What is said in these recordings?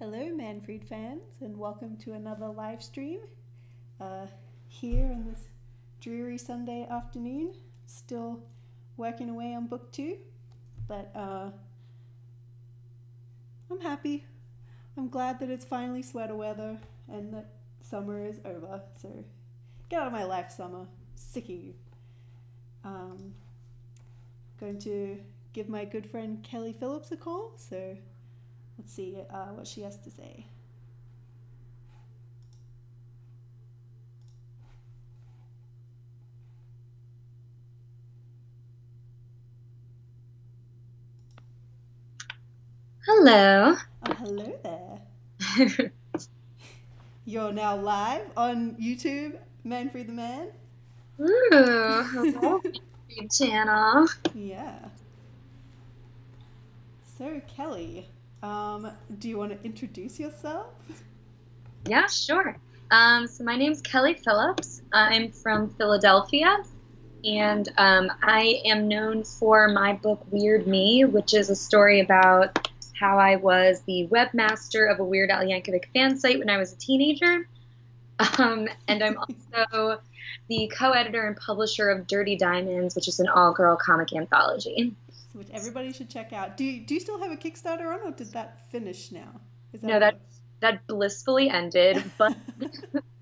Hello, Manfried fans, and welcome to another live stream. Here on this dreary Sunday afternoon, still working away on book 2, but I'm happy. I'm glad that it's finally sweater weather and that summer is over. So get out of my life, summer. Sick of you. Going to give my good friend Kelly Phillips a call, so let's see what she has to say. Hello. Oh, hello there. You're now live on YouTube, Manfried the Man. Ooh, hello, YouTube channel. Yeah. So, Kelly, do you want to introduce yourself? Yeah, sure. So my name's Kelly Phillips. I'm from Philadelphia, and I am known for my book Weird Me, which is a story about how I was the webmaster of a Weird Al Yankovic fan site when I was a teenager. And I'm also the co-editor and publisher of Dirty Diamonds, which is an all-girl comic anthology. Which everybody should check out. Do you still have a Kickstarter on, or did that finish now? No, that blissfully ended, but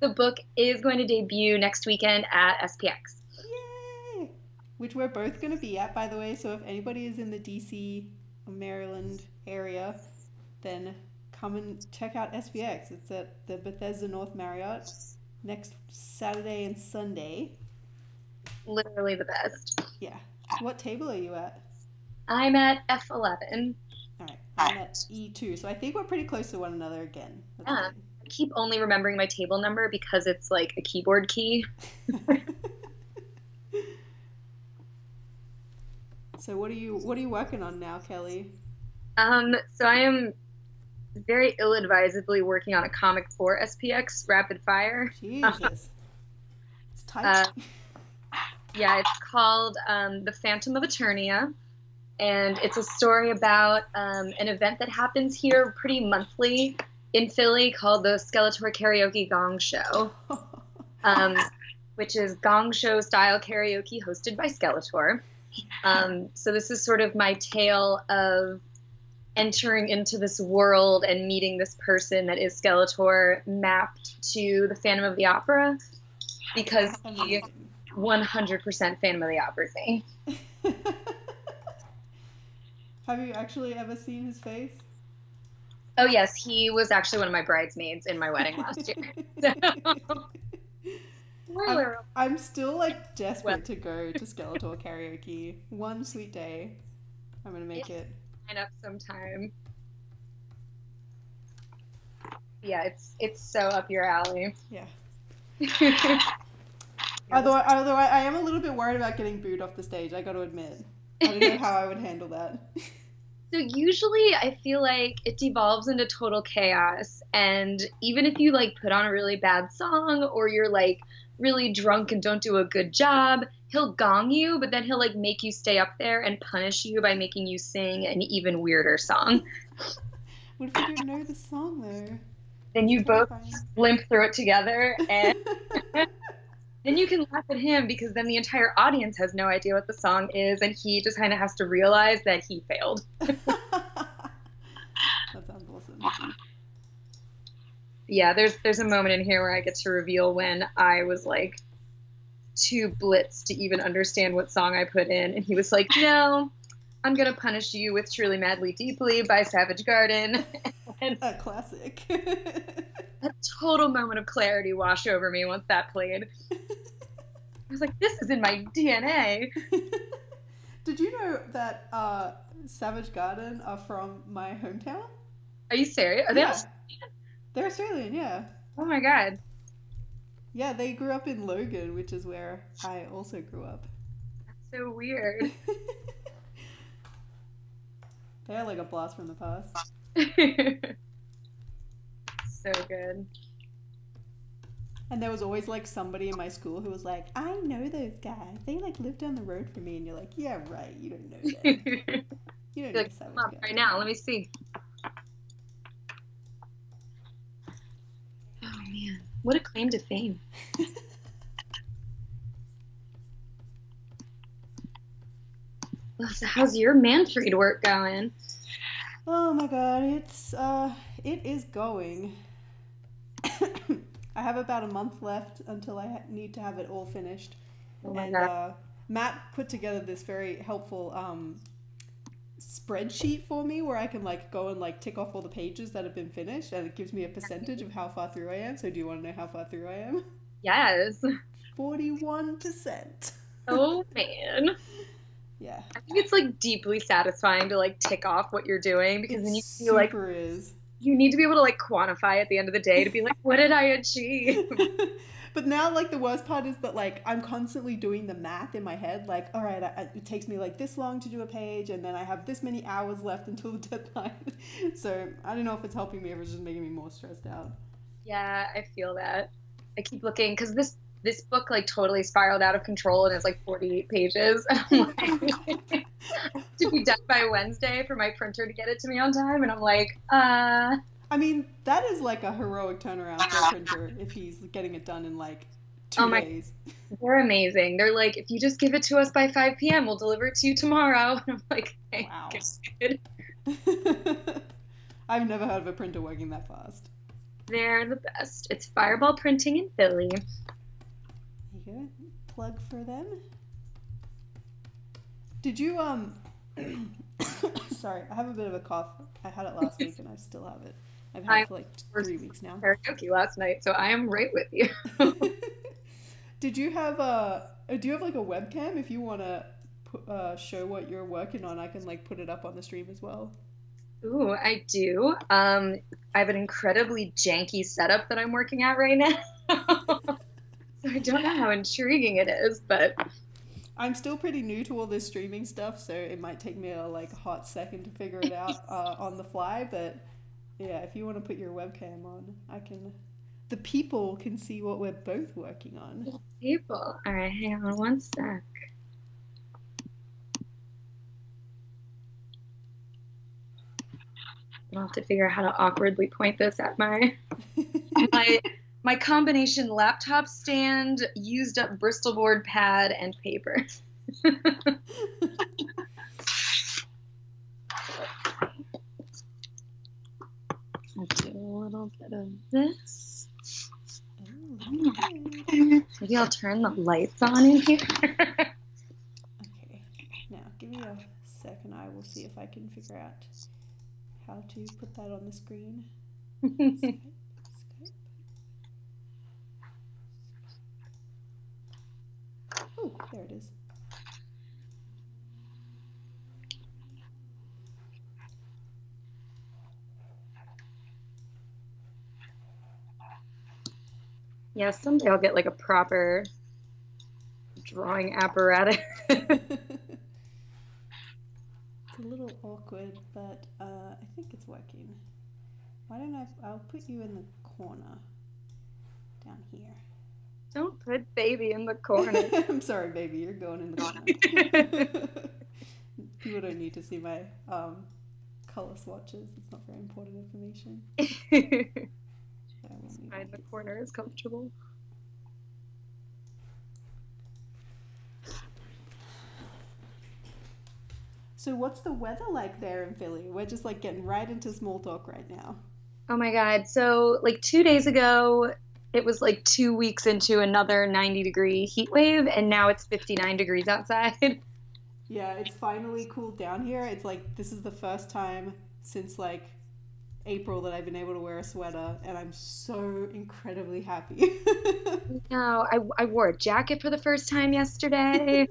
the book is going to debut next weekend at SPX. Yay! Which we're both going to be at, by the way, so if anybody is in the DC or Maryland area, then come and check out SPX. It's at the Bethesda North Marriott next Saturday and Sunday. Literally the best. Yeah. What table are you at? I'm at F11. Alright, I'm at E2, so I think we're pretty close to one another again. That's Yeah. good. I keep only remembering my table number because it's like a keyboard key. So what are you working on now, Kelly? So I am very ill-advisedly working on a comic for SPX, Rapid Fire. Jesus. It's tight. Yeah, it's called The Phantom of Eternia, and it's a story about an event that happens here pretty monthly in Philly called the Skeletor Karaoke Gong Show, which is gong show style karaoke hosted by Skeletor. So this is sort of my tale of entering into this world and meeting this person that is Skeletor mapped to the Phantom of the Opera, because he 100% Phantom of the Opera thing. Have you actually ever seen his face? Oh yes, he was actually one of my bridesmaids in my wedding last year. So, I'm still like desperate to go to Skeletor karaoke. One sweet day, I'm gonna make it. Sign up sometime. Yeah, it's so up your alley. Yeah. Although I am a little bit worried about getting booed off the stage, I got to admit. I don't know how I would handle that. So usually I feel like it devolves into total chaos, and even if you like put on a really bad song or you're like really drunk and don't do a good job, he'll gong you, but then he'll like make you stay up there and punish you by making you sing an even weirder song. What if you don't know the song though? Then you both limp through it together, and then you can laugh at him because then the entire audience has no idea what the song is, and he just kind of has to realize that he failed. That sounds awesome. Yeah, there's a moment in here where I get to reveal when I was like too blitzed to even understand what song I put in, and he was like, "No, I'm gonna punish you with Truly Madly Deeply by Savage Garden." And a classic. A total moment of clarity washed over me once that played. I was like, this is in my DNA. Did you know that Savage Garden are from my hometown? Are you serious? Are they Australian? They're Australian, yeah. Oh my god. Yeah, they grew up in Logan, which is where I also grew up. That's so weird. They're like a blast from the past. So good. And there was always like somebody in my school who was like, I know those guys. They like live down the road from me. And you're like, yeah, right. You don't know them. You don't know like, Savage Garden. Right now, let me see. man, what a claim to fame. So how's your Manfried work going? Oh my god, it is going. I have about a month left until I need to have it all finished. Oh my And God. Matt put together this very helpful spreadsheet for me where I can like go and like tick off all the pages that have been finished, and it gives me a percentage of how far through I am. So do you want to know how far through I am? Yes. 41%. Oh man. Yeah. I think it's like deeply satisfying to like tick off what you're doing because It then you feel like super is. you need to be able to like quantify at the end of the day to be like, what did I achieve? But now, like, the worst part is that, like, I'm constantly doing the math in my head. Like, all right, it takes me, like, this long to do a page, and then I have this many hours left until the deadline. So, I don't know if it's helping me or if it's just making me more stressed out. Yeah, I feel that. I keep looking because this book like totally spiraled out of control and it's like 48 pages. And I'm like, to be done by Wednesday for my printer to get it to me on time, and I'm like, I mean, that is, like, a heroic turnaround for a printer if he's getting it done in, like, oh two my, days. they're amazing. They're like, if you just give it to us by 5 p.m., we'll deliver it to you tomorrow. And I'm like, thank Wow. God. I've never heard of a printer working that fast. They're the best. It's Fireball Printing in Philly. There you go. Plug for them. Did you sorry, I have a bit of a cough. I had it last week and I still have it. I've had I it for like 3 weeks now. karaoke last night, so I am right with you. Do you have like a webcam? If you want to show what you're working on, I can like put it up on the stream as well. Ooh, I do. I have an incredibly janky setup that I'm working at right now. So I don't know how intriguing it is, but I'm still pretty new to all this streaming stuff, so it might take me a like hot second to figure it out on the fly. But yeah, if you want to put your webcam on, I can. The people can see what we're both working on. people. All right, hang on one sec. I'll have to figure out how to awkwardly point this at my my combination laptop stand, used up Bristol board pad, and paper. I'll do a little bit of this. Maybe I'll turn the lights on in here. Okay, now give me a second. I will see if I can figure out how to put that on the screen. Skype. Oh, there it is. Yeah, someday I'll get like a proper drawing apparatus. It's a little awkward, but I think it's working. Why don't I'll put you in the corner down here. Don't put baby in the corner. I'm sorry, baby, you're going in the corner. People don't need to see my color swatches. It's not very important information. Find the corner is comfortable. So what's the weather like there in Philly? We're just like getting right into small talk right now. Oh my God. So like 2 days ago, it was like 2 weeks into another 90-degree heat wave, and now it's 59 degrees outside. Yeah, it's finally cooled down here. It's like this is the first time since like April that I've been able to wear a sweater, and I'm so incredibly happy. No, I wore a jacket for the first time yesterday.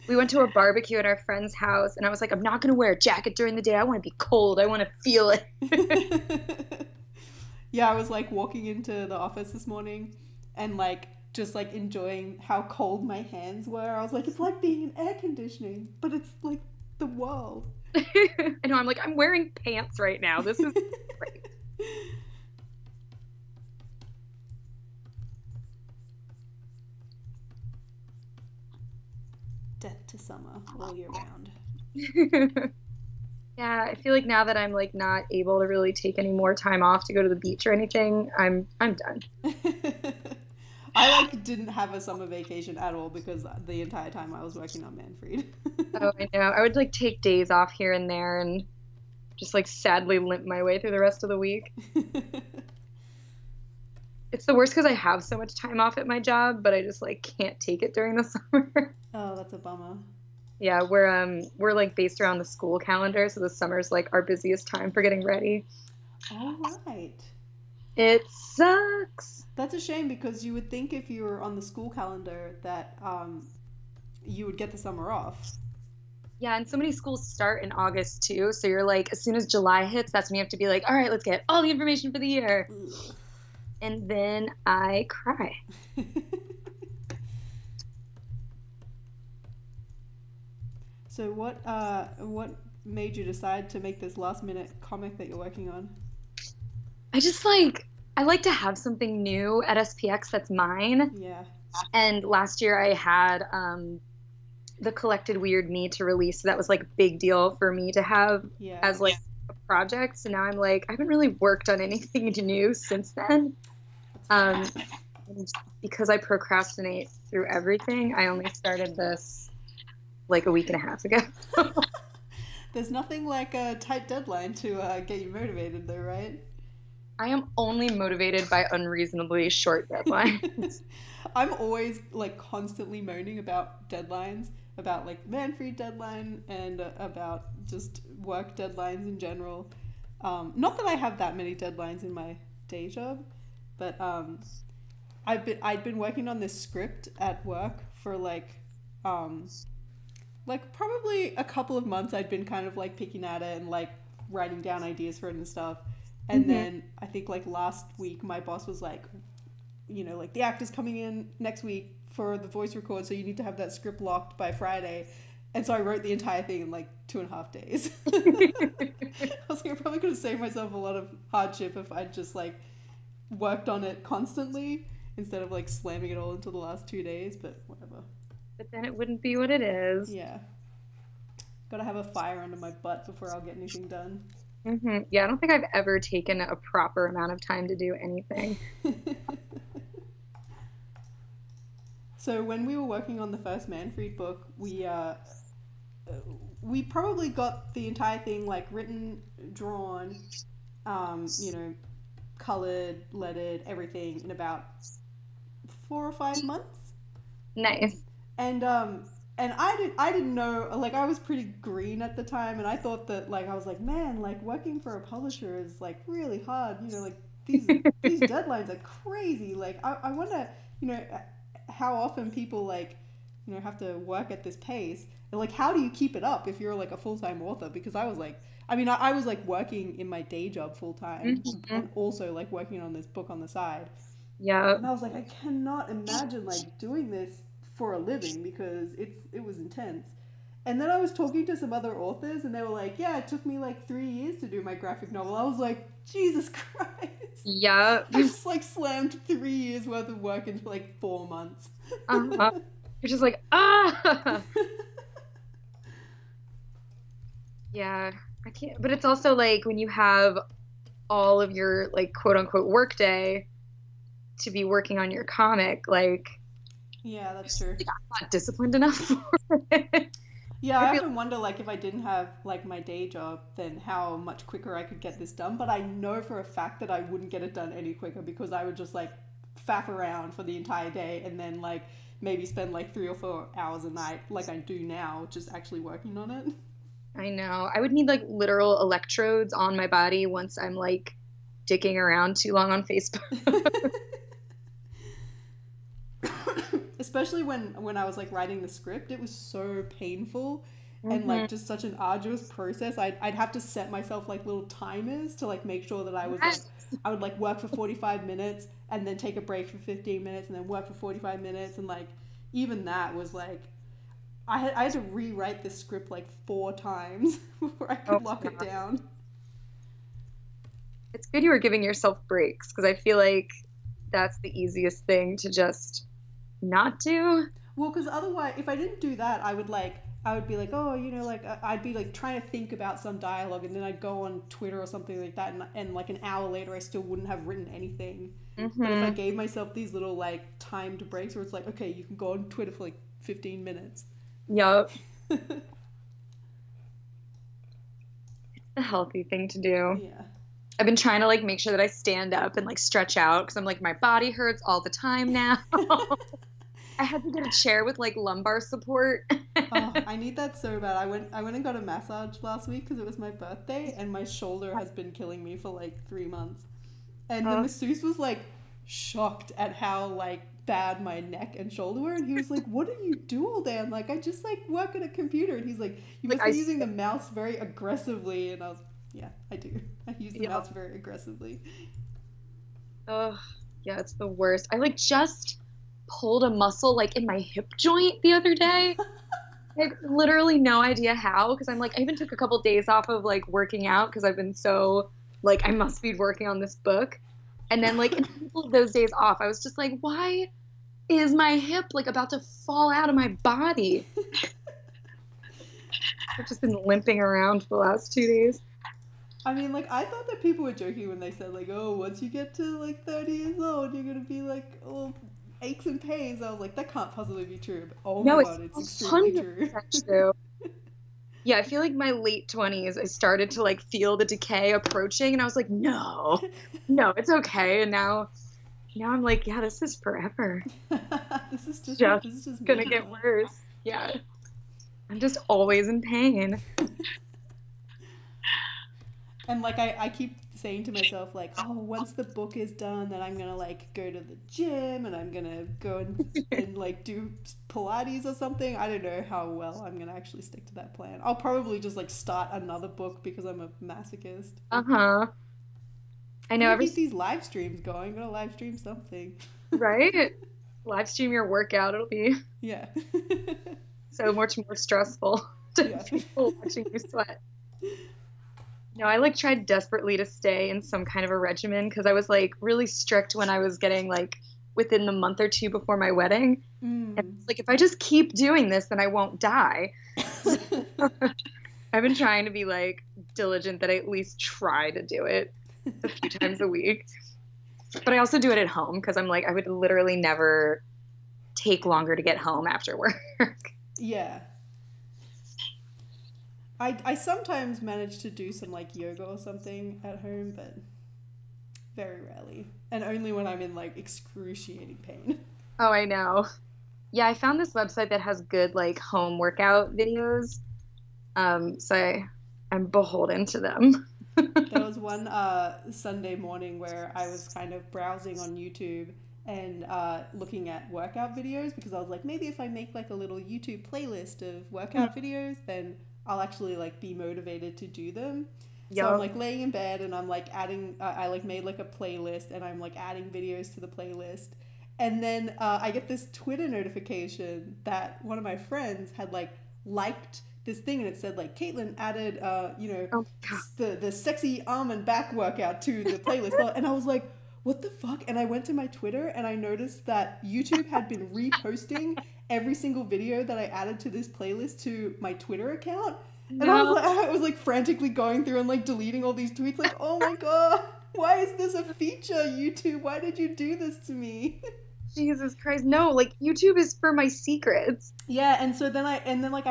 We went to a barbecue at our friend's house, and I was like, I'm not going to wear a jacket during the day. I want to be cold. I want to feel it. Yeah, I was like walking into the office this morning and like just like enjoying how cold my hands were. I was like, it's like being in air conditioning, but it's like the world. I know, I'm like, I'm wearing pants right now. This is great. Death to summer all year round. Yeah, I feel like now that I'm like not able to really take any more time off to go to the beach or anything, I'm done. I like didn't have a summer vacation at all because the entire time I was working on Manfried. Oh, I know. I would like take days off here and there and just like sadly limp my way through the rest of the week. It's the worst because I have so much time off at my job, but I just like can't take it during the summer. Oh, that's a bummer. Yeah, we're like based around the school calendar, so the summer's like our busiest time for getting ready. All right. It sucks. That's a shame because you would think if you were on the school calendar that you would get the summer off. Yeah, and so many schools start in August too, so you're like as soon as July hits, that's when you have to be like, all right, let's get all the information for the year. Ugh. And then I cry. So what made you decide to make this last minute comic that you're working on? I just I like to have something new at SPX that's mine. Yeah. And last year I had the Collected Weird Me to release, so that was like a big deal for me to have Yeah. as like a project. So now I'm like I haven't really worked on anything new since then. And because I procrastinate through everything, I only started this like a week and a half ago. There's nothing like a tight deadline to get you motivated though, right? I am only motivated by unreasonably short deadlines. I'm always like constantly moaning about deadlines, about like Manfried deadline and about just work deadlines in general. Not that I have that many deadlines in my day job, but I'd been working on this script at work for like probably a couple of months. I'd been kind of like picking at it and like writing down ideas for it and stuff. And then I think like last week my boss was like, you know, like the actor's coming in next week for the voice record, so you need to have that script locked by Friday. And so I wrote the entire thing in like 2.5 days. I was like, I probably could have saved myself a lot of hardship if I'd just like worked on it constantly instead of like slamming it all into the last 2 days, but whatever. But then it wouldn't be what it is. Yeah. Gotta have a fire under my butt before I'll get anything done. Yeah, I don't think I've ever taken a proper amount of time to do anything. So when we were working on the first Manfried book, we probably got the entire thing like written, drawn, you know, colored, lettered, everything in about 4 or 5 months. Nice. And I didn't know, like I was pretty green at the time, and I thought that like I was like, man, like working for a publisher is like really hard, you know, like these deadlines are crazy. Like I wonder, you know, how often people like, you know, have to work at this pace, and like how do you keep it up if you're like a full-time author? Because I was like, I mean, I was like working in my day job full time and also like working on this book on the side. Yeah. And I was like, I cannot imagine like doing this for a living because it was intense. And then I was talking to some other authors and they were like, yeah, it took me like 3 years to do my graphic novel. I was like, Jesus Christ. Yeah. I just like slammed 3 years worth of work into like 4 months. You're just like, ah. Yeah, I can't. But it's also like when you have all of your like quote unquote work day to be working on your comic, like, yeah, that's true. I'm not disciplined enough for it. Yeah, I often wonder like if I didn't have like my day job, then how much quicker I could get this done. But I know for a fact that I wouldn't get it done any quicker because I would just like faff around for the entire day and then like maybe spend like 3 or 4 hours a night like I do now just actually working on it. I know. I would need like literal electrodes on my body once I'm like dicking around too long on Facebook. Especially when I was like writing the script, it was so painful and like just such an arduous process. I'd have to set myself like little timers to like make sure that I was like, I would like work for 45 minutes and then take a break for 15 minutes and then work for 45 minutes, and like even that was like I had to rewrite the script like 4 times before I could lock it down. It's good you were giving yourself breaks because I feel like that's the easiest thing to just not do. Well, because otherwise, if I didn't do that, I would like I would be like, oh, you know, like I'd be like trying to think about some dialogue, and then I'd go on Twitter or something like that, and like an hour later, I still wouldn't have written anything. But if I Mm-hmm. gave myself these little like timed breaks where it's like, okay, you can go on Twitter for like 15 minutes. Yup. A healthy thing to do. Yeah. I've been trying to like make sure that I stand up and like stretch out because I'm like my body hurts all the time now. I had to get a chair with like lumbar support. Oh, I need that so bad. I went and got a massage last week because it was my birthday, and my shoulder has been killing me for like 3 months. And the Uh, masseuse was like shocked at how like bad my neck and shoulder were, and he was like, "What do you do all day?" I'm like, "I just like work at a computer." And he's like, "You like must be using the mouse very aggressively." And I was, "Yeah, I do. I use the yeah. mouse very aggressively." Oh, yeah, it's the worst. I like just pulled a muscle like in my hip joint the other day. Like literally no idea how because I'm like I even took a couple days off of like working out because I've been so like I must be working on this book. And then like in the middle of those days off, I was just like, why is my hip like about to fall out of my body? I've just been limping around for the last 2 days. I mean, like, I thought that people were joking when they said, like, oh, once you get to, like, 30 years old, you're gonna be, like, all aches and pains. I was like, that can't possibly be true. But, oh No, my it's god, it's extremely true. 100% true. Yeah, I feel like my late 20s, I started to like feel the decay approaching, and I was like, no, no, it's okay. And now I'm like, yeah, this is forever. Just This is just gonna me. get worse. Yeah, I'm just always in pain. And, like, I keep saying to myself, like, oh, once the book is done, then I'm gonna, like, go to the gym, and I'm gonna go and like, do Pilates or something. I don't know how well I'm gonna actually stick to that plan. I'll probably just, like, start another book because I'm a masochist. Uh-huh. I know Gotta every keep these live streams going. Gotta live stream something. right. Live stream your workout. It'll be Yeah. so much more stressful to Yeah. people watching you sweat. No, I like tried desperately to stay in some kind of a regimen because I was like really strict when I was getting like within the month or two before my wedding. And Mm. it's like if I just keep doing this, then I won't die. I've been trying to be like diligent that I at least try to do it a few times a week. But I also do it at home because I'm like I would literally never take longer to get home after work. Yeah. I sometimes manage to do some like yoga or something at home, but very rarely. And only when I'm in like excruciating pain. Oh, I know. Yeah, I found this website that has good like home workout videos. I'm beholden to them. There was one Sunday morning where I was kind of browsing on YouTube and looking at workout videos because I was like, maybe if I make like a little YouTube playlist of workout videos, then I'll actually like be motivated to do them. So I'm Yup. like laying in bed and I'm like adding, I like made like a playlist and I'm like adding videos to the playlist. And then I get this Twitter notification that one of my friends had like liked this thing and it said like Caitlin added Oh my the sexy arm and back workout to the playlist. Well, and I was like, what the fuck? And I went to my Twitter and I noticed that YouTube had been reposting every single video that I added to this playlist to my Twitter account. And no. I was like frantically going through and like deleting all these tweets like, oh my god, why is this a feature, YouTube? Why did you do this to me? Jesus Christ. No, like YouTube is for my secrets. Yeah, and so then I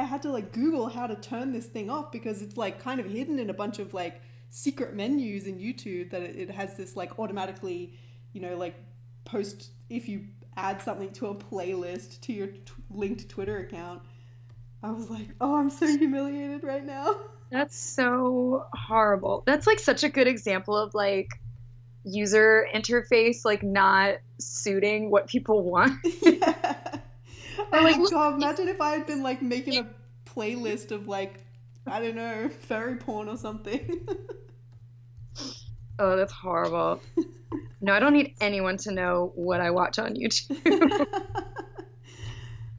had to like Google how to turn this thing off because it's like kind of hidden in a bunch of like secret menus in YouTube that it has this like automatically, like post if you add something to a playlist to your linked Twitter account. I was like, oh, I'm so humiliated right now. That's so horrible. That's like such a good example of like user interface like not suiting what people want. Yeah. Or Oh like my god, imagine if I had been like making a playlist of like, I don't know, furry porn or something. oh, that's horrible. No, I don't need anyone to know what I watch on YouTube.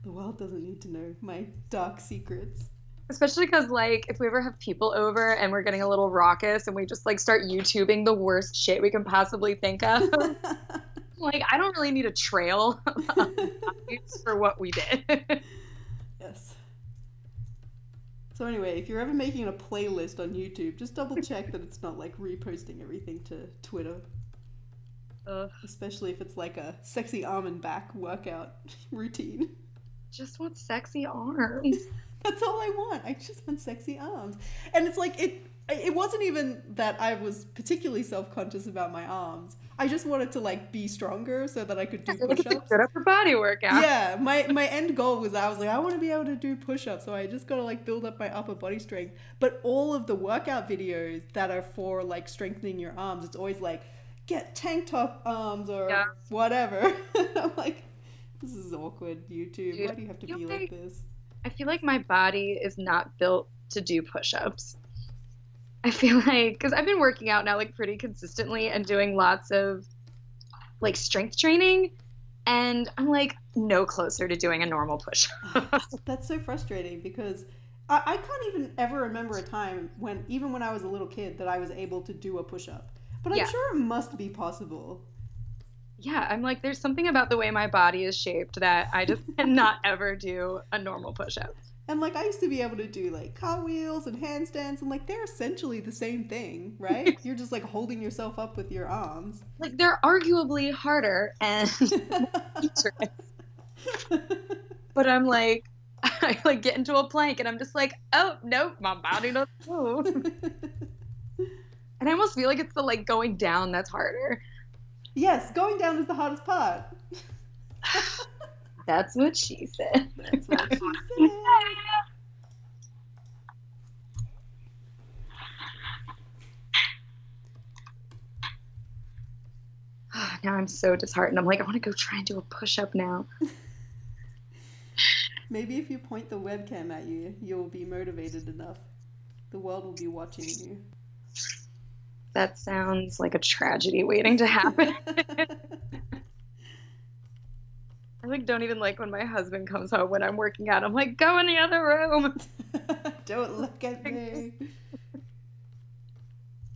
The world doesn't need to know my dark secrets. Especially because, like, if we ever have people over and we're getting a little raucous and we just, like, start YouTubing the worst shit we can possibly think of, like, I don't really need a trail of updates for what we did. Yes. So anyway, if you're ever making a playlist on YouTube, just double check that it's not like reposting everything to Twitter. Ugh. Especially if it's like a sexy arm and back workout routine. Just want sexy arms. That's all I want. I just want sexy arms. And it's like, it wasn't even that I was particularly self-conscious about my arms. I just wanted to like be stronger so that I could do push-ups. Good upper body workout. Yeah, my end goal was I was like, I want to be able to do push-ups, so I just got to like build up my upper body strength. But all of the workout videos that are for like strengthening your arms, it's always like, get tank top arms or whatever. I'm like, this is awkward, YouTube. Dude, why do you have to be like this? I feel like my body is not built to do push-ups. I feel like, because I've been working out now like pretty consistently and doing lots of like strength training, and I'm like no closer to doing a normal push-up. That's so frustrating because I can't even ever remember a time when, even when I was a little kid, that I was able to do a push-up. But I'm sure it must be possible. Yeah, I'm like, there's something about the way my body is shaped that I just cannot ever do a normal push-up. And like, I used to be able to do like cartwheels and handstands, and like, they're essentially the same thing, right? You're just like holding yourself up with your arms. Like, they're arguably harder and but I'm like, I like get into a plank and I'm just like, oh nope, my body doesn't move. And I almost feel like it's the like going down that's harder. Yes, going down is the hardest part. That's what she said. That's what she said. Now I'm so disheartened. I'm like, I want to go try and do a push-up now. Maybe if you point the webcam at you, you'll be motivated enough. The world will be watching you. That sounds like a tragedy waiting to happen. I like don't even like when my husband comes home when I'm working out. I'm like, go in the other room. Don't look at me.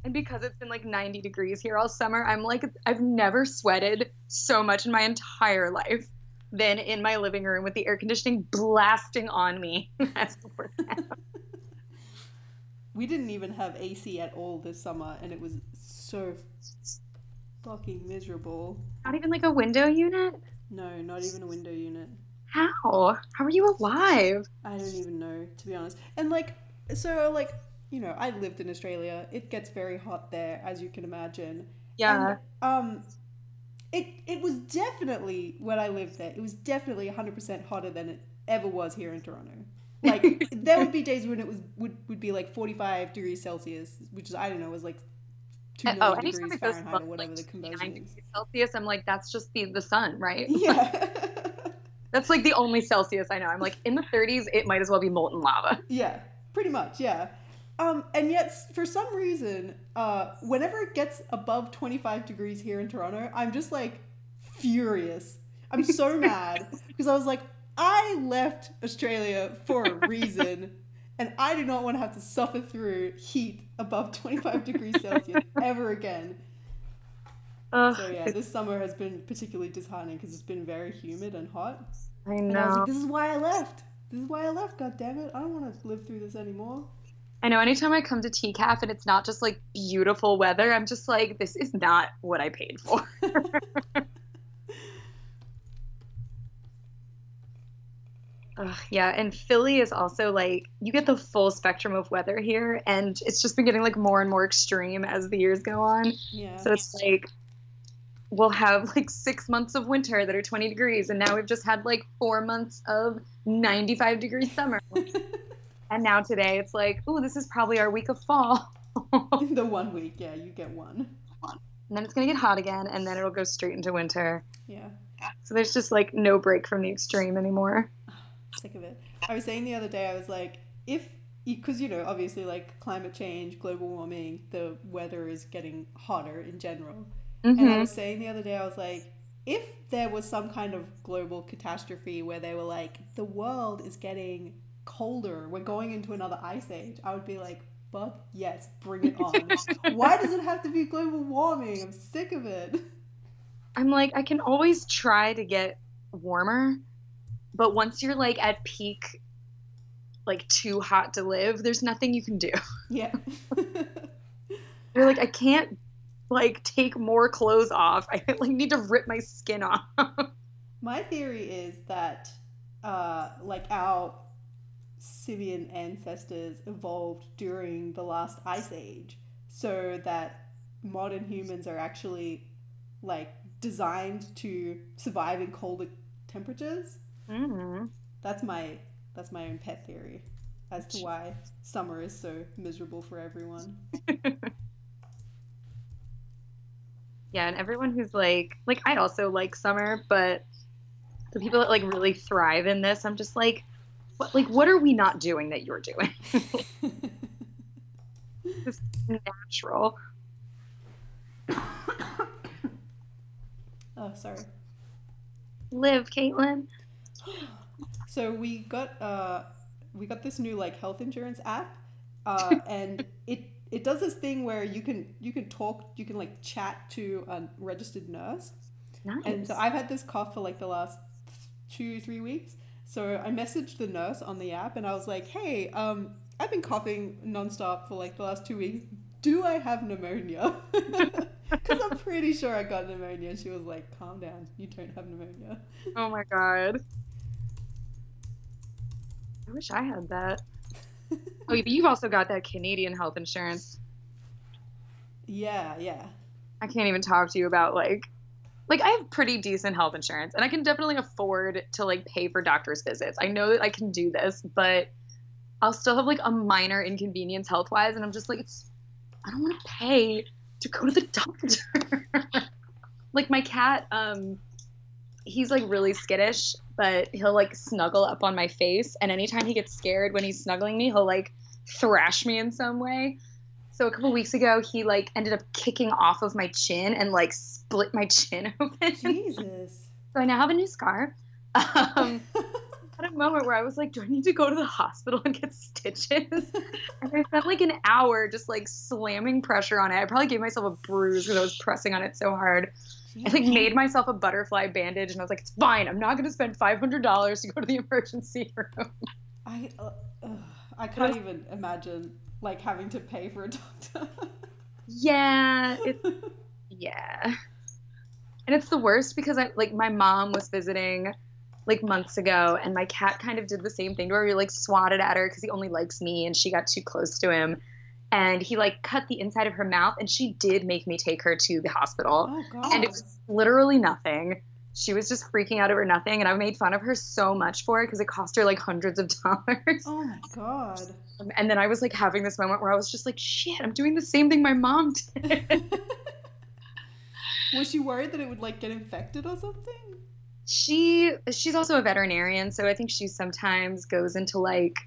And because it's been like 90 degrees here all summer, I'm like, I've never sweated so much in my entire life than in my living room with the air conditioning blasting on me. We didn't even have AC at all this summer, and it was so fucking miserable. Not even like a window unit? No, not even a window unit. How? How are you alive? I don't even know, to be honest. And like, so like, you know, I lived in Australia. It gets very hot there, as you can imagine. Yeah. And, it was definitely, when I lived there, it was definitely 100% hotter than it ever was here in Toronto. Like, there would be days when it would be like 45 degrees Celsius, which is, I don't know, was like 2 million degrees Fahrenheit or whatever the conversion is. Celsius, I'm like, that's just the sun, right? Yeah. That's like the only Celsius I know. I'm like, in the 30s, it might as well be molten lava. Yeah, pretty much, yeah. And yet, for some reason, whenever it gets above 25 degrees here in Toronto, I'm just like furious. I'm so mad because I was like, I left Australia for a reason, and I do not want to have to suffer through heat above 25 degrees Celsius ever again. So yeah, this summer has been particularly disheartening because it's been very humid and hot. I know. And I was like, this is why I left. This is why I left, goddammit. I don't want to live through this anymore. I know, anytime I come to TCAF and it's not just like beautiful weather, I'm just like, this is not what I paid for. Yeah, and Philly is also like, you get the full spectrum of weather here, and it's just been getting like more and more extreme as the years go on. Yeah. So it's like, we'll have like 6 months of winter that are 20 degrees, and now we've just had like 4 months of 95 degree summer. And now today it's like, ooh, this is probably our week of fall. The 1 week, yeah, you get one. And then it's going to get hot again, and then it'll go straight into winter. Yeah. So there's just like no break from the extreme anymore. Sick of it. I was saying the other day, I was like, because, you know, obviously like climate change, global warming, the weather is getting hotter in general. Mm-hmm. And I was saying the other day, I was like, if there was some kind of global catastrophe where they were like, the world is getting colder, we're going into another ice age, I would be like, fuck yes, bring it on. Why does it have to be global warming? I'm sick of it. I'm like, I can always try to get warmer, but once you're like at peak like too hot to live, there's nothing you can do. Yeah. You're like, I can't like take more clothes off. I like need to rip my skin off. My theory is that like our simian ancestors evolved during the last ice age, so that modern humans are actually like designed to survive in colder temperatures. Mm-hmm. That's my own pet theory as to why summer is so miserable for everyone. Yeah, and everyone who's like I also like summer, but the people that like really thrive in this, I'm just what are we not doing that you're doing? This is natural. Oh, sorry. Live, Caitlin. So we got this new like health insurance app, and it does this thing where you can talk, you can like chat to a registered nurse. Nice. And so I've had this cough for like the last 2-3 weeks. So I messaged the nurse on the app and I was like, hey, I've been coughing nonstop for like the last 2 weeks. Do I have pneumonia? Because I'm pretty sure I got pneumonia. She was like, calm down. You don't have pneumonia. Oh my God. I wish I had that. Oh, but you've also got that Canadian health insurance. Yeah. I can't even talk to you about like I have pretty decent health insurance and I can definitely afford to like pay for doctor's visits. I know that I can do this, but I'll still have like a minor inconvenience health wise, and I'm just like, I don't want to pay to go to the doctor. Like my cat, he's like really skittish, but he'll like snuggle up on my face, and anytime he gets scared when he's snuggling me, he'll like thrash me in some way. So a couple weeks ago, he like ended up kicking off of my chin and like split my chin open. Jesus. So I now have a new scar. Had a moment where I was like, do I need to go to the hospital and get stitches? And I spent like an hour just like slamming pressure on it. I probably gave myself a bruise because I was pressing on it so hard. I like made myself a butterfly bandage and I was like, it's fine. I'm not going to spend $500 to go to the emergency room. I can't even imagine like having to pay for a doctor. Yeah. Yeah. And it's the worst because my mom was visiting like months ago, and my cat kind of did the same thing to her. He like swatted at her because he only likes me and she got too close to him. And he like cut the inside of her mouth, and she did make me take her to the hospital. Oh, God. And it was literally nothing. She was just freaking out over nothing. And I made fun of her so much for it because it cost her like hundreds of dollars. Oh my God. And then I was like having this moment where I was just like, shit, I'm doing the same thing my mom did. Was she worried that it would like get infected or something? She's also a veterinarian, so I think she sometimes goes into like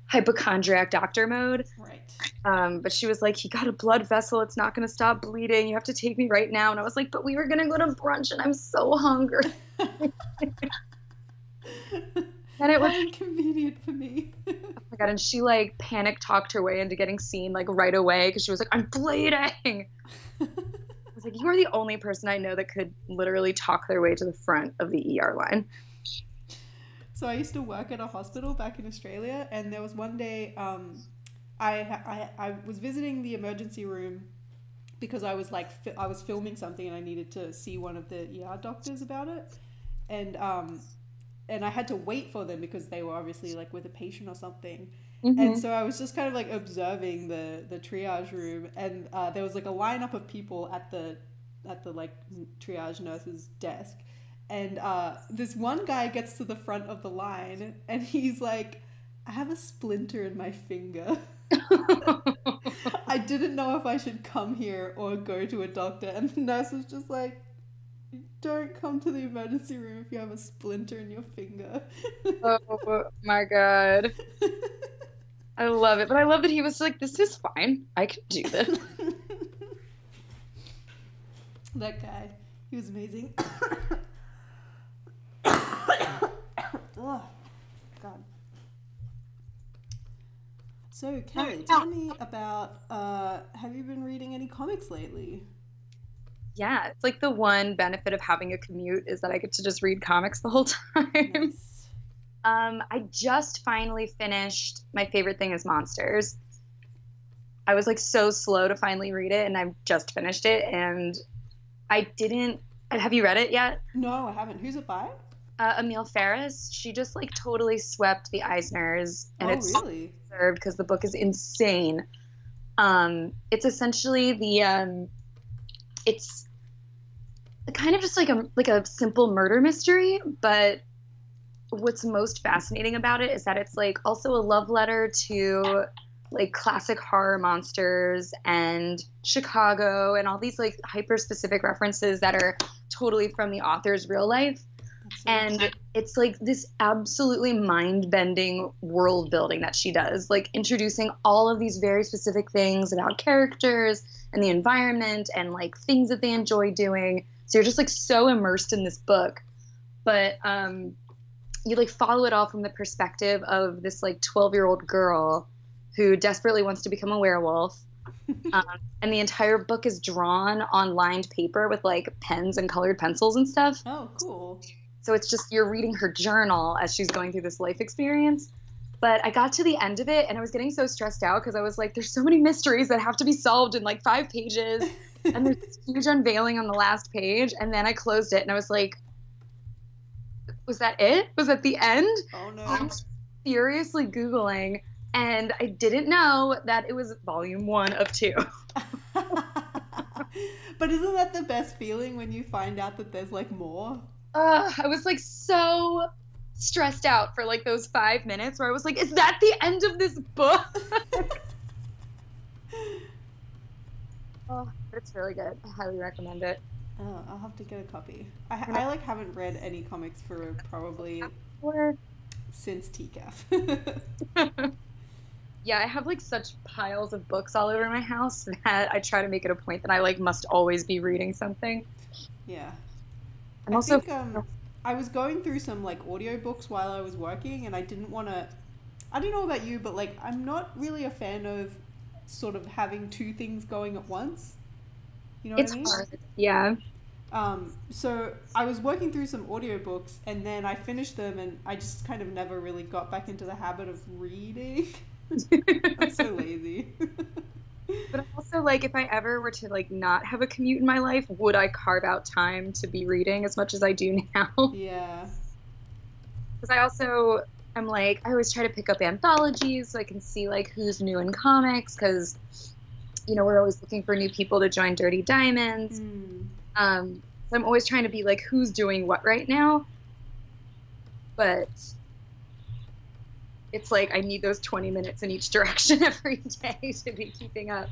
hypochondriac doctor mode. Right. But she was like, he got a blood vessel. It's not going to stop bleeding. You have to take me right now. And I was like, but we were going to go to brunch and I'm so hungry. And it was inconvenient for me. Oh my God. And she like panic talked her way into getting seen like right away because she was like, I'm bleeding. I was like, you are the only person I know that could literally talk their way to the front of the ER line. So I used to work at a hospital back in Australia, and there was one day I was visiting the emergency room because I was like I was filming something and I needed to see one of the ER doctors about it, and I had to wait for them because they were obviously like with a patient or something. Mm-hmm. And so I was just kind of like observing the triage room, and there was like a lineup of people at the like triage nurse's desk. And this one guy gets to the front of the line and he's like, I have a splinter in my finger. I didn't know if I should come here or go to a doctor. And the nurse was just like, don't come to the emergency room if you have a splinter in your finger. Oh my God. I love it. But I love that he was like, this is fine. I can do this. That guy. He was amazing. Oh, God. So, Kelly, tell me about, have you been reading any comics lately? Yeah, it's like the one benefit of having a commute is that I get to just read comics the whole time. Nice. I just finally finished My Favorite Thing is Monsters. I was like so slow to finally read it, and I just finished it. And I didn't. Have you read it yet? No, I haven't. Who's it by? Emile Ferris. She just like totally swept the Eisners, and Oh, it's really? deserved because the book is insane. It's essentially it's kind of just like a simple murder mystery, but what's most fascinating about it is that it's like also a love letter to like classic horror monsters and Chicago and all these like hyper specific references that are totally from the author's real life. That's so And it's like this absolutely mind-bending world building that she does, like introducing all of these very specific things about characters and the environment and like things that they enjoy doing. So you're just like so immersed in this book. But you like follow it all from the perspective of this like 12-year-old girl who desperately wants to become a werewolf. Um, and the entire book is drawn on lined paper with like pens and colored pencils and stuff. Oh, cool. So it's just you're reading her journal as she's going through this life experience. But I got to the end of it and I was getting so stressed out because I was like, there's so many mysteries that have to be solved in like 5 pages. And there's this huge unveiling on the last page. And then I closed it and I was like, was that it? Was that the end? Oh, no. I'm furiously Googling, and I didn't know that it was volume 1 of 2. But isn't that the best feeling when you find out that there's like more? I was like so stressed out for like those 5 minutes where I was like, is that the end of this book? Oh, but it's really good. I highly recommend it. Oh, I'll have to get a copy. I like haven't read any comics for probably Or since TCAF. yeah, I have like such piles of books all over my house that I try to make it a point that I like must always be reading something. Yeah. I'm also I was going through some like audiobooks while I was working, and I didn't want to. I don't know about you, but like I'm not really a fan of sort of having 2 things going at once. You know what it's I mean? hard. Yeah. So I was working through some audiobooks, and then I finished them, and I just kind of never really got back into the habit of reading. I'm so lazy. But also, like, if I ever were to like not have a commute in my life, would I carve out time to be reading as much as I do now? Yeah. Because I'm like, I always try to pick up anthologies so I can see like who's new in comics. Because we're always looking for new people to join Dirty Diamonds. So I'm always trying to be like, who's doing what right now? But it's like I need those 20 minutes in each direction every day to be keeping up.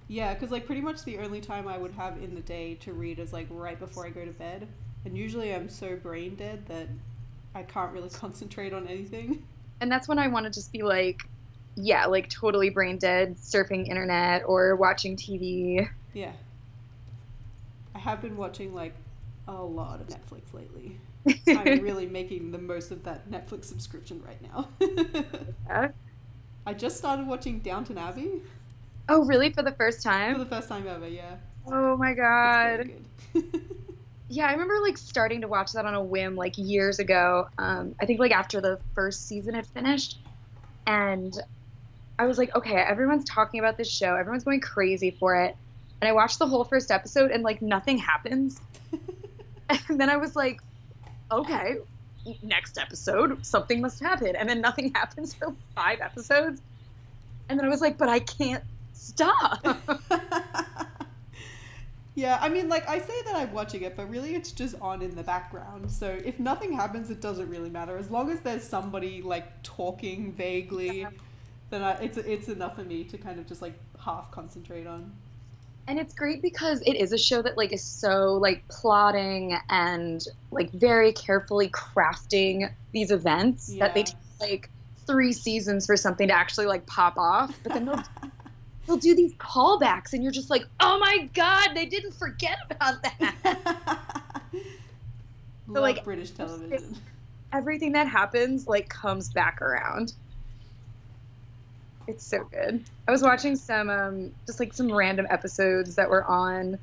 Yeah, because like pretty much the only time I would have in the day to read is like right before I go to bed. And usually I'm so brain dead that I can't really concentrate on anything. And that's when I want to just be like, yeah, like totally brain dead, surfing internet or watching TV. Yeah. I have been watching like a lot of Netflix lately. I'm really making the most of that Netflix subscription right now. Yeah. I just started watching Downton Abbey. Oh, really? For the first For time? the first time ever, yeah. Oh my It's God. very good. Yeah, I remember like starting to watch that on a whim like years ago. I think like after the first season had finished. And I was like, okay, everyone's talking about this show. Everyone's going crazy for it. And I watched the whole first episode and like nothing happens. And then I was like, okay, next episode, something must happen. And then nothing happens for 5 episodes. And then I was like, but I can't stop. Yeah, I mean, like, I say that I'm watching it, but really it's just on in the background. So if nothing happens, it doesn't really matter. As long as there's somebody, like, talking vaguely, Yeah. then it's enough for me to kind of just, like, half concentrate on. And it's great because it is a show that like is so like plotting and like very carefully crafting these events that they Yeah. take like 3 seasons for something to actually like pop off. But then they'll do these callbacks and you're just like, oh my God, they didn't forget about that. Love like, British television. Everything that happens like comes back around. It's so good. I was watching some just like some random episodes that were on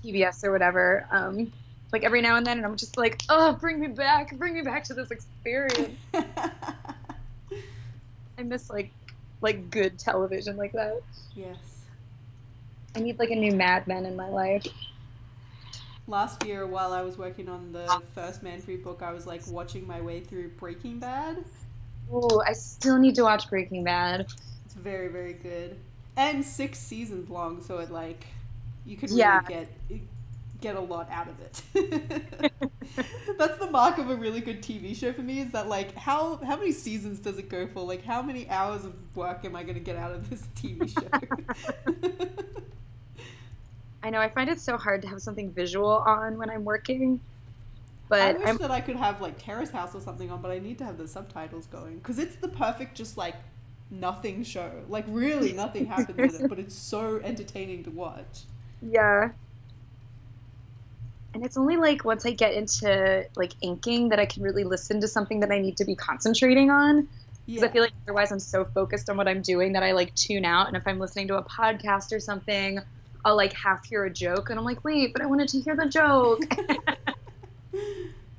PBS or whatever. like every now and then, and I'm just like, oh, bring me back to this experience. I miss like good television like that. Yes. I need like a new Mad Men in my life. Last year, while I was working on the first Manfried book, I was like watching my way through Breaking Bad. Oh, I still need to watch Breaking Bad. It's very, very good. And 6 seasons long, so it like you could Yeah. really get a lot out of it. That's the mark of a really good TV show for me, is that like how many seasons does it go for? Like how many hours of work am I going to get out of this TV show? I know, I find it so hard to have something visual on when I'm working. I But wish that I could have like Terrace House or something on, but I need to have the subtitles going because it's the perfect just like nothing show. Like really nothing happens in it, but it's so entertaining to watch. yeah. And it's only like once I get into like inking that I can really listen to something that I need to be concentrating on. Because I feel like otherwise I'm so focused on what I'm doing that I like tune out. And if I'm listening to a podcast or something, I'll like half hear a joke and I'm like, wait, but I wanted to hear the joke.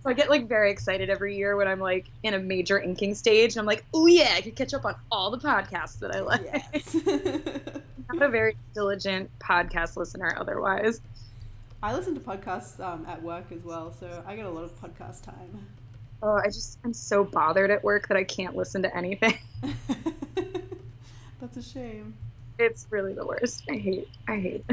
So I get like very excited every year when I'm like in a major inking stage. And I'm like, oh yeah, I could catch up on all the podcasts that I like. Yes. I'm not a very diligent podcast listener otherwise. I listen to podcasts at work as well, so I get a lot of podcast time. Oh, I'm so bothered at work that I can't listen to anything. That's a shame. It's really the worst. I hate it.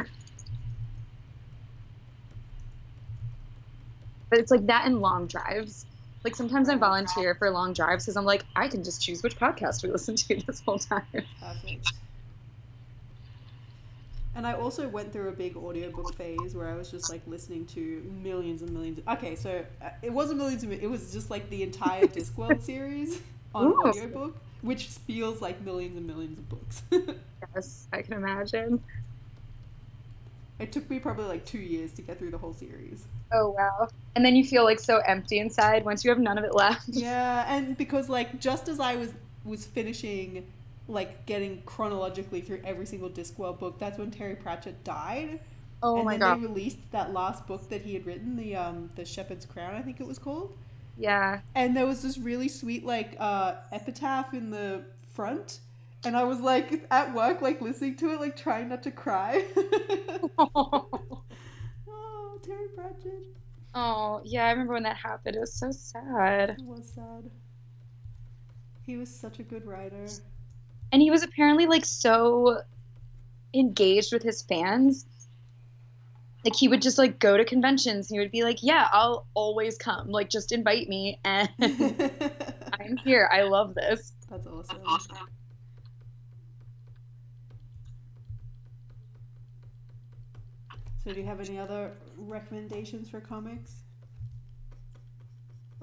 But it's like that and long drives. Like sometimes I volunteer for long drives because I'm like, I can just choose which podcast we listen to this whole time. Perfect. And I also went through a big audiobook phase where I was just like listening to millions and millions. Okay, so it wasn't millions of it was just like the entire Discworld series on audiobook, which feels like millions and millions of books. Yes, I can imagine. It took me probably like 2 years to get through the whole series. Oh, wow. And then you feel like so empty inside once you have none of it left. Yeah, and because like just as I was finishing like getting chronologically through every single Discworld book, that's when Terry Pratchett died. Oh my god. And then they released that last book that he had written, the Shepherd's Crown, I think it was called. Yeah. And there was this really sweet like epitaph in the front. And I was like at work like listening to it, like trying not to cry. Oh, Terry Pratchett. Oh, yeah, I remember when that happened. It was so sad. It was sad. He was such a good writer. And he was apparently like so engaged with his fans. Like he would just like go to conventions and he would be like, yeah, I'll always come. Like just invite me and I'm here. I love this. That's awesome. So do you have any other recommendations for comics?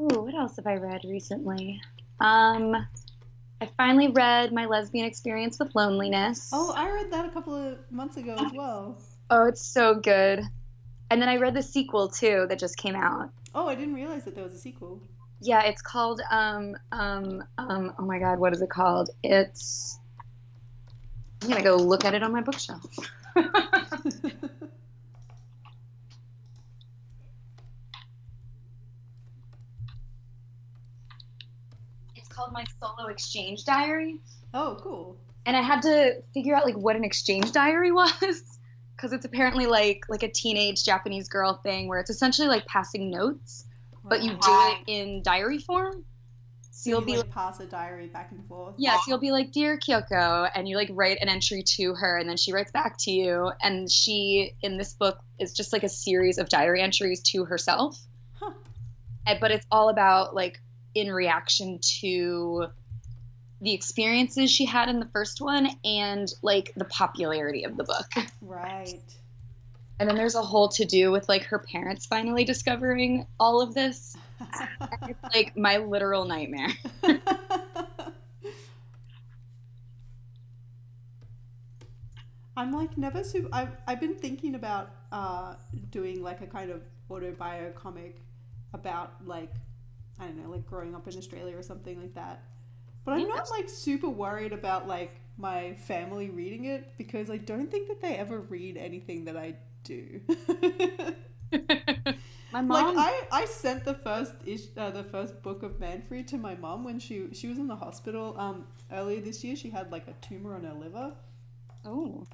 Ooh, what else have I read recently? I finally read My Lesbian Experience with Loneliness. Oh, I read that a couple of months ago as well. Oh, it's so good. And then I read the sequel too that just came out. Oh, I didn't realize that there was a sequel. Yeah, it's called oh my god, what is it called? I'm gonna go look at it on my bookshelf. Called My Solo Exchange Diary. Oh, cool. And I had to figure out like what an exchange diary was because it's apparently like a teenage Japanese girl thing where it's essentially like passing notes, but you do it in diary form. So you'll be like pass a diary back and forth. Yeah, so you'll be like, Dear Kyoko, and you like write an entry to her and then she writes back to you, and she in this book is just like a series of diary entries to herself. Huh. But it's all about like in reaction to the experiences she had in the first one and like the popularity of the book. Right. And then there's a whole to-do with like her parents finally discovering all of this. It's like my literal nightmare. I'm like never super. I've been thinking about doing like a kind of autobio comic about like, I don't know, like growing up in Australia or something like that. But I'm not like super worried about like my family reading it because I don't think that they ever read anything that I do. My Like mom. I sent the first book of Manfried to my mom when she was in the hospital earlier this year. She had like a tumor on her liver. Oh.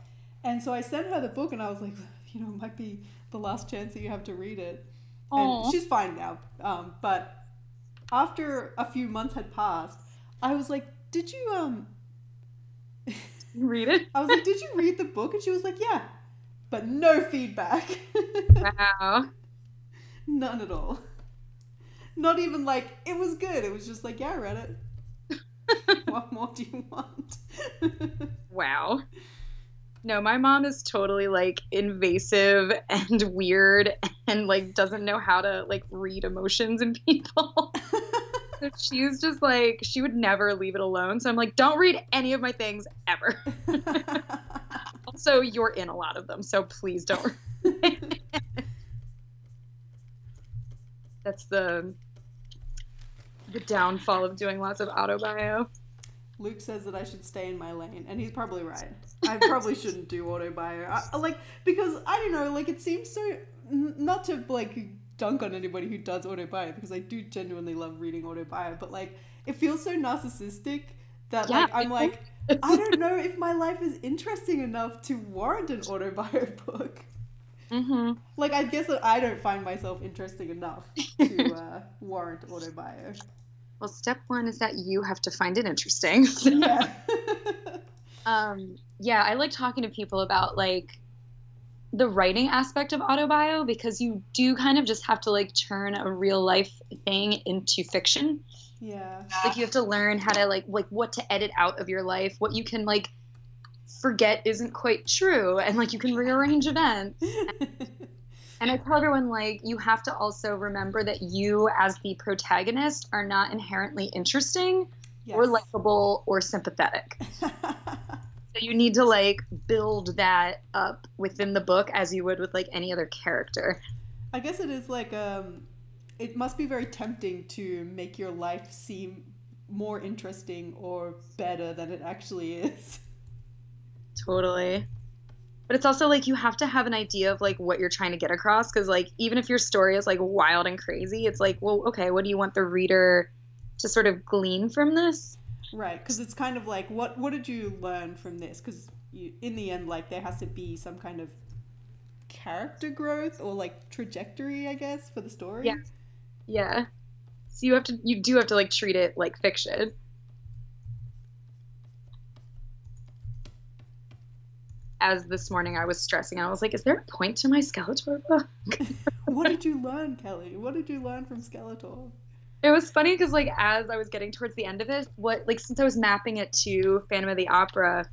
And so I sent her the book and I was like, it might be the last chance that you have to read it. And Oh. she's fine now. But after a few months had passed, I was like, did you Read it. I was like, did you read the book? And she was like, yeah. But no feedback. Wow. None at all. Not even like, it was good. It was just like, yeah, I read it. What more do you want? Wow. No, my mom is totally like invasive and weird and like doesn't know how to like read emotions in people. So she's just like, she would never leave it alone. So I'm like, don't read any of my things ever. Also, you're in a lot of them, so please don't. That's the downfall of doing lots of autobio. Luke says that I should stay in my lane, and he's probably right. I probably shouldn't do autobio. Because I don't know, like it seems so not to like dunk on anybody who does autobio because I do genuinely love reading autobio, but like it feels so narcissistic that like I'm like I don't know if my life is interesting enough to warrant an autobio book. Mm-hmm. Like I guess that I don't find myself interesting enough to warrant autobio. Well, step one is that you have to find it interesting. Yeah. Yeah, I like talking to people about like the writing aspect of autobio because you do kind of just have to like turn a real life thing into fiction. Yeah. Like you have to learn how to like what to edit out of your life, what you can like forget isn't quite true, and like you can rearrange events. And I tell everyone, like, you have to also remember that you, as the protagonist, are not inherently interesting or likable or sympathetic. So you need to, like, build that up within the book as you would with, like, any other character. I guess it is, like, it must be very tempting to make your life seem more interesting or better than it actually is. Totally. But it's also like you have to have an idea of like what you're trying to get across because like even if your story is like wild and crazy, it's like, well, okay, what do you want the reader to sort of glean from this? Right, because it's kind of like what did you learn from this? Because in the end, like there has to be some kind of character growth or like trajectory, I guess, for the story. Yeah. Yeah. So you do have to like treat it like fiction. As this morning I was stressing, I was like, is there a point to my Skeletor book? What did you learn, Kelly? What did you learn from Skeletor? It was funny because like as I was getting towards the end of it, since I was mapping it to Phantom of the Opera,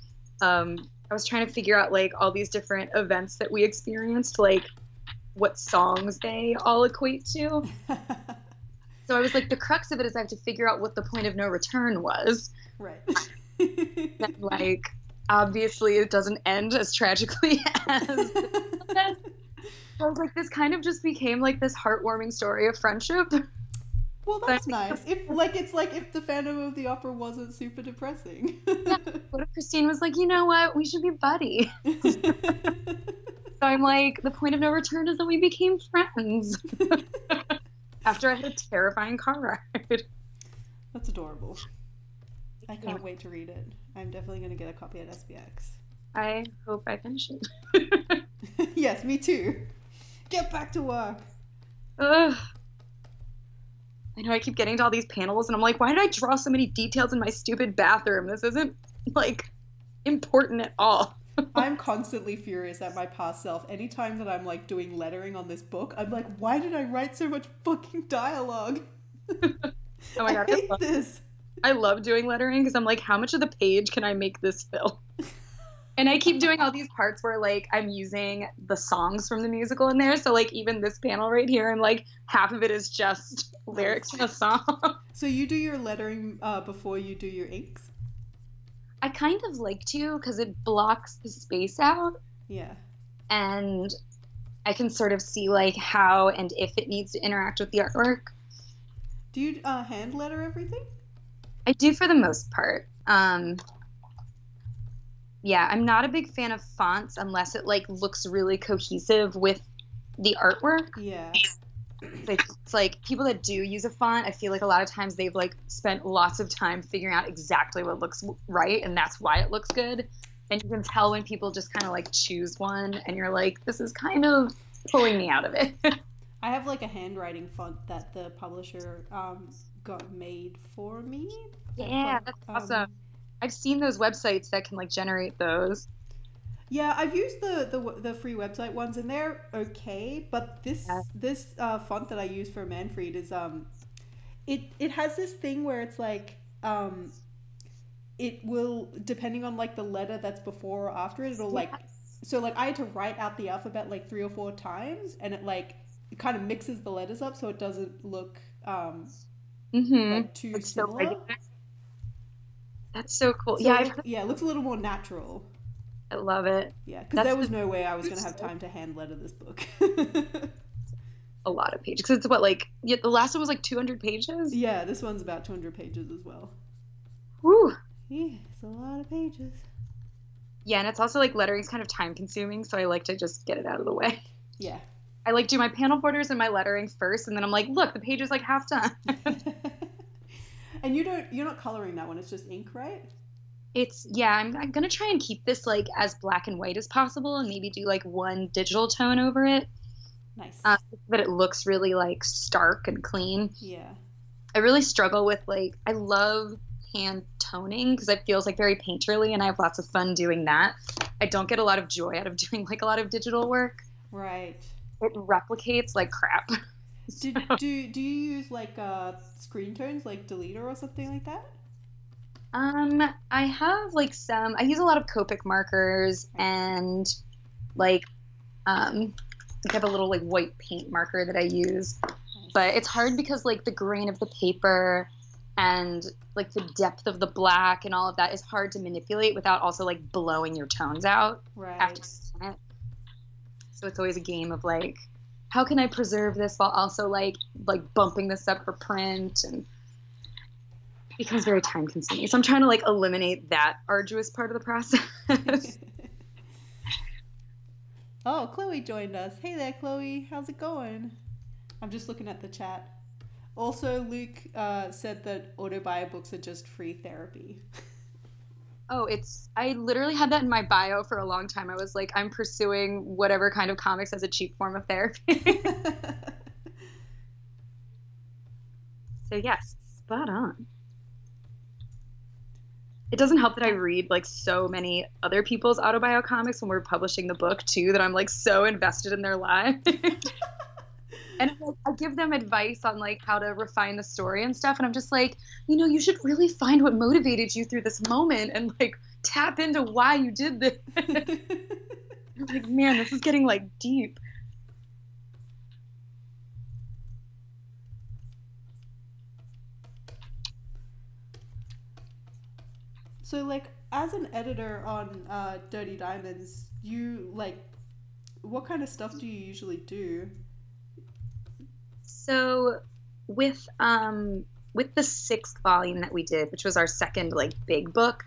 I was trying to figure out like all these different events that we experienced, like what songs they all equate to. So I was like, the crux of it is I have to figure out what the point of no return was. Right. And, like obviously it doesn't end as tragically as I was like, this kind of just became like this heartwarming story of friendship. Well, that's nice. It's like if the Phantom of the Opera wasn't super depressing. Yeah. What if Christine was like, you know what, we should be buddies? So I'm like, the point of no return is that we became friends. After I had a terrifying car ride. That's adorable. I can't wait to read it. I'm definitely going to get a copy at SBX. I hope I finish it. Yes, me too. Get back to work. Ugh. I know I keep getting to all these panels and I'm like, why did I draw so many details in my stupid bathroom? This isn't like important at all. I'm constantly furious at my past self. Anytime that I'm like doing lettering on this book, I'm like, why did I write so much fucking dialogue? Oh my God, I hate this. I love doing lettering because I'm like, how much of the page can I make this fill? And I keep doing all these parts where like I'm using the songs from the musical in there. So like even this panel right here, I'm like half of it is just lyrics from a song. So you do your lettering before you do your inks? I kind of like to because it blocks the space out. Yeah. And I can sort of see like how and if it needs to interact with the artwork. Do you hand letter everything? I do for the most part. Yeah, I'm not a big fan of fonts unless it like looks really cohesive with the artwork. Yeah. It's like people that do use a font, I feel like a lot of times they've like spent lots of time figuring out exactly what looks right, and that's why it looks good. And you can tell when people just kind of like choose one, and you're like, this is kind of pulling me out of it. I have like a handwriting font that the publisher got made for me. Yeah, that's awesome. I've seen those websites that can like generate those. Yeah, I've used the free website ones, and they're okay. But this font that I use for Manfried is it has this thing where it's like it will, depending on like the letter that's before or after it, it'll like, so like I had to write out the alphabet like 3 or 4 times, and it kind of mixes the letters up so it doesn't look like too similar. So that's so cool. So it looks a little more natural. I love it. Yeah, because there was no way I was going to have time to hand letter this book. A lot of pages. Because it's what, like, the last one was like 200 pages? Yeah, this one's about 200 pages as well. Whew. Yeah, it's a lot of pages. Yeah, and it's also like lettering's kind of time consuming, so I like to just get it out of the way. Yeah. I like do my panel borders and my lettering first, and then I'm like, look, the page is like half done. And you're not coloring that one, it's just ink, right? I'm gonna try and keep this like as black and white as possible, and maybe do like one digital tone over it. Nice. But it looks really like stark and clean. Yeah. I really struggle with like, I love hand toning because it feels like very painterly, and I have lots of fun doing that. I don't get a lot of joy out of doing like a lot of digital work. Right. It replicates like crap. Do you use like screen tones like Deleter or something like that? I have like I use a lot of Copic markers, and like I have a little like white paint marker that I use. Nice. But it's hard because like the grain of the paper and like the depth of the black and all of that is hard to manipulate without also like blowing your tones out. Right. After it. So it's always a game of like, how can I preserve this while also like bumping this up for print, and it becomes very time consuming. So I'm trying to like eliminate that arduous part of the process. Oh, Chloe joined us. Hey there, Chloe. How's it going? I'm just looking at the chat. Also, Luke said that autobio books are just free therapy. Oh, I literally had that in my bio for a long time. I was like, I'm pursuing whatever kind of comics as a cheap form of therapy. So yes, spot on. It doesn't help that I read like so many other people's autobio comics when we're publishing the book too, that I'm like so invested in their lives. And like, I give them advice on like how to refine the story and stuff, and I'm just like, you should really find what motivated you through this moment and like tap into why you did this. I'm like, man, this is getting like deep. So like as an editor on Dirty Diamonds, what kind of stuff do you usually do? So with the 6th volume that we did, which was our second like big book,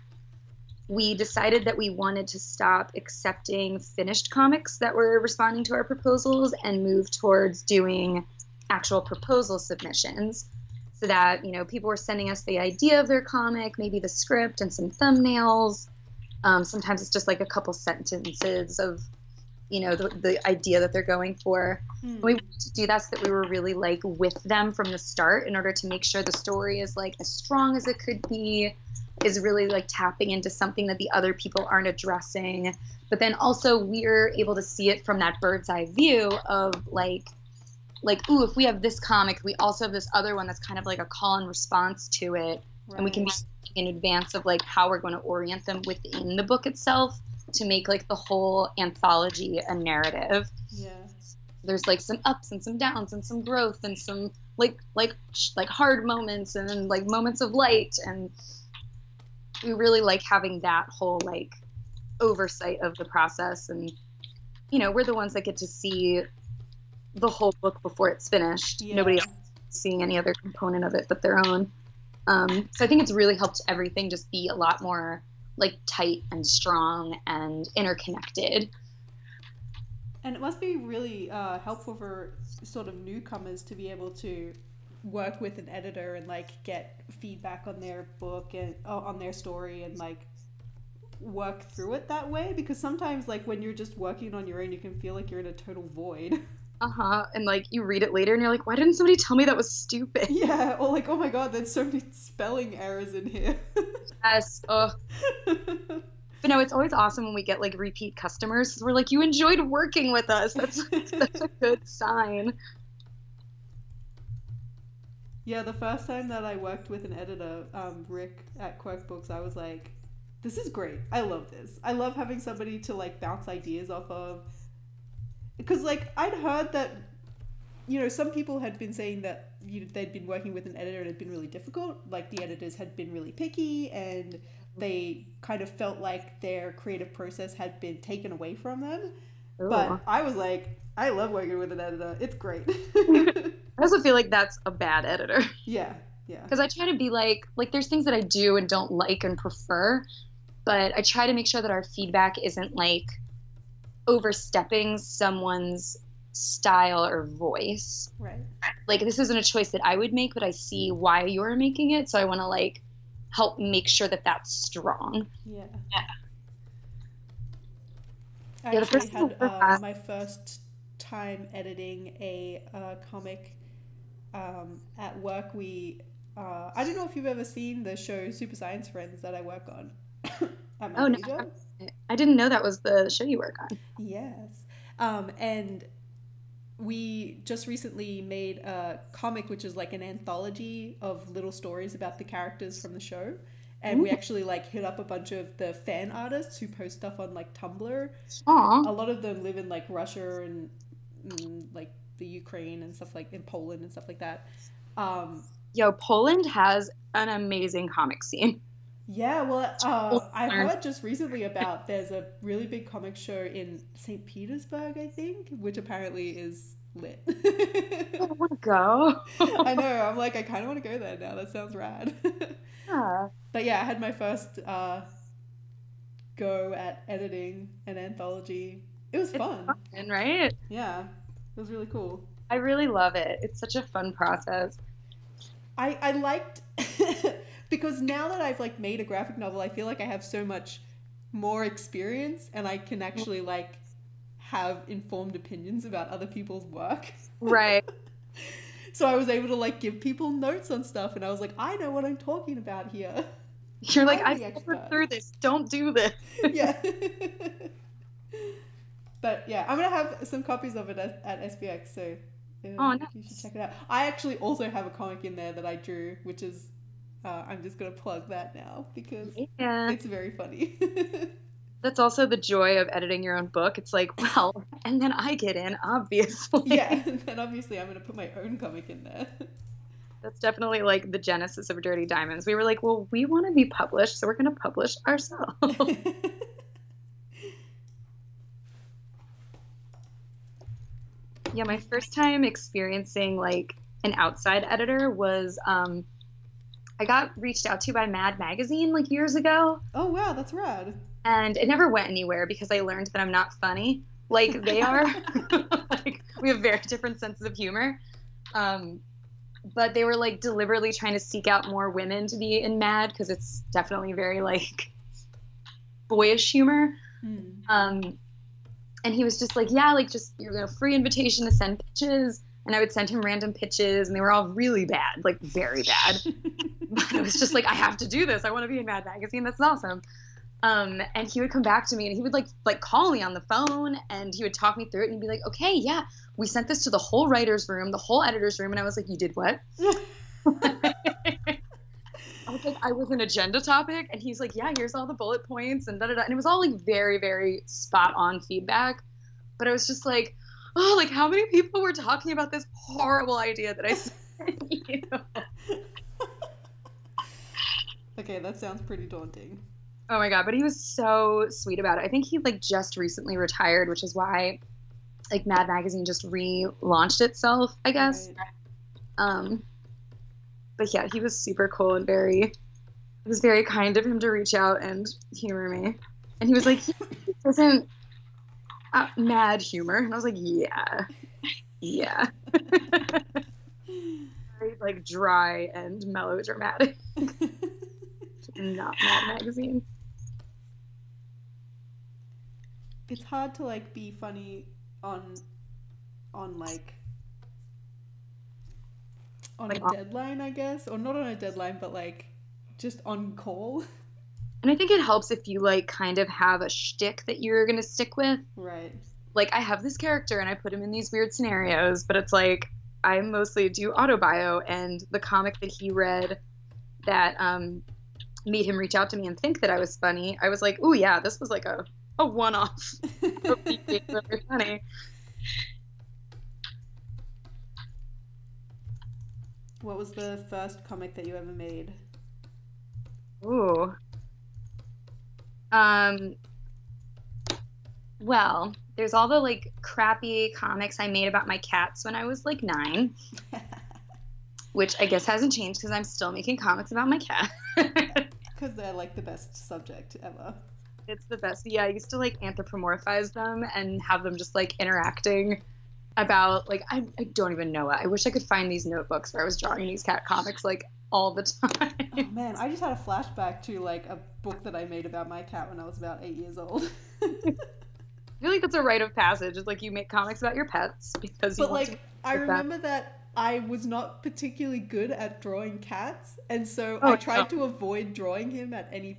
we decided that we wanted to stop accepting finished comics that were responding to our proposals and move towards doing actual proposal submissions, so that people were sending us the idea of their comic, maybe the script and some thumbnails. Sometimes it's just like a couple sentences of the idea that they're going for. We wanted to do that so that we were really like with them from the start, in order to make sure the story is like as strong as it could be, is really like tapping into something that the other people aren't addressing, but then also we're able to see it from that bird's eye view of like, ooh, if we have this comic, we also have this other one that's kind of like a call and response to it. Right. And we can be in advance of like how we're going to orient them within the book itself to make like the whole anthology a narrative. Yeah. There's like some ups and some downs and some growth and some like hard moments and then like moments of light, and we really like having that whole like oversight of the process, and we're the ones that get to see the whole book before it's finished. Yeah. Nobody else is seeing any other component of it but their own. So I think it's really helped everything just be a lot more like tight and strong and interconnected. And it must be really helpful for sort of newcomers to be able to work with an editor and like get feedback on their book and on their story and like work through it that way, because sometimes like when you're just working on your own you can feel like you're in a total void. Uh-huh. And like you read it later and you're like, why didn't somebody tell me that was stupid? Yeah, or like, oh my god, there's so many spelling errors in here. Yes. Ugh. But no, it's always awesome when we get like repeat customers. We're like, you enjoyed working with us. That's such a good sign. Yeah, the first time that I worked with an editor, Rick at Quirk Books, I was like, this is great. I love this. I love having somebody to like bounce ideas off of. Because like I'd heard that, you know, some people had been saying that they'd been working with an editor and it had been really difficult. Like the editors had been really picky and they kind of felt like their creative process had been taken away from them. Ooh. But I was like, I love working with an editor. It's great. I also feel like that's a bad editor. Yeah, yeah. Because I try to be like there's things that I do and don't like and prefer, but I try to make sure that our feedback isn't like overstepping someone's style or voice. Right. Like this isn't a choice that I would make, but I see why you're making it, so I want to like help make sure that that's strong. Yeah. Yeah. I actually had my first time editing a comic at work. I don't know if you've ever seen the show Super Science Friends that I work on at my day job. I didn't know that was the show you work on. Yes. And we just recently made a comic which is like an anthology of little stories about the characters from the show. And we actually like hit up a bunch of the fan artists who post stuff on like Tumblr. Aww. A lot of them live in like Russia and like the Ukraine and stuff, like in Poland and stuff like that. Yo, Poland has an amazing comic scene. Yeah, well, I heard just recently about there's a really big comic show in St. Petersburg, I think, which apparently is lit. I want to go. I know, I'm like, I kind of want to go there now. That sounds rad. Yeah. But yeah, I had my first go at editing an anthology. It was fun. Right? Yeah, it was really cool. I really love it. It's such a fun process. I liked because now that I've like made a graphic novel, I feel like I have so much more experience and I can actually like have informed opinions about other people's work. Right. So I was able to like give people notes on stuff and I was like, I know what I'm talking about here. You're like, I've worked through this. Don't do this. Yeah. But yeah, I'm going to have some copies of it at SBX, so nice. You should check it out. I actually also have a comic in there that I drew, which is, I'm just going to plug that now because it's very funny. That's also the joy of editing your own book. It's like, well, and then I get in, obviously. Yeah, and then obviously I'm going to put my own comic in there. That's definitely like the genesis of Dirty Diamonds. We were like, well, we want to be published, so we're going to publish ourselves. Yeah, my first time experiencing like an outside editor was I got reached out to by Mad Magazine like years ago. Oh wow, that's rad. And it never went anywhere because I learned that I'm not funny like they are. Like we have very different senses of humor. But they were like deliberately trying to seek out more women to be in Mad because it's definitely very like boyish humor. And he was just like, yeah, like just you're a free invitation to send pitches. And I would send him random pitches and they were all really bad, like very bad. But I was just like, I have to do this. I want to be in Mad Magazine. That's awesome. And he would come back to me and he would like call me on the phone and he would talk me through it and he'd be like, okay, yeah, we sent this to the whole writer's room, the whole editor's room. And I was like, you did what? I was like, I was an agenda topic. And he's like, yeah, here's all the bullet points and da-da-da. And it was all like very, very spot on feedback. But I was just like, oh, like how many people were talking about this horrible idea that I sent you? Okay, that sounds pretty daunting. Oh my God, but he was so sweet about it. I think he like just recently retired, which is why like Mad Magazine just relaunched itself, I guess. Right. But yeah, he was super cool and it was very kind of him to reach out and humor me. And he was like, Mad humor. And I was like, yeah, yeah. Very like dry and melodramatic. Not Mad Magazine. It's hard to like be funny on like on a Like, deadline, I guess, or not on a deadline, but like just on call. and I think it helps if you like kind of have a shtick that you're gonna stick with. Right. Like I have this character and I put him in these weird scenarios, but it's like I mostly do autobio, and the comic that he read that made him reach out to me and think that I was funny, I was like, oh yeah, this was like a one-off. Really funny. What was the first comic that you ever made? Ooh. Well, there's all the like crappy comics I made about my cats when I was like 9, which I guess hasn't changed because I'm still making comics about my cat. Because they're like the best subject ever. It's the best. Yeah, I used to like anthropomorphize them and have them just like interacting about like I don't even know it. I wish I could find these notebooks where I was drawing these cat comics like all the time. Oh man, I just had a flashback to like a book that I made about my cat when I was about 8 years old. I feel like that's a rite of passage. It's like you make comics about your pets because you But want like I remember that I was not particularly good at drawing cats, and so Oh, I tried no. to avoid drawing him at any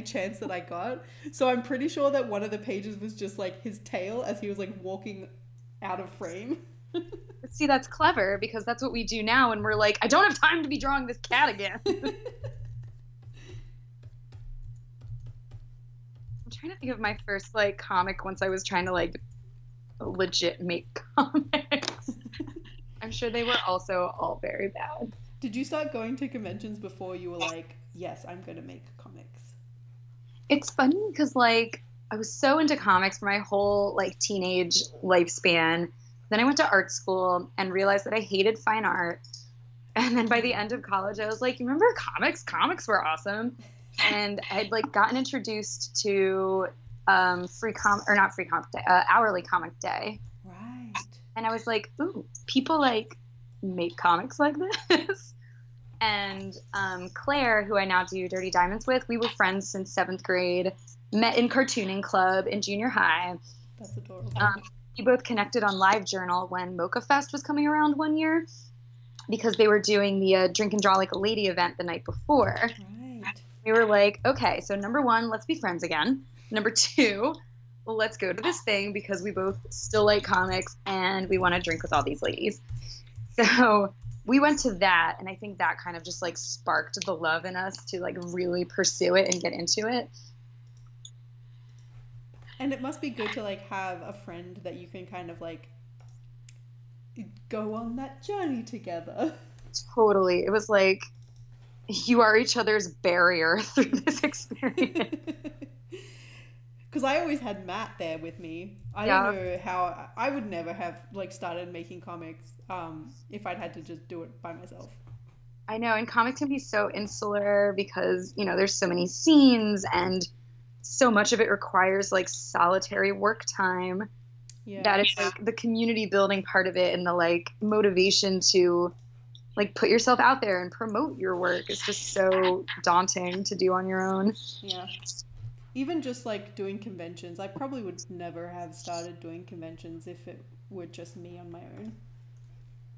chance that I got. So I'm pretty sure that one of the pages was just like his tail as he was like walking out of frame. See, that's clever because that's what we do now when we're like, I don't have time to be drawing this cat again. I'm trying to think of my first like comic once I was trying to like legit make comics. I'm sure they were also all very bad. Did you start going to conventions before you were like, yes, I'm going to make comics? It's funny because like I was so into comics for my whole like teenage lifespan. Then I went to art school and realized that I hated fine art. And then by the end of college, I was like, you remember comics? Comics were awesome. And I'd like gotten introduced to hourly comic day. Right. And I was like, ooh, people like make comics like this. And Claire, who I now do Dirty Diamonds with, we were friends since 7th grade, met in cartooning club in junior high. That's adorable. We both connected on LiveJournal when Mocha Fest was coming around one year because they were doing the Drink and Draw Like a Lady event the night before. Right. We were like, okay, so number 1, let's be friends again. Number 2, well, let's go to this thing because we both still like comics and we want to drink with all these ladies. So we went to that, and I think that kind of just like sparked the love in us to like really pursue it and get into it. And it must be good to like have a friend that you can kind of like go on that journey together. Totally. It was like you are each other's barrier through this experience. Because I always had Matt there with me. I don't know how I would never have like started making comics if I'd had to just do it by myself. I know, and comics can be so insular because, you know, there's so many scenes and so much of it requires like solitary work time. Yeah. That is like the community building part of it and the like motivation to like put yourself out there and promote your work is just so daunting to do on your own. Yeah. Even just like doing conventions, I probably would never have started doing conventions if it were just me on my own.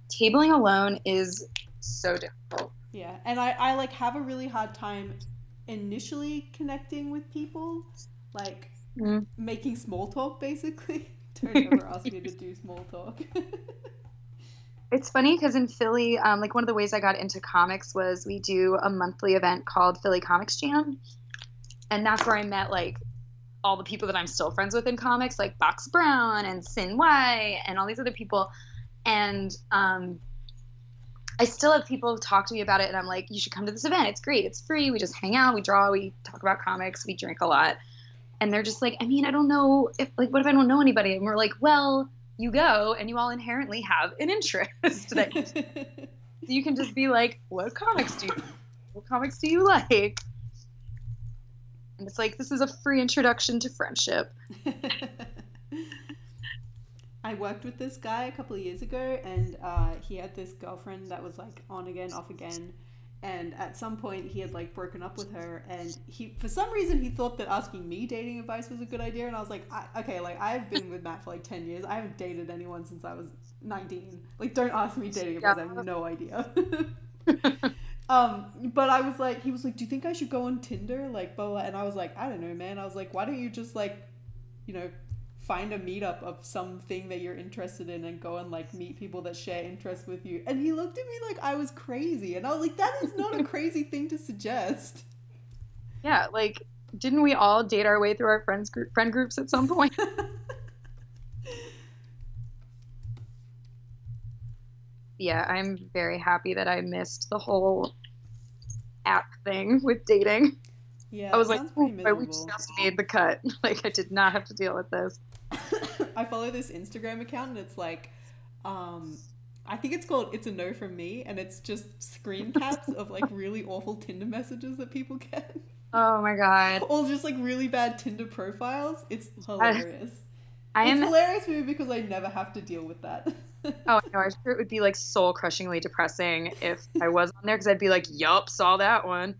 Tabling alone is so difficult. Yeah, and I like have a really hard time initially connecting with people, like making small talk basically. Don't ever ask me to do small talk. It's funny because in Philly, like one of the ways I got into comics was we do a monthly event called Philly Comics Jam. And that's where I met like all the people that I'm still friends with in comics, like Box Brown and Sin Wai and all these other people. And I still have people talk to me about it, and I'm like, you should come to this event. It's great. It's free. We just hang out. We draw. We talk about comics. We drink a lot. And they're just like, I mean, I don't know if like, what if I don't know anybody? And we're like, well, you go, and you all inherently have an interest that you can just be like, what comics do you like? And it's like, this is a free introduction to friendship. I worked with this guy a couple of years ago, and he had this girlfriend that was like on again, off again. And at some point he had like broken up with her, and he, for some reason, he thought that asking me dating advice was a good idea. And I was like, okay, like I've been with Matt for like 10 years. I haven't dated anyone since I was 19. Like, don't ask me dating advice. I have no idea. But I was like, he was like, do you think I should go on Tinder? Like, blah, blah. And I was like, I don't know, man. I was like, why don't you just like, you know, find a meetup of something that you're interested in and go and like meet people that share interests with you. And he looked at me like I was crazy, and I was like, that is not a crazy thing to suggest. Yeah, like, didn't we all date our way through our friend groups at some point? Yeah, I'm very happy that I missed the whole app thing with dating. Yeah, I was like, we just made the cut. Like, I did not have to deal with this. I follow this Instagram account, and it's like, I think it's called It's a No From Me, and it's just screen caps of like really awful Tinder messages that people get. Oh my god. Or just like really bad Tinder profiles. It's hilarious. It's hilarious for me because I never have to deal with that. Oh, no, I'm sure it would be like soul crushingly depressing if I was on there, because I'd be like, yup, saw that one.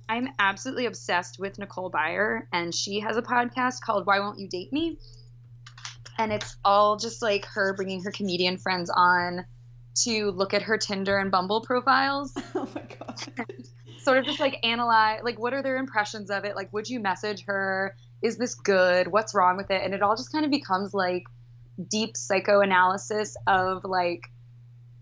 I'm absolutely obsessed with Nicole Byer, and she has a podcast called Why Won't You Date Me? And it's all just like her bringing her comedian friends on to look at her Tinder and Bumble profiles. Oh my god. Sort of just like analyze, like, what are their impressions of it? Like, would you message her? Is this good? What's wrong with it? And it all just kind of becomes like deep psychoanalysis of like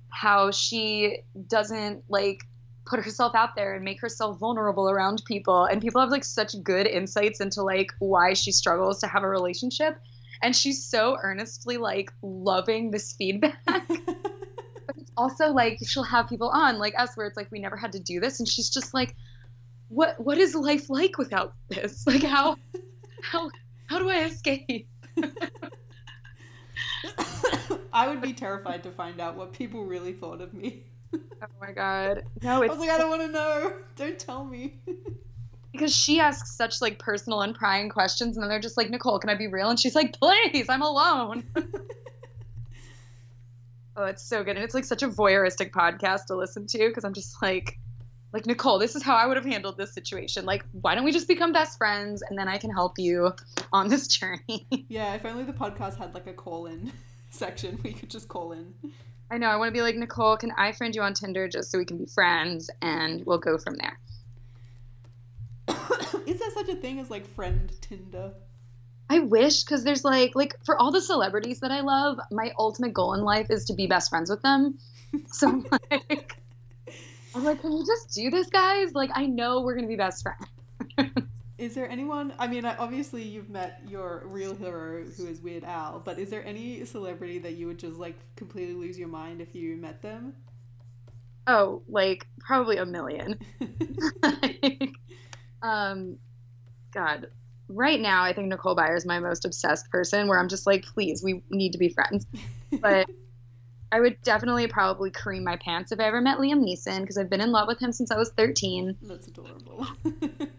how she doesn't like put herself out there and make herself vulnerable around people, and people have like such good insights into like why she struggles to have a relationship, and she's so earnestly like loving this feedback. But it's also like she'll have people on like us where it's like we never had to do this, and she's just like, what is life like without this? Like how do I escape? I would be terrified to find out what people really thought of me. Oh my god. No, I was like, I don't want to know. Don't tell me. Because she asks such like personal and prying questions, and then they're just like, Nicole, can I be real? And she's like, please, I'm alone. Oh, it's so good. And it's like such a voyeuristic podcast to listen to, because I'm just like, Nicole, this is how I would have handled this situation. Like, why don't we just become best friends, and then I can help you on this journey. Yeah, if only the podcast had like a call-in section. We could just call in. I know. I want to be like, Nicole, can I friend you on Tinder just so we can be friends, and we'll go from there. Is there such a thing as like friend Tinder? I wish, because there's like for all the celebrities that I love, my ultimate goal in life is to be best friends with them. So I'm like, can we just do this, guys? Like, I know we're gonna be best friends. Is there anyone, I mean, obviously you've met your real hero, who is Weird Al, but is there any celebrity that you would just like completely lose your mind if you met them? Oh, like probably a million. God, right now I think Nicole Byer is my most obsessed person, where I'm just like, please, we need to be friends. But I would definitely probably cream my pants if I ever met Liam Neeson, because I've been in love with him since I was 13. That's adorable.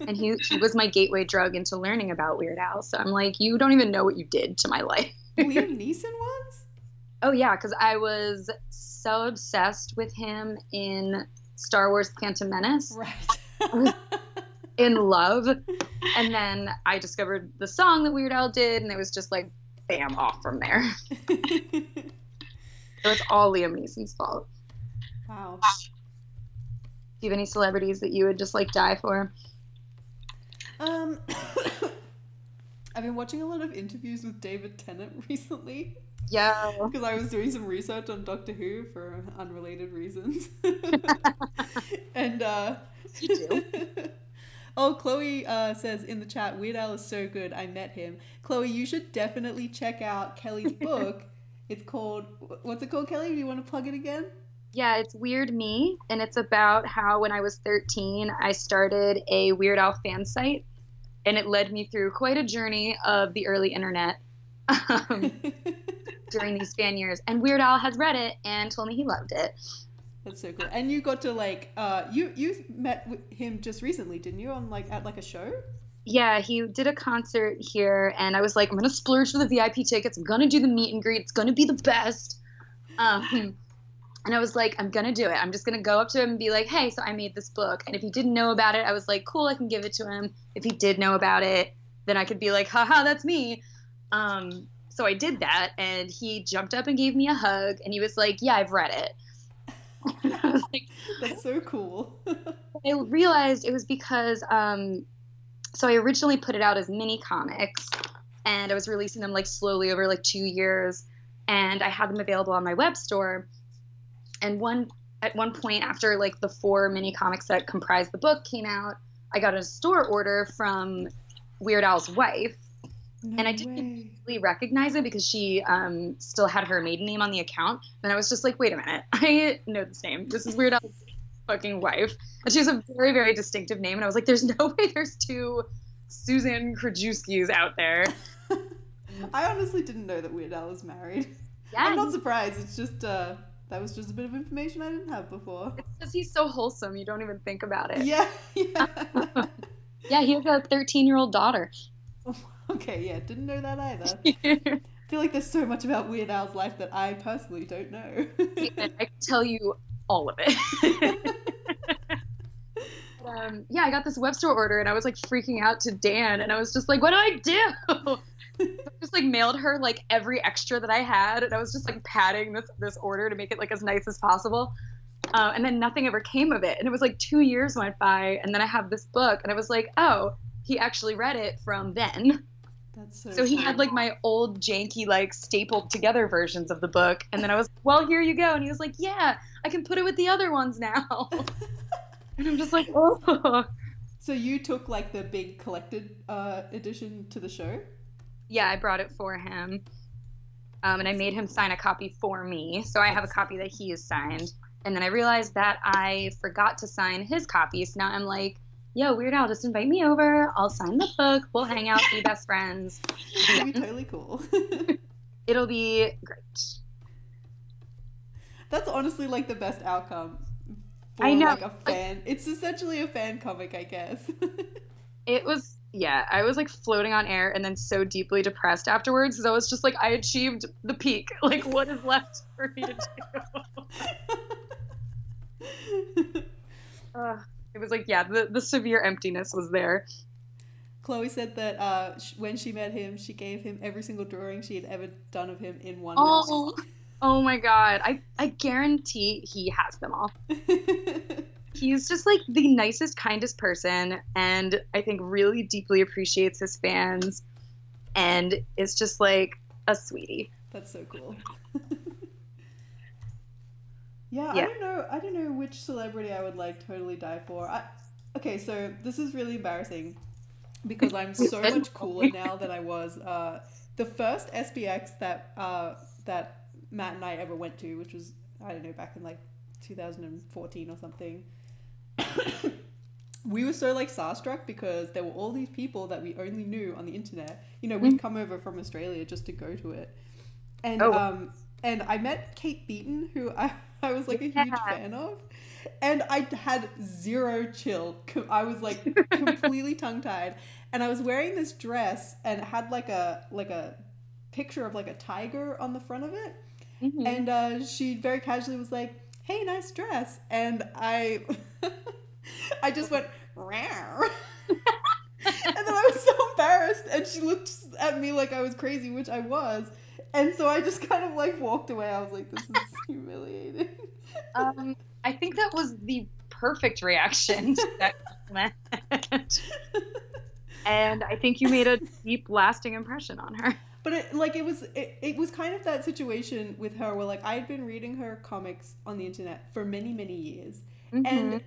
And he was my gateway drug into learning about Weird Al. So I'm like, you don't even know what you did to my life. Liam Neeson was? Oh, yeah, because I was so obsessed with him in Star Wars Phantom Menace. Right. I was in love. And then I discovered the song that Weird Al did, and it was just like, bam, off from there. So it's all Liam Neeson's fault. Wow. Do you have any celebrities that you would just like die for? I've been watching a lot of interviews with David Tennant recently. Yeah. Because I was doing some research on Doctor Who for unrelated reasons. And you do. Oh, Chloe says in the chat, Weird Al is so good, I met him. Chloe, you should definitely check out Kelly's book. It's called, what's it called, Kelly? Do you want to plug it again? Yeah, it's Weird Me, and it's about how when I was 13, I started a Weird Al fan site, and it led me through quite a journey of the early internet during these fan years. And Weird Al has read it and told me he loved it. That's so cool. And you got to like, you met him just recently, didn't you? On like at like a show? Yeah, he did a concert here, and I was like, I'm gonna splurge for the VIP tickets. I'm gonna do the meet and greet. It's gonna be the best. Um, and I was like, I'm gonna do it. I'm just gonna go up to him and be like, hey, so I made this book. And if he didn't know about it, I was like, cool, I can give it to him. If he did know about it, then I could be like, haha, that's me. So I did that, and he jumped up and gave me a hug, and he was like, yeah, I've read it. And I was like, That's so cool. I realized it was because so I originally put it out as mini comics, and I was releasing them like slowly over like 2 years, and I had them available on my web store. And at one point after like the 4 mini comics that comprised the book came out, I got a store order from Weird Al's wife, No and I didn't really recognize it because she still had her maiden name on the account. And I was just like, wait a minute, I know this name. This is Weird Al's fucking wife. And she has a very, very distinctive name. And I was like, there's no way there's 2 Susan Krajewskis out there. I honestly didn't know that Weird Al was married. Yeah, I'm not surprised. It's just that was just a bit of information I didn't have before. it's because he's so wholesome, you don't even think about it. Yeah. Yeah, he has a 13-year-old daughter. Okay, yeah, didn't know that either. I feel like there's so much about Weird Al's life that I personally don't know. I can tell you all of it. Yeah, I got this web store order, and I was like freaking out to Dan, and I was just like, what do I do? I just like mailed her like every extra that I had, and I was just like padding this order to make it like as nice as possible. And then nothing ever came of it, and it was like 2 years went by, and then I have this book, and I was like, oh, he actually read it from then. That's so So he cool. had like my old janky like stapled together versions of the book, and then I was like, well, here you go, and he was like, yeah, I can put it with the other ones now. And I'm just like, oh. So you took like the big collected edition to the show? Yeah, I brought it for him. And I made him sign a copy for me. So I have a copy that he has signed. And then I realized that I forgot to sign his copy. So now I'm like, yo, Weird Al, just invite me over. I'll sign the book. We'll hang out, be best friends. That'd be totally cool. It'll be great. That's honestly like the best outcome for I know. like a fan. It's essentially a fan comic, I guess. It was, yeah, I was like floating on air and then so deeply depressed afterwards because I was just like, I achieved the peak. Like, what is left for me to do? It was like, yeah, the severe emptiness was there. Chloe said that when she met him, she gave him every single drawing she had ever done of him in one week. Oh my God. I guarantee he has them all. He's just like the nicest, kindest person, and I think really deeply appreciates his fans, and is just like a sweetie. That's so cool. Yeah, Yeah. I don't know which celebrity I would like totally die for. Okay, so this is really embarrassing because I'm so much cooler now than I was. The first SBX that Matt and I ever went to, which was, I don't know, back in like 2014 or something. We were so like starstruck because there were all these people that we only knew on the internet. You know, we'd come over from Australia just to go to it. And and I met Kate Beaton, who I was like a huge fan of. And I had zero chill. I was like completely tongue-tied. And I was wearing this dress and it had like a picture of like a tiger on the front of it. Mm-hmm. And she very casually was like, hey, nice dress. And I just went, rawr. And then I was so embarrassed. And she looked at me like I was crazy, which I was. And so I just kind of like walked away. I was like, this is humiliating. I think that was the perfect reaction to that compliment. And I think you made a deep, lasting impression on her. But it was kind of that situation with her where like I had been reading her comics on the internet for many, many years. Mm-hmm. And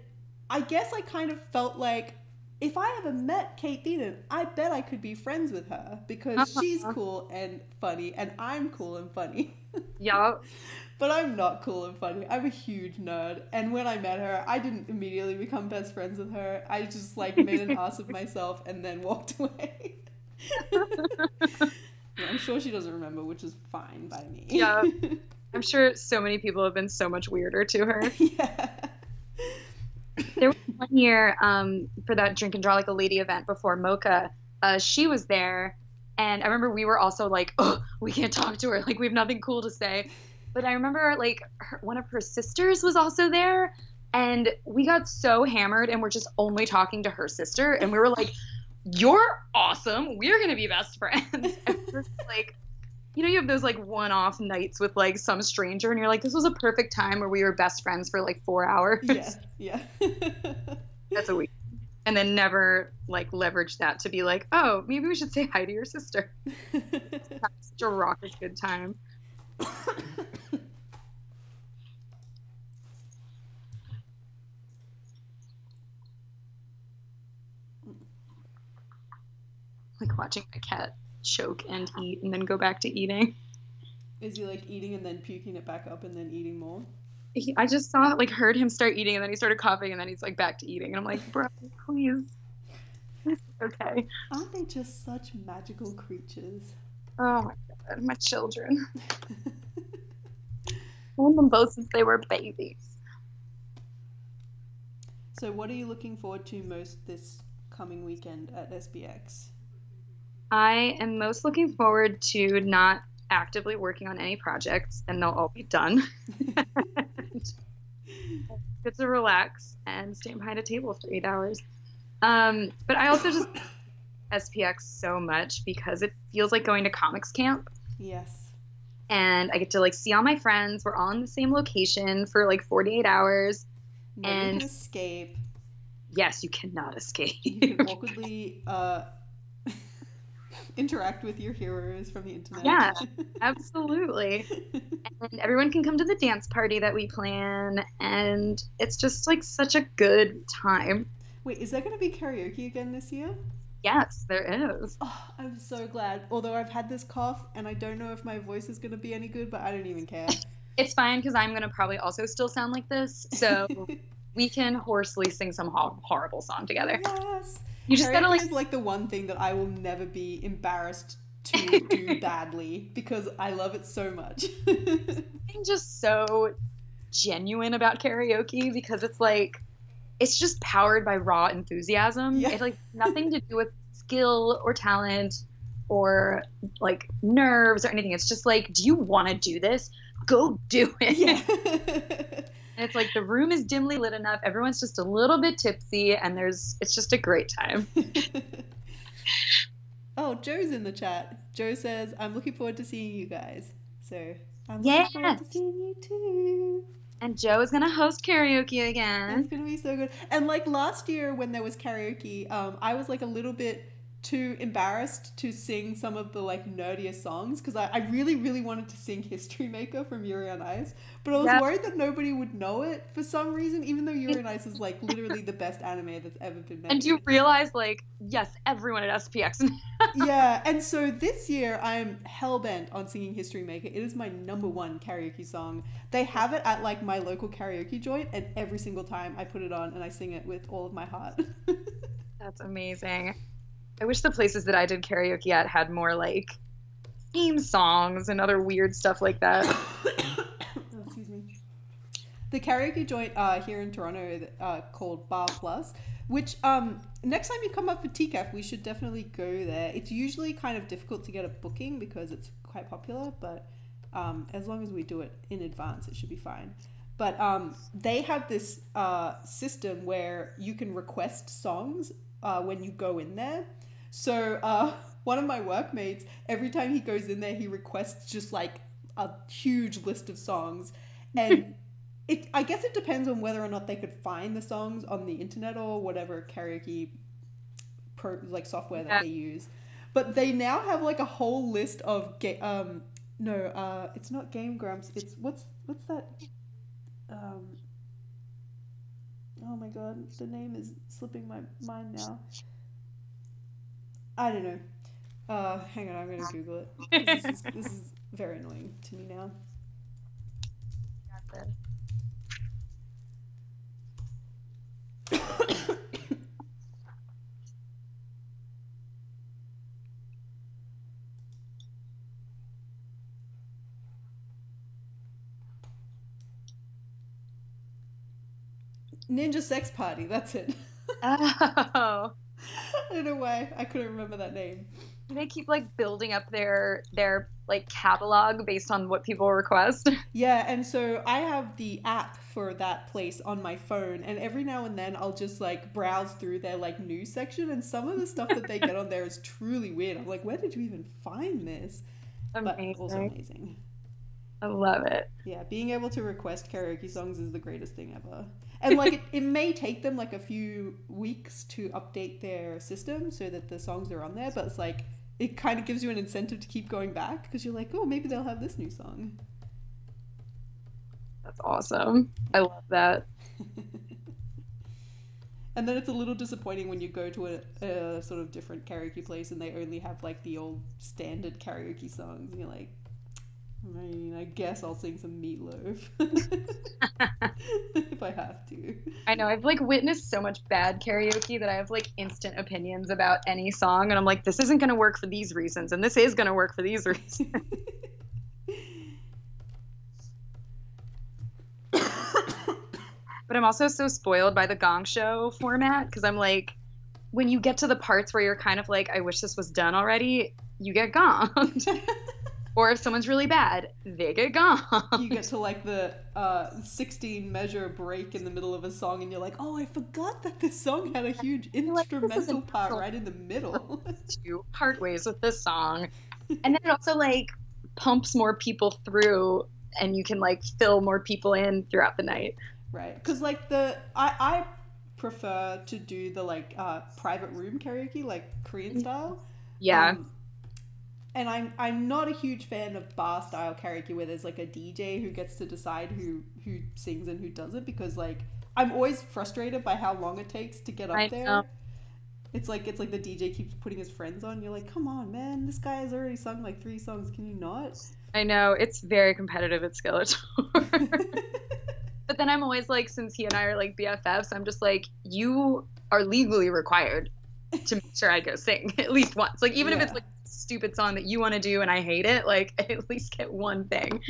I guess I kind of felt like if I ever met Kate Beaton, I bet I could be friends with her because she's cool and funny and I'm cool and funny. Yeah. But I'm not cool and funny. I'm a huge nerd. And when I met her, I didn't immediately become best friends with her. I just like made an ass of myself and then walked away. Yeah, I'm sure she doesn't remember, which is fine by me. Yeah. I'm sure so many people have been so much weirder to her. Yeah. There was one year for that Drink and Draw Like a Lady event before Mocha. She was there, and I remember we were also like, oh, we can't talk to her. Like, we have nothing cool to say. But I remember, like, one of her sisters was also there, and we got so hammered, and we're just only talking to her sister. And we were like, you're awesome. We're going to be best friends. And we're like, you know, you have those like one-off nights with like some stranger, and you're like, this was a perfect time where we were best friends for like 4 hours. Yeah, yeah. That's a week. And then never like leverage that to be like, oh, maybe we should say hi to your sister. That's such a raucous good time. Like watching my cat choke and eat and then go back to eating. Is he like eating and then puking it back up and then eating more? I just saw, like, heard him start eating, and then he started coughing, and then he's like back to eating, and I'm like, bro, please. Okay. Aren't they just such magical creatures? Oh my god, my children. Owned them both since they were babies. So what are you looking forward to most this coming weekend at SBX? I am most looking forward to not actively working on any projects, and they'll all be done. Get to relax and stand behind a table for 8 hours. But I also just SPX so much because it feels like going to comics camp. Yes. And I get to like see all my friends. We're all in the same location for like 48 hours. No, and you can escape. Yes, you cannot escape. You can awkwardly interact with your heroes from the internet. Yeah, absolutely. And everyone can come to the dance party that we plan, and it's just like such a good time. Wait, is there going to be karaoke again this year? Yes, there is. Oh, I'm so glad. Although I've had this cough, and I don't know if my voice is going to be any good, but I don't even care. It's fine, because I'm going to probably also still sound like this, so we can hoarsely sing some horrible song together. Yes! You just gotta like... is like the one thing that I will never be embarrassed to do badly, because I love it so much. I'm just so genuine about karaoke, because it's like, it's just powered by raw enthusiasm. Yeah. It's like nothing to do with skill or talent or like nerves or anything. It's just like, do you want to do this? Go do it. Yeah. And it's like the room is dimly lit enough. Everyone's just a little bit tipsy, and it's just a great time. Oh, Joe's in the chat. Joe says, I'm looking forward to seeing you guys. So I'm looking forward to seeing you too. And Joe is going to host karaoke again. It's going to be so good. And like last year when there was karaoke, I was like a little bit too embarrassed to sing some of the like nerdier songs, because I really, really wanted to sing History Maker from Yuri on Ice, but I was worried that nobody would know it for some reason, even though Yuri on Ice is like literally the best anime that's ever been made. And you realize like, yes, everyone at SPX. Yeah, and so this year I'm hell-bent on singing History Maker. It is my #1 karaoke song. They have it at like my local karaoke joint, and every single time I put it on and I sing it with all of my heart. That's amazing. I wish the places that I did karaoke at had more like theme songs and other weird stuff like that. Oh, excuse me. The karaoke joint here in Toronto called Bar Plus, which next time you come up for TCAF, we should definitely go there. It's usually kind of difficult to get a booking because it's quite popular, but as long as we do it in advance, it should be fine. But they have this system where you can request songs when you go in there. So one of my workmates, every time he goes in there, he requests just like a huge list of songs. And I guess it depends on whether or not they could find the songs on the internet or whatever karaoke software that they use. But they now have like a whole list of it's not Game Grumps. It's what's that? Oh my god, the name is slipping my mind now. I don't know. Hang on, I'm gonna Google it. This is very annoying to me now. Got this. Ninja Sex Party, that's it. Oh. I don't know why I couldn't remember that name. They keep like building up their like catalog based on what people request. Yeah, and so I have the app for that place on my phone, and every now and then I'll just like browse through their like news section, and some of the stuff that they get on there is truly weird. I'm like, where did you even find this? Amazing. But also amazing. I love it. Yeah, being able to request karaoke songs is the greatest thing ever. And like it may take them like a few weeks to update their system so that the songs are on there, but it's like it kind of gives you an incentive to keep going back because you're like, oh, maybe they'll have this new song. That's awesome. I love that. And then it's a little disappointing when you go to a sort of different karaoke place and they only have like the old standard karaoke songs, and you're like, I mean, I guess I'll sing some Meatloaf if I have to. I know, I've like witnessed so much bad karaoke that I have like instant opinions about any song, and I'm like, this isn't going to work for these reasons, and this is going to work for these reasons. But I'm also so spoiled by the Gong Show format because I'm like, when you get to the parts where you're kind of like, I wish this was done already, you get gonged. Or if someone's really bad, they get gone. You get to like the 16 measure break in the middle of a song and you're like, oh, I forgot that this song had a huge instrumental part right in the middle. To part ways with this song. And then it also like pumps more people through and you can like fill more people in throughout the night. Right. Because like I prefer to do the like private room karaoke, like Korean style. Yeah. And I'm not a huge fan of bar style karaoke where there's like a DJ who gets to decide who sings and who doesn't, because like I'm always frustrated by how long it takes to get up there. Know. It's like the DJ keeps putting his friends on. You're like, come on, man, this guy has already sung like 3 songs. Can you not? I know, it's very competitive at Skeletor. But then I'm always like, since he and I are like BFFs, I'm just like, you are legally required to make sure I go sing at least once. Like even if it's like a stupid song that you want to do and I hate it, like I at least get one thing.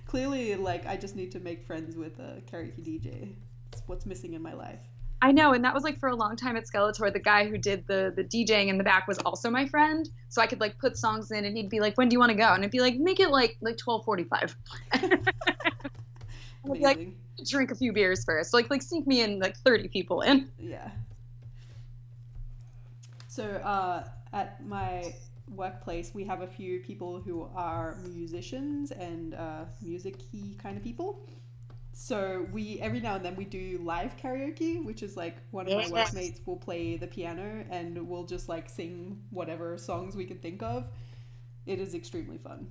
Clearly, like I just need to make friends with a karaoke DJ. It's what's missing in my life. I know, and that was like for a long time at Skeletor, the guy who did the DJing in the back was also my friend, so I could like put songs in and he'd be like, when do you want to go? And I'd be like, make it like 12:45. I'd be like, drink a few beers first, like sneak me in like 30 people in. Yeah. So at my workplace we have a few people who are musicians and music-y kind of people. So we every now and then we do live karaoke, which is like one of my workmates will play the piano and we'll just like sing whatever songs we can think of. It is extremely fun.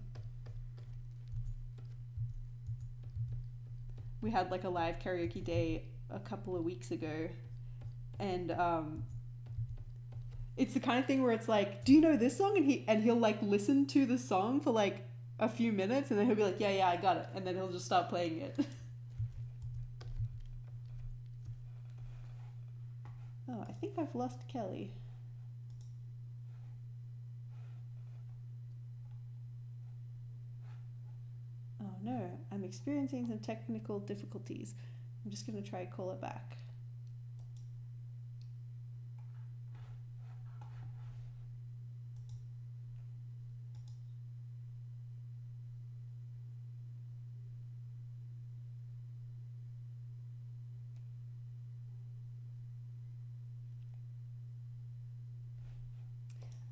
We had like a live karaoke day a couple of weeks ago, and it's the kind of thing where it's like, do you know this song? And he'll like listen to the song for like a few minutes and then he'll be like, yeah, I got it, and then he'll just start playing it. Oh, I think I've lost Kelly. Oh no, I'm experiencing some technical difficulties. I'm just going to try to call it back.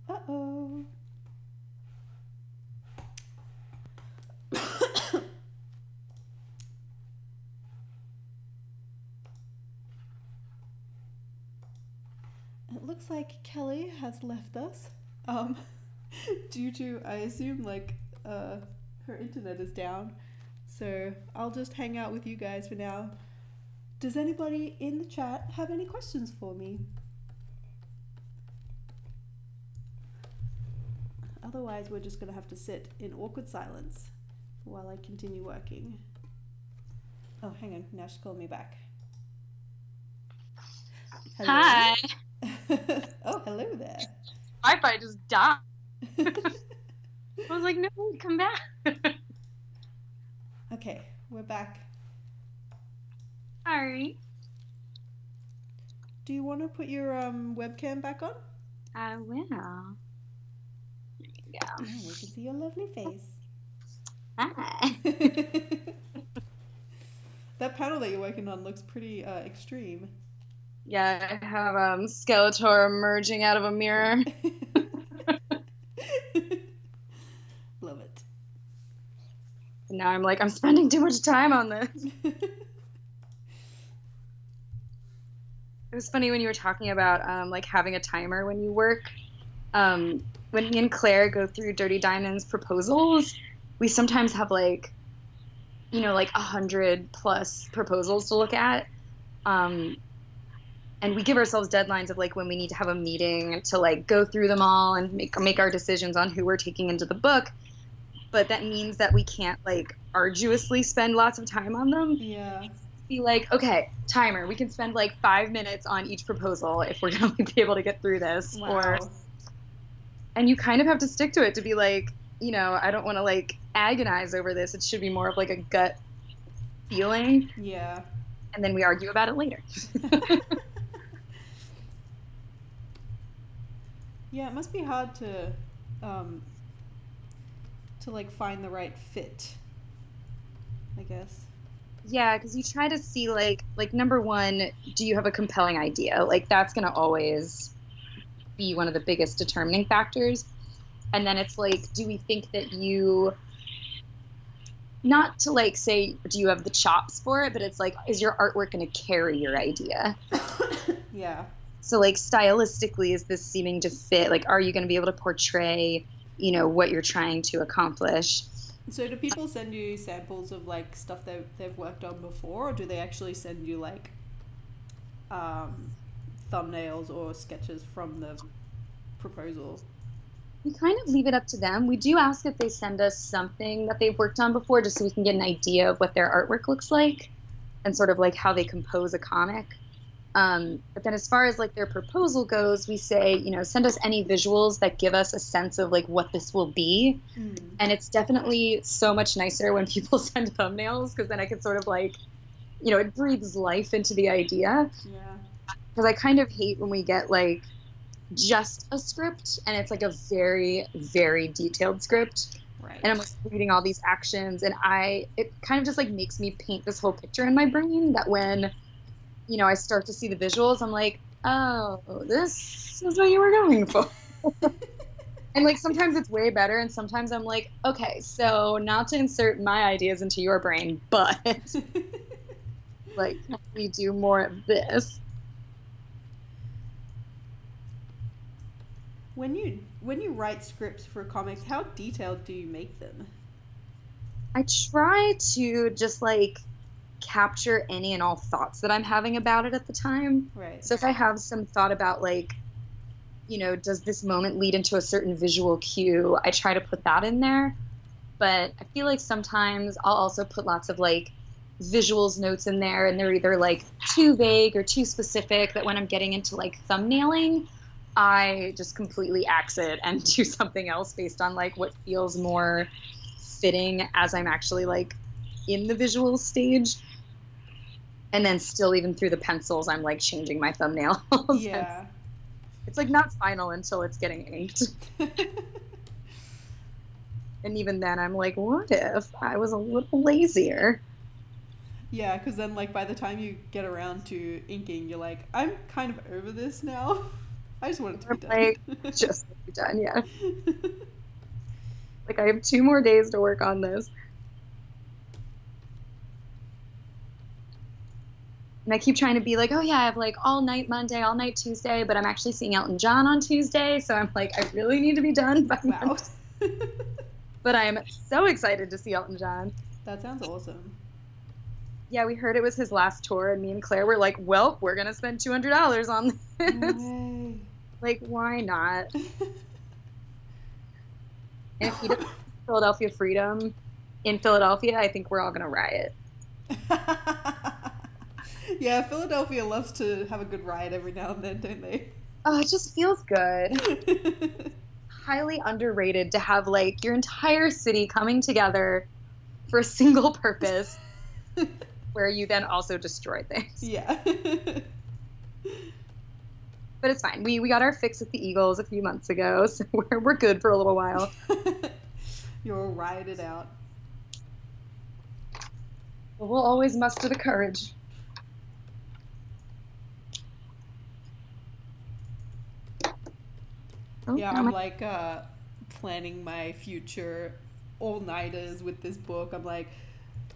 Uh-oh. It looks like Kelly has left us. Due to, I assume, like, her internet is down. So I'll just hang out with you guys for now. Does anybody in the chat have any questions for me? Otherwise, we're just gonna have to sit in awkward silence while I continue working. Oh, hang on, now she's calling me back. Hello? Hi. Oh, hello there. Wi-Fi just died. I was like, no, come back. Okay, we're back. Hi. Sorry. Do you want to put your webcam back on? I will. There you go. Oh, we can see your lovely face. Hi. That panel that you're working on looks pretty extreme. Yeah, I have Skeletor emerging out of a mirror. Love it. And now I'm like, I'm spending too much time on this. It was funny when you were talking about like having a timer when you work. When me and Claire go through Dirty Diamond's proposals, we sometimes have like 100+ proposals to look at. And we give ourselves deadlines of like when we need to have a meeting to like go through them all and make our decisions on who we're taking into the book. But that means that we can't like arduously spend lots of time on them. Yeah. Be like, okay, timer, we can spend like 5 minutes on each proposal if we're going to be able to get through this. Wow. And you kind of have to stick to it to be like, I don't want to like agonize over this. It should be more of like a gut feeling. Yeah. And then we argue about it later. Yeah, it must be hard to like find the right fit, I guess. Yeah, because you try to see like number one, do you have a compelling idea? Like that's gonna always be one of the biggest determining factors. And then it's like, do we think that you, not to like say, do you have the chops for it, but it's like, is your artwork gonna carry your idea? Yeah. So like stylistically, is this seeming to fit? Like, are you gonna be able to portray, what you're trying to accomplish? So do people send you samples of like stuff they've worked on before, or do they actually send you like thumbnails or sketches from the proposal? We kind of leave it up to them. We do ask if they send us something that they've worked on before, just so we can get an idea of what their artwork looks like and sort of like how they compose a comic. But then as far as like their proposal goes, we say, send us any visuals that give us a sense of like what this will be. Mm. And it's definitely so much nicer when people send thumbnails, because then I can sort of like, it breathes life into the idea. Yeah. Because I kind of hate when we get like just a script and it's like a very, very detailed script. Right. And I'm like reading all these actions, and it kind of just like makes me paint this whole picture in my brain that when I start to see the visuals, I'm like, oh, this is what you were going for. And like sometimes it's way better, and sometimes I'm like, okay, so not to insert my ideas into your brain, but like, can we do more of this? When you write scripts for comics, how detailed do you make them? I try to just like capture any and all thoughts that I'm having about it at the time. Right. So if I have some thought about like, does this moment lead into a certain visual cue, I try to put that in there. But I feel like sometimes I'll also put lots of like visuals notes in there, and they're either like too vague or too specific that when I'm getting into like thumbnailing, I just completely axe it and do something else based on like what feels more fitting as I'm actually like in the visual stage. And then still, even through the pencils, I'm like changing my thumbnails. Yeah. It's like not final until it's getting inked. And even then I'm like, what if I was a little lazier? Yeah, because then like by the time you get around to inking, you're like, I'm kind of over this now. I just want it to be done. Like, just to be done, yeah. Like I have 2 more days to work on this. And I keep trying to be like, oh yeah, I have like all night Monday, all night Tuesday, but I'm actually seeing Elton John on Tuesday, so I'm like, I really need to be done by Wow. But I am so excited to see Elton John. That sounds awesome. Yeah, we heard it was his last tour, and me and Claire were like, well, we're going to spend $200 on this. No. Like, why not? And if he does Philadelphia Freedom in Philadelphia, I think we're all going to riot. Yeah, Philadelphia loves to have a good riot every now and then, don't they? Oh, it just feels good. Highly underrated to have like your entire city coming together for a single purpose. where you then also destroy things. Yeah. But it's fine. We got our fix with the Eagles a few months ago, so we're good for a little while. You'll ride it out. But we'll always muster the courage. Oh, Yeah, I'm like planning my future all-nighters with this book. I'm like,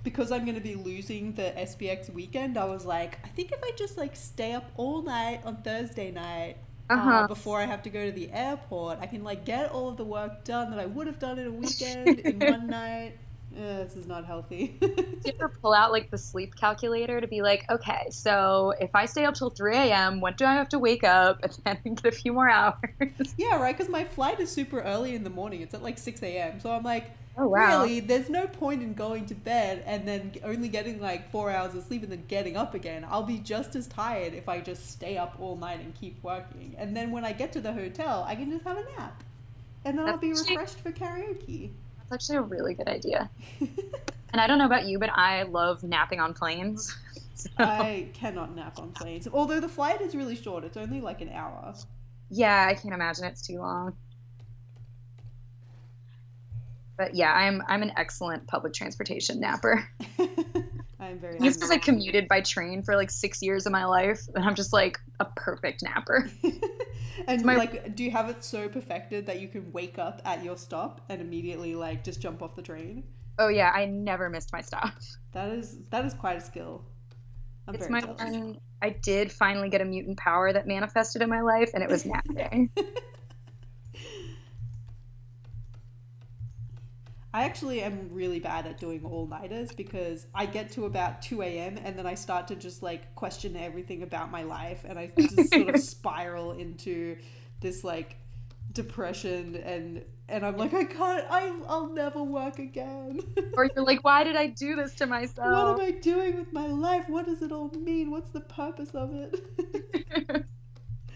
because I'm going to be losing the SPX weekend, I was like, I think if I just like stay up all night on Thursday night before I have to go to the airport, I can like get all of the work done that I would have done in a weekend in one night. This is not healthy. Do you ever pull out like the sleep calculator to be like, okay, so if I stay up till 3 a.m., when do I have to wake up and then get a few more hours? Yeah, right, because my flight is super early in the morning. It's at like 6 a.m. So I'm like, oh, wow. Really, there's no point in going to bed and then only getting like 4 hours of sleep and then getting up again. I'll be just as tired if I just stay up all night and keep working. And then when I get to the hotel, I can just have a nap. And then I'll be refreshed for karaoke. That's actually a really good idea. And I don't know about you, but I love napping on planes. So. I cannot nap on planes. Although the flight is really short. It's only like an hour. Yeah, I can't imagine it's too long. But yeah, I'm an excellent public transportation napper. I'm very It's because I commuted by train for like 6 years of my life, and I'm just like a perfect napper. And like, do you have it so perfected that you can wake up at your stop and immediately like just jump off the train? Oh yeah, I never missed my stop. That is quite a skill. It's my one. I did finally get a mutant power that manifested in my life, and it was napping. I actually am really bad at doing all-nighters because I get to about 2 a.m. and then I start to just like question everything about my life, and I just sort of spiral into this like depression, and I'm like, I'll never work again. Or you're like, why did I do this to myself? What am I doing with my life? What does it all mean? What's the purpose of it?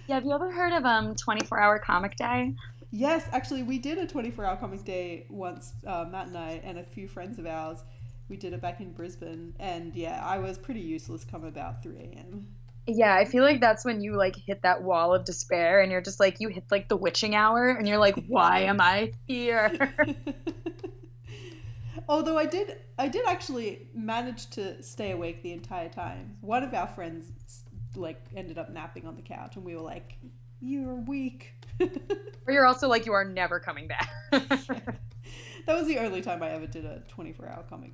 Yeah, have you ever heard of 24-hour comic day? Yes, actually, we did a 24-hour comic day once, Matt and I, and a few friends of ours. We did it back in Brisbane, and yeah, I was pretty useless come about 3 a.m. Yeah, I feel like that's when you like hit that wall of despair, and you're just like, you hit like the witching hour, and you're like, why am I here? Although I did actually manage to stay awake the entire time. One of our friends like ended up napping on the couch, and we were like, you're weak. Or you're also like, you are never coming back. Yeah. That was the only time I ever did a 24-hour comic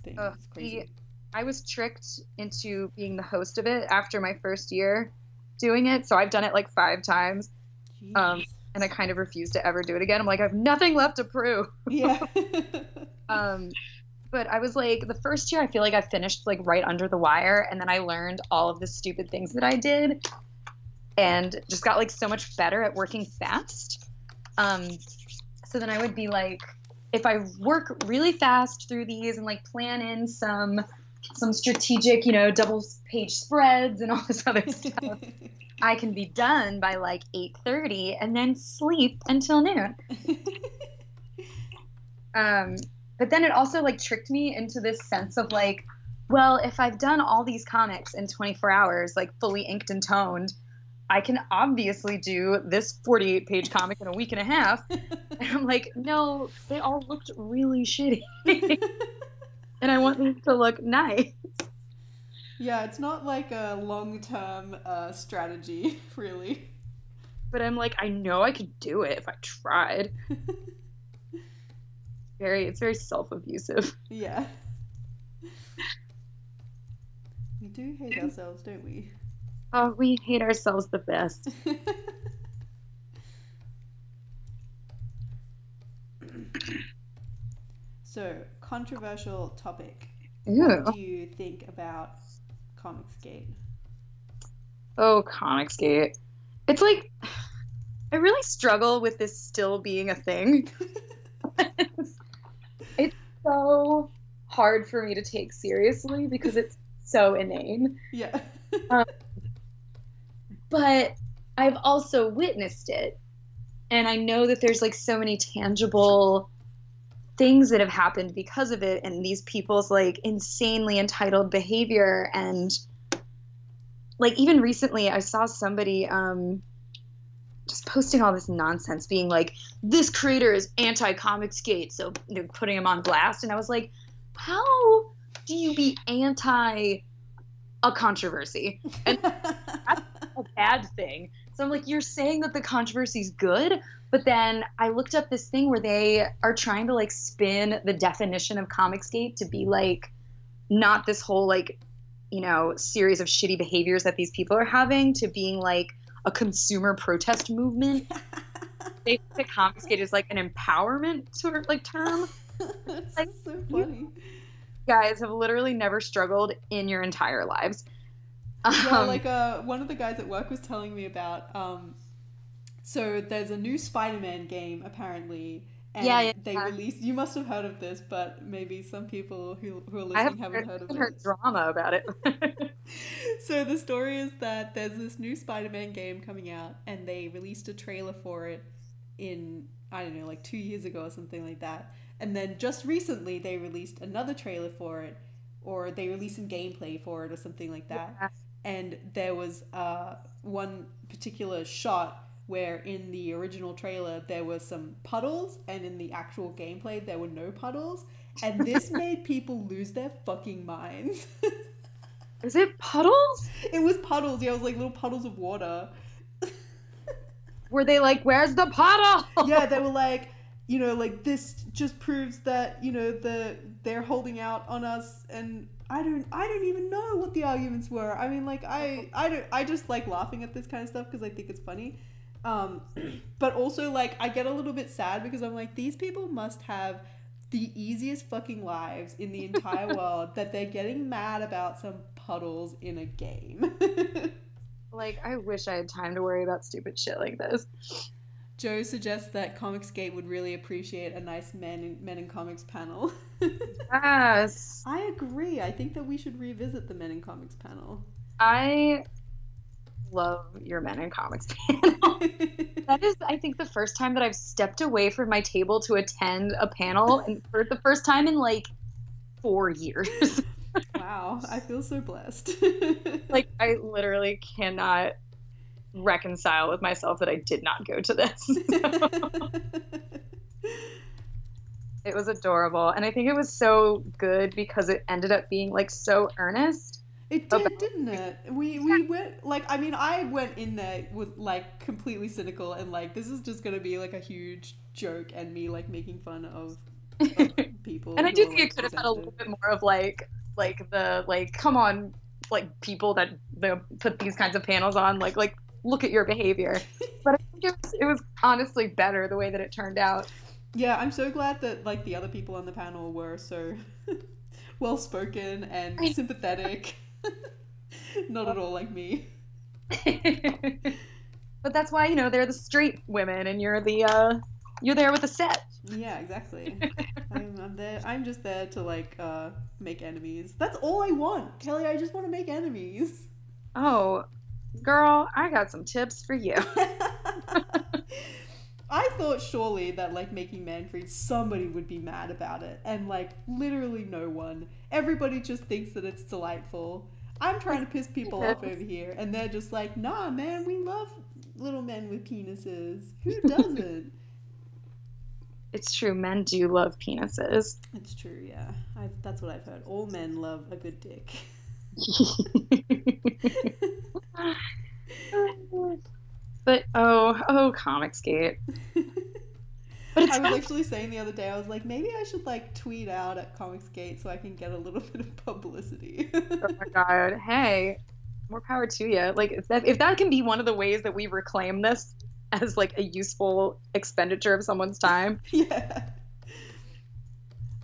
thing. It's crazy. I was tricked into being the host of it after my first year doing it, so I've done it like 5 times. And I kind of refuse to ever do it again. I'm like, I have nothing left to prove. Yeah. But I was like, the first year I feel like I finished like right under the wire, and then I learned all of the stupid things that I did and just got like so much better at working fast. So then I would be like, if I work really fast through these and like plan in some strategic, double page spreads and all this other stuff, I can be done by like 8:30 and then sleep until noon. But then it also like tricked me into this sense of like, well, if I've done all these comics in 24 hours, like fully inked and toned, I can obviously do this 48-page comic in a week and a half. And I'm like, no, they all looked really shitty. And I want them to look nice. Yeah, it's not like a long-term strategy, really. But I'm like, I know I could do it if I tried. It's very self-abusive. Yeah. We do hate ourselves, don't we? Oh, we hate ourselves the best. So, controversial topic. Ew. What do you think about Comicsgate? Oh, Comicsgate. It's like, I really struggle with this still being a thing. It's so hard for me to take seriously because it's so inane. Yeah. But I've also witnessed it. And I know that there's like so many tangible things that have happened because of it, and these people's like insanely entitled behavior. And like even recently I saw somebody just posting all this nonsense being like, this creator is anti-Comicsgate, so they're putting him on blast. And I was like, how do you be anti a controversy? And that's a bad thing. So I'm like, you're saying that the controversy's good, but then I looked up this thing where they are trying to like spin the definition of Comicsgate to be like not this whole like, you know, series of shitty behaviors that these people are having, to being like a consumer protest movement. They think Comicsgate is like an empowerment sort of like term. That's like, so funny. You guys have literally never struggled in your entire lives. Yeah, like one of the guys at work was telling me about so there's a new Spider-Man game apparently, and they released, you must have heard of this, but maybe some people who are listening haven't heard of it. I heard drama about it. So the story is that there's this new Spider-Man game coming out, and they released a trailer for it in, I don't know, like 2 years ago or something like that. And then just recently they released another trailer for it, or they released some gameplay for it or something like that. Yeah. And there was one particular shot where in the original trailer there were some puddles, and in the actual gameplay there were no puddles. And this made people lose their fucking minds. Is it puddles? It was puddles, yeah, it was like little puddles of water. Were they like, where's the puddle? Yeah, they were like, you know, like, this just proves that, you know, they're holding out on us, and I don't even know what the arguments were. I mean, like, I just like laughing at this kind of stuff because I think it's funny. But also, like, I get a little bit sad because I'm like, these people must have the easiest fucking lives in the entire world that they're getting mad about some puddles in a game. Like, I wish I had time to worry about stupid shit like this. Joe suggests that Comicsgate would really appreciate a nice men in comics panel. Yes. I agree. I think that we should revisit the Men in Comics panel. I love your Men in Comics panel. That is, I think, the first time that I've stepped away from my table to attend a panel, and for the first time in like 4 years. Wow, I feel so blessed. Like, I literally cannot reconcile with myself that I did not go to this. It was adorable, and I think it was so good because it ended up being like so earnest. It did, didn't it? We went, like, I mean, I went in there with like completely cynical and like, this is just gonna be like a huge joke and me like making fun of people. And I do think it could have had a little bit more of like the like, come on, like, people that they put these kinds of panels on, like look at your behavior. But I think it was honestly better the way that it turned out. Yeah, I'm so glad that like the other people on the panel were so well spoken and sympathetic. Not at all like me. But that's why, you know, they're the straight women and you're there with the set. Yeah, exactly. I'm there. I'm just there to like make enemies. That's all I want, Kelly. I just want to make enemies. Oh, girl, I got some tips for you. I thought surely that like making Manfried, somebody would be mad about it, and like literally no one. Everybody just thinks that it's delightful. I'm trying to piss people off over here, and they're just like, nah, man, we love little men with penises. Who doesn't? It's true, men do love penises. It's true, yeah. That's what I've heard. All men love a good dick. But Comicsgate. But I was actually saying the other day, I was like, maybe I should like tweet out at Comicsgate so I can get a little bit of publicity. Oh my god! Hey, more power to you. Like, if that can be one of the ways that we reclaim this as like a useful expenditure of someone's time. Yeah.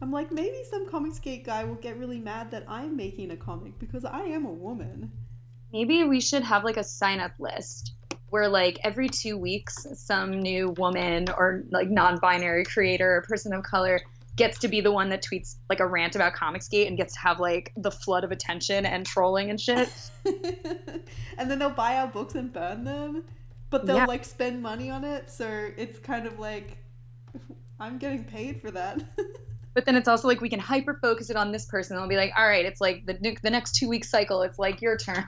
I'm like, maybe some Comicsgate guy will get really mad that I'm making a comic because I am a woman. Maybe we should have like a sign-up list where like every 2 weeks some new woman or like non-binary creator or person of color gets to be the one that tweets like a rant about Comicsgate and gets to have like the flood of attention and trolling and shit. And then they'll buy our books and burn them, but they'll like spend money on it, so it's kind of like, I'm getting paid for that. But then it's also like we can hyper focus it on this person and we'll be like, all right, it's like the next 2 week cycle. It's like your turn.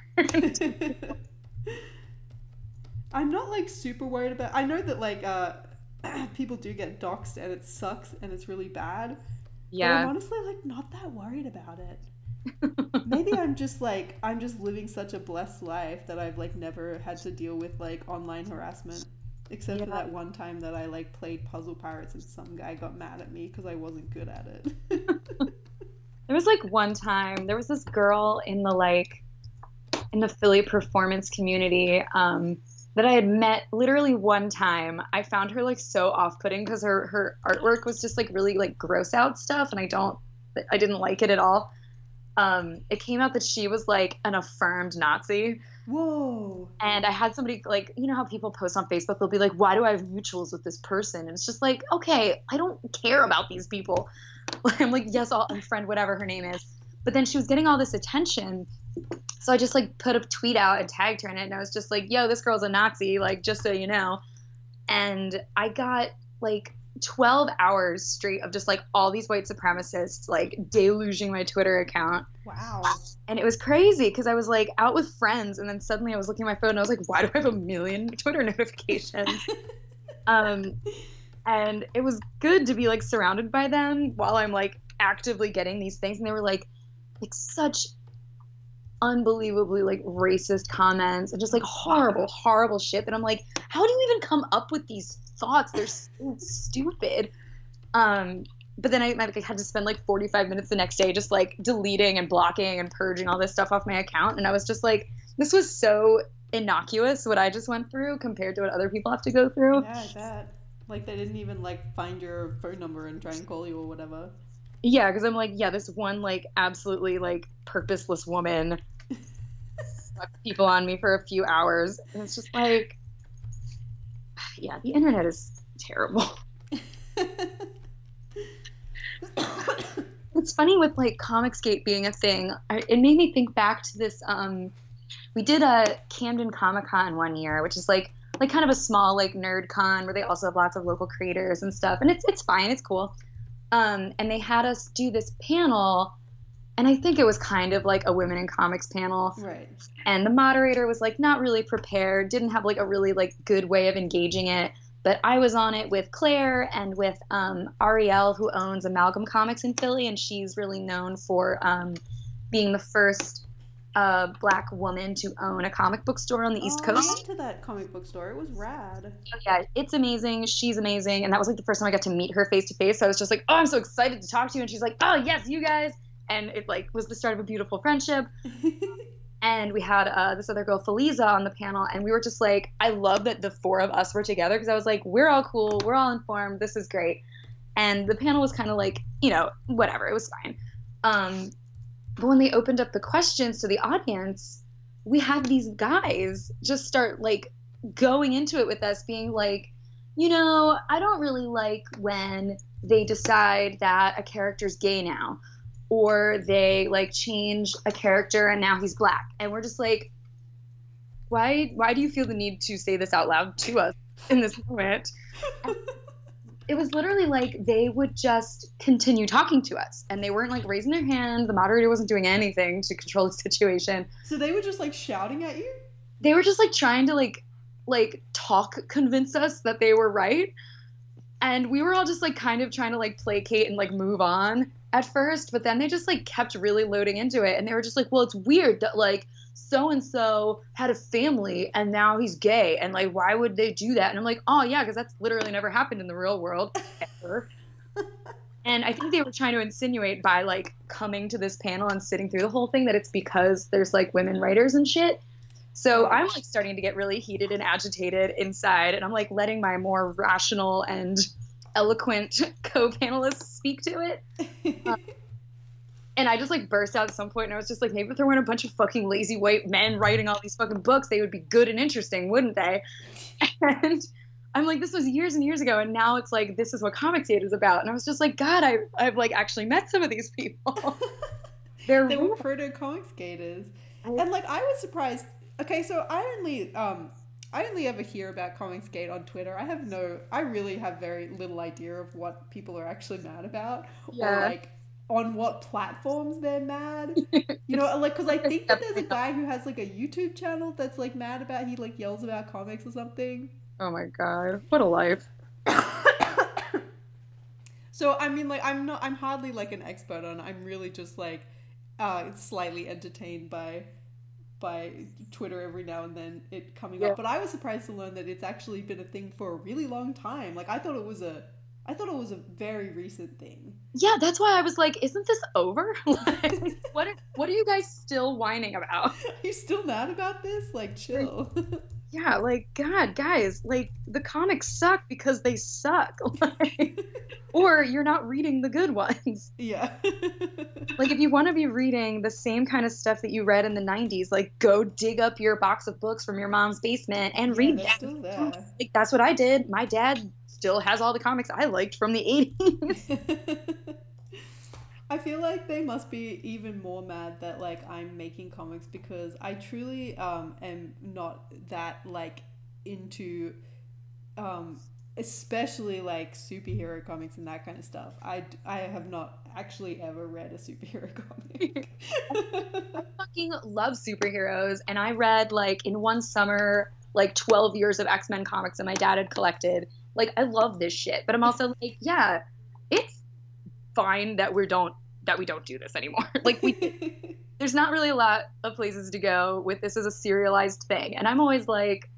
I'm not like super worried about. I know that like people do get doxxed and it sucks and it's really bad. Yeah. But I'm honestly like not that worried about it. Maybe I'm just living such a blessed life that I've like never had to deal with like online harassment. Except for that one time that I like played Puzzle Pirates and some guy got mad at me because I wasn't good at it. There was like one time there was this girl in the Philly performance community that I had met literally one time. I found her like so off-putting because her artwork was just like really like gross out stuff, and I didn't like it at all. It came out that she was like an affirmed Nazi. Whoa. And I had somebody like, you know how people post on Facebook, they'll be like, why do I have mutuals with this person? And it's just like, okay, I don't care about these people. I'm like, yes, I'll unfriend whatever her name is. But then she was getting all this attention. So I just like put a tweet out and tagged her in it. And I was just like, yo, this girl's a Nazi, like, just so you know. And I got like 12 hours straight of just like all these white supremacists like deluging my Twitter account. Wow. And it was crazy because I was like out with friends, and then suddenly I was looking at my phone and I was like, why do I have a million Twitter notifications? And it was good to be like surrounded by them while I'm like actively getting these things. And they were like such unbelievably like racist comments and just like horrible shit that I'm like, how do you even come up with these thoughts? They're so stupid. But then I had to spend like 45 minutes the next day just like deleting and blocking and purging all this stuff off my account. And I was just like, this was so innocuous what I just went through compared to what other people have to go through. Yeah, I bet. Like they didn't even like find your phone number and try and call you or whatever. Yeah, because I'm like, yeah, this one like absolutely like purposeless woman sucked people on me for a few hours. And it's just like, yeah, the internet is terrible. It's funny with like Comicsgate being a thing. It made me think back to this. We did a Camden Comic-Con one year, which is like kind of a small like nerd con where they also have lots of local creators and stuff, and it's fine, it's cool. And they had us do this panel, and I think it was kind of like a women in comics panel. Right. And the moderator was like not really prepared, didn't have like a really like good way of engaging it. But I was on it with Claire and with Arielle, who owns Amalgam Comics in Philly, and she's really known for being the first Black woman to own a comic book store on the East Coast. I went to that comic book store. It was rad. Oh, yeah, it's amazing. She's amazing. And that was like the first time I got to meet her face to face. So I was just like, oh, I'm so excited to talk to you. And she's like, oh, yes, you guys. And it like was the start of a beautiful friendship. And we had this other girl, Feliza, on the panel. And we were just like, I love that the four of us were together because I was like, we're all cool. We're all informed. This is great. And the panel was kind of like, you know, whatever. It was fine. But when they opened up the questions to the audience, we had these guys just start like going into it with us being like, you know, I don't really like when they decide that a character's gay now, or they like change a character and now he's Black. And we're just like, why do you feel the need to say this out loud to us in this moment? It was literally like they would just continue talking to us, and they weren't like raising their hand. The moderator wasn't doing anything to control the situation. So they were just like shouting at you? They were just like trying to like convince us that they were right. And we were all just like kind of trying to like placate and like move on at first, but then they just like kept really loading into it. And they were just like, well, it's weird that like so-and-so had a family and now he's gay, and like why would they do that? And I'm like, oh yeah, because that's literally never happened in the real world ever. And I think they were trying to insinuate by like coming to this panel and sitting through the whole thing that it's because there's like women writers and shit. So I'm like starting to get really heated and agitated inside, and I'm like letting my more rational and eloquent co-panelists speak to it. And I just like burst out at some point, and I was just like, maybe if there weren't a bunch of fucking lazy white men writing all these fucking books, they would be good and interesting, wouldn't they? And I'm like, this was years and years ago, and now it's like, this is what Comicsgate is about. And I was just like, God, I've like actually met some of these people. They were proto Comicsgaters. And like I was surprised. Okay, so I only I only ever hear about Comicsgate on Twitter. I really have very little idea of what people are actually mad about, or Yeah. like on what platforms they're mad. You know, like, because I think that there's a guy who has like a YouTube channel that's like mad about, he like yells about comics or something. Oh my God. What a life. So I mean, like, I'm hardly like an expert on it. I'm really just like slightly entertained by Twitter every now and then it coming up. But I was surprised to learn that it's actually been a thing for a really long time. Like, I thought it was a very recent thing. Yeah, that's why I was like, isn't this over? Like, what are you guys still whining about? Are you still mad about this? Like, chill. Yeah, like, God, guys, like, the comics suck because they suck. Like, or you're not reading the good ones. Yeah. Like, if you want to be reading the same kind of stuff that you read in the 90s, like, go dig up your box of books from your mom's basement and read them. Still there. Like, that's what I did. My dad still has all the comics I liked from the 80s. I feel like they must be even more mad that like I'm making comics, because I truly am not that like into especially like superhero comics and that kind of stuff. I have not actually ever read a superhero comic. I fucking love superheroes, and I read like in one summer like 12 years of X-Men comics that my dad had collected. Like, I love this shit, but I'm also like, yeah, it's fine that we don't do this anymore. Like, there's not really a lot of places to go with this as a serialized thing. And I'm always like,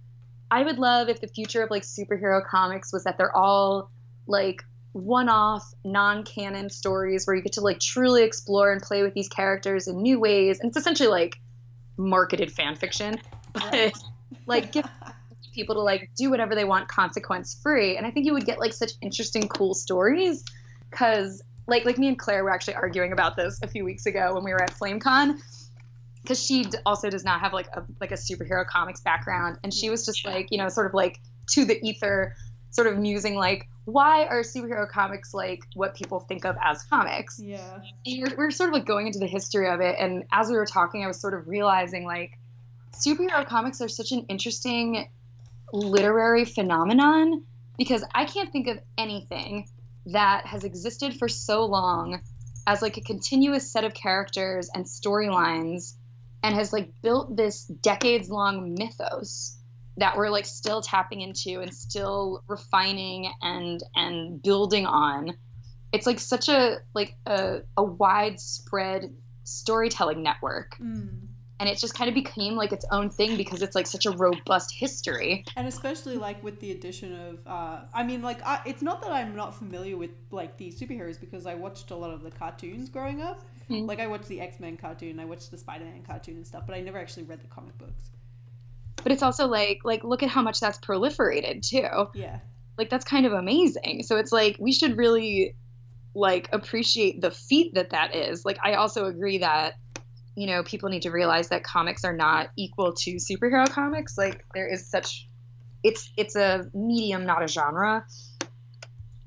I would love if the future of like superhero comics was that they're all like one-off, non-canon stories where you get to like truly explore and play with these characters in new ways. And it's essentially like marketed fan fiction, but like give people to like do whatever they want consequence free. And I think you would get like such interesting, cool stories, because like me and Claire were actually arguing about this a few weeks ago when we were at FlameCon, because she also does not have like a superhero comics background, and she was just like, you know, sort of like to the ether, sort of musing like, why are superhero comics like what people think of as comics? Yeah. And we're sort of like going into the history of it, and as we were talking, I was sort of realizing like superhero comics are such an interesting literary phenomenon, because I can't think of anything that has existed for so long as like a continuous set of characters and storylines, and has like built this decades long mythos that we're like still tapping into and still refining and building on. It's like such a widespread storytelling network. And it just kind of became like its own thing because it's like such a robust history. And especially like with the addition of, I mean, like, it's not that I'm not familiar with like the superheroes, because I watched a lot of the cartoons growing up. Mm-hmm. Like, I watched the X-Men cartoon, I watched the Spider-Man cartoon and stuff, but I never actually read the comic books. But it's also like look at how much that's proliferated too. Yeah. Like, that's kind of amazing. So it's like we should really like appreciate the feat that is. Like, I also agree that, you know, people need to realize that comics are not equal to superhero comics. Like, there is such, it's a medium, not a genre.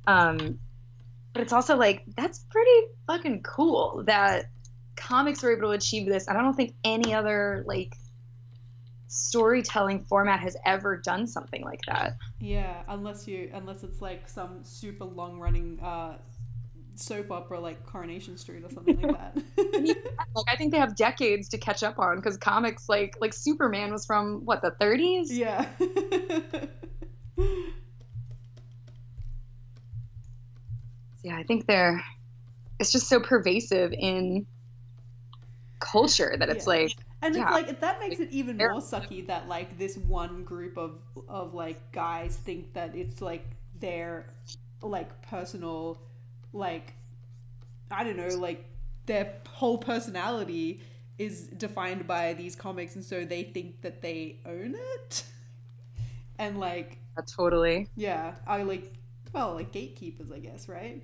But it's also like, that's pretty fucking cool that comics were able to achieve this. And I don't think any other like storytelling format has ever done something like that. Yeah, unless it's like some super long running soap opera like Coronation Street or something like that. Like, I think they have decades to catch up on, because comics like Superman was from what, the 30s? Yeah. Yeah, I think it's just so pervasive in culture that it's like, and it's like, that makes it even more sucky that like this one group of like guys think that it's like their like personal, like, I don't know, like their whole personality is defined by these comics, and so they think that they own it. And like, totally. Yeah, like gatekeepers, I guess, right?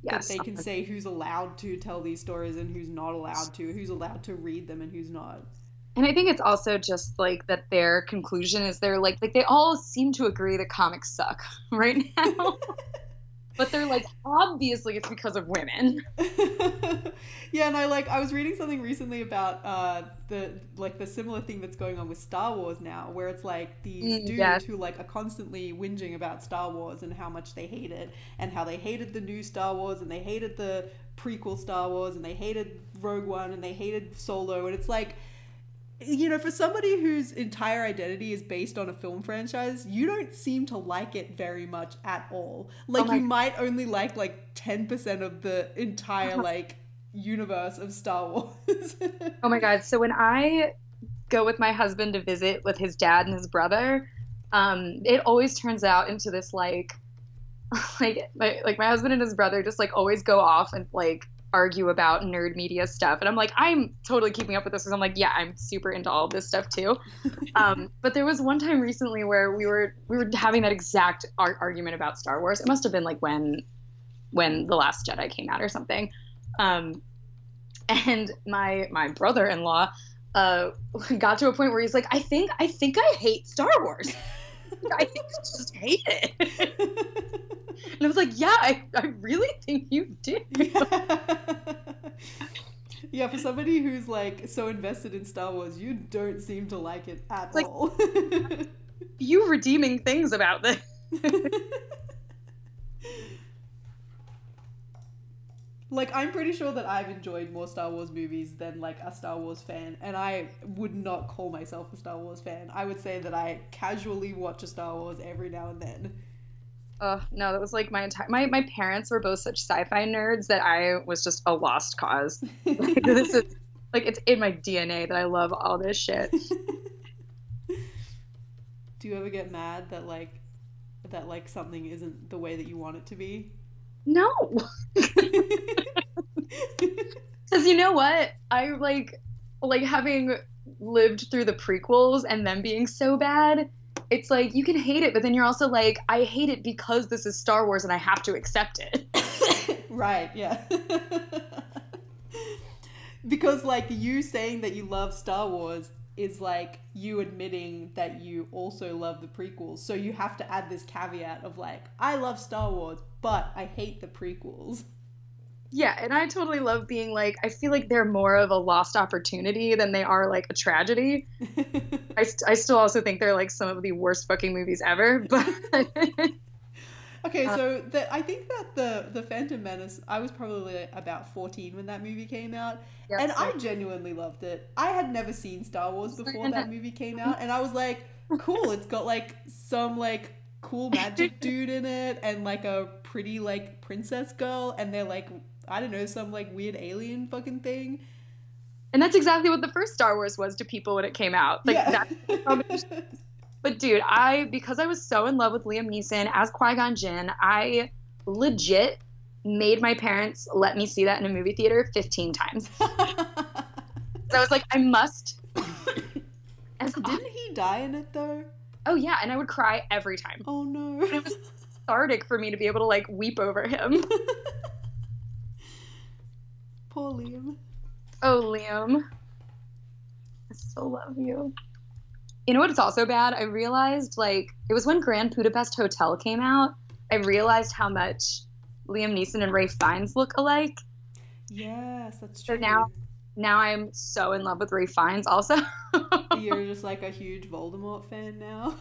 Yes. That they can say who's allowed to tell these stories and who's not allowed to, who's allowed to read them and who's not. And I think it's also just like that their conclusion is they're like they all seem to agree that comics suck right now. but they're like, obviously it's because of women. Yeah, and I was reading something recently about the similar thing that's going on with Star Wars now, where it's like these dudes Yes. who like are constantly whinging about Star Wars and how much they hate it, and how they hated the new Star Wars, and they hated the prequel Star Wars, and they hated Rogue One, and they hated Solo, and it's like, you know, for somebody whose entire identity is based on a film franchise, you don't seem to like it very much at all. Like, you might only like 10% of the entire like universe of Star Wars. Oh my God. So when I go with my husband to visit with his dad and his brother, it always turns out into this like my husband and his brother just like always go off and like argue about nerd media stuff, and I'm like, I'm totally keeping up with this because I'm like, yeah, I'm super into all of this stuff too. But there was one time recently where we were having that exact argument about Star Wars. It must have been like when The Last Jedi came out or something. And my brother-in-law got to a point where he's like, I think I hate Star Wars. I think I just hate it. And I was like, yeah, I really think you do. Yeah, for somebody who's like so invested in Star Wars, you don't seem to like it at all. You redeeming things about this. Like, I'm pretty sure that I've enjoyed more Star Wars movies than like a Star Wars fan, and I would not call myself a Star Wars fan. I would say that I casually watch a Star Wars every now and then. No, that was like my parents were both such sci-fi nerds that I was just a lost cause. Like, this is like, it's in my DNA that I love all this shit. Do you ever get mad that like something isn't the way that you want it to be? No. Because you know what? I like having lived through the prequels and them being so bad, it's like you can hate it, but then you're also like, I hate it because this is Star Wars and I have to accept it. Right, yeah. Because like you saying that you love Star Wars is like you admitting that you also love the prequels. So you have to add this caveat of like, I love Star Wars, but I hate the prequels. Yeah, and I totally love being like, I feel like they're more of a lost opportunity than they are like a tragedy. I still also think they're like some of the worst fucking movies ever, but okay, so I think that the Phantom Menace, I was probably about 14 when that movie came out, and I genuinely loved it. I had never seen Star Wars before that movie came out, and I was like, cool, it's got like some like cool magic dude in it, and like a pretty like princess girl, and they're like, I don't know, some like weird alien fucking thing. And that's exactly what the first Star Wars was to people when it came out. Like, yeah. But dude, because I was so in love with Liam Neeson as Qui-Gon Jinn, I legit made my parents let me see that in a movie theater 15 times. So I was like, I must. Didn't he die in it though? Oh yeah, and I would cry every time. Oh no. And it was cathartic for me to be able to like weep over him. Poor Liam. Oh, Liam. I still love you. You know what? It's also bad. I realized, like, it was when Grand Budapest Hotel came out. I realized how much Liam Neeson and Ralph Fiennes look alike. Yes, that's true. So now I'm so in love with Ralph Fiennes also. You're just like a huge Voldemort fan now.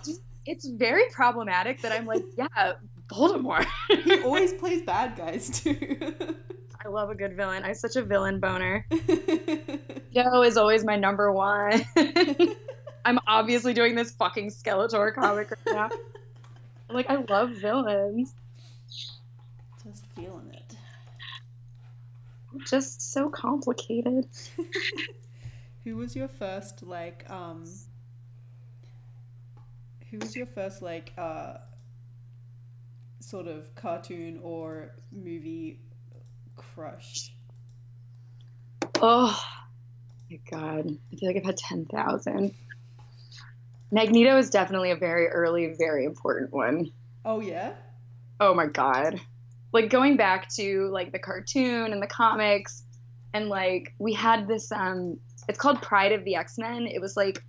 It's very problematic that I'm like, yeah, Voldemort. He always plays bad guys too. I love a good villain. I'm such a villain boner. Joe is always my number one. I'm obviously doing this fucking Skeletor comic right now. I'm like, I love villains. Just feeling it. Just so complicated. Who was your first sort of cartoon or movie crush? Oh my god, I feel like I've had 10,000. Magneto is definitely a very early, very important one. Oh yeah? Oh my god. Like going back to like the cartoon and the comics, and like we had this it's called Pride of the X-Men. It was like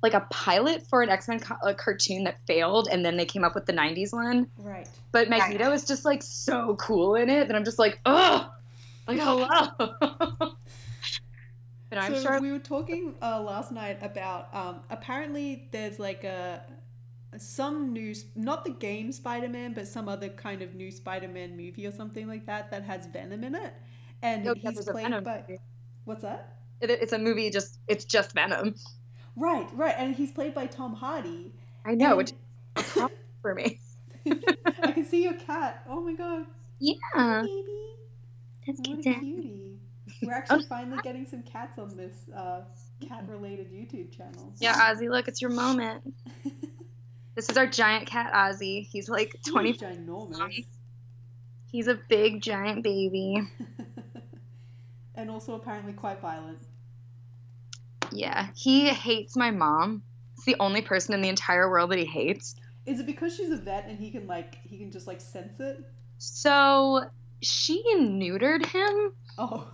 like a pilot for an X-Men cartoon that failed, and then they came up with the 90s one. Right. But Magneto is just like so cool in it that I'm just like, oh, like hello. But I'm So sure we were talking last night about apparently there's like some new, not the game Spider-Man, but some other kind of new Spider-Man movie or something like that that has Venom in it, and he's played by movie. What's that? It's a movie, it's just Venom. Right, and he's played by Tom Hardy. I know, and... which is tough for me. I can see your cat. Oh my god. Yeah. Hi, baby. What a cutie. We're actually finally getting some cats on this cat-related YouTube channel. Yeah, Ozzy, look, it's your moment. This is our giant cat, Ozzy. He's like 20. He's ginormous. He's a big, giant baby. And also apparently quite violent. Yeah, he hates my mom. It's the only person in the entire world that he hates. Is it because she's a vet and he can just like sense it? So she neutered him. Oh.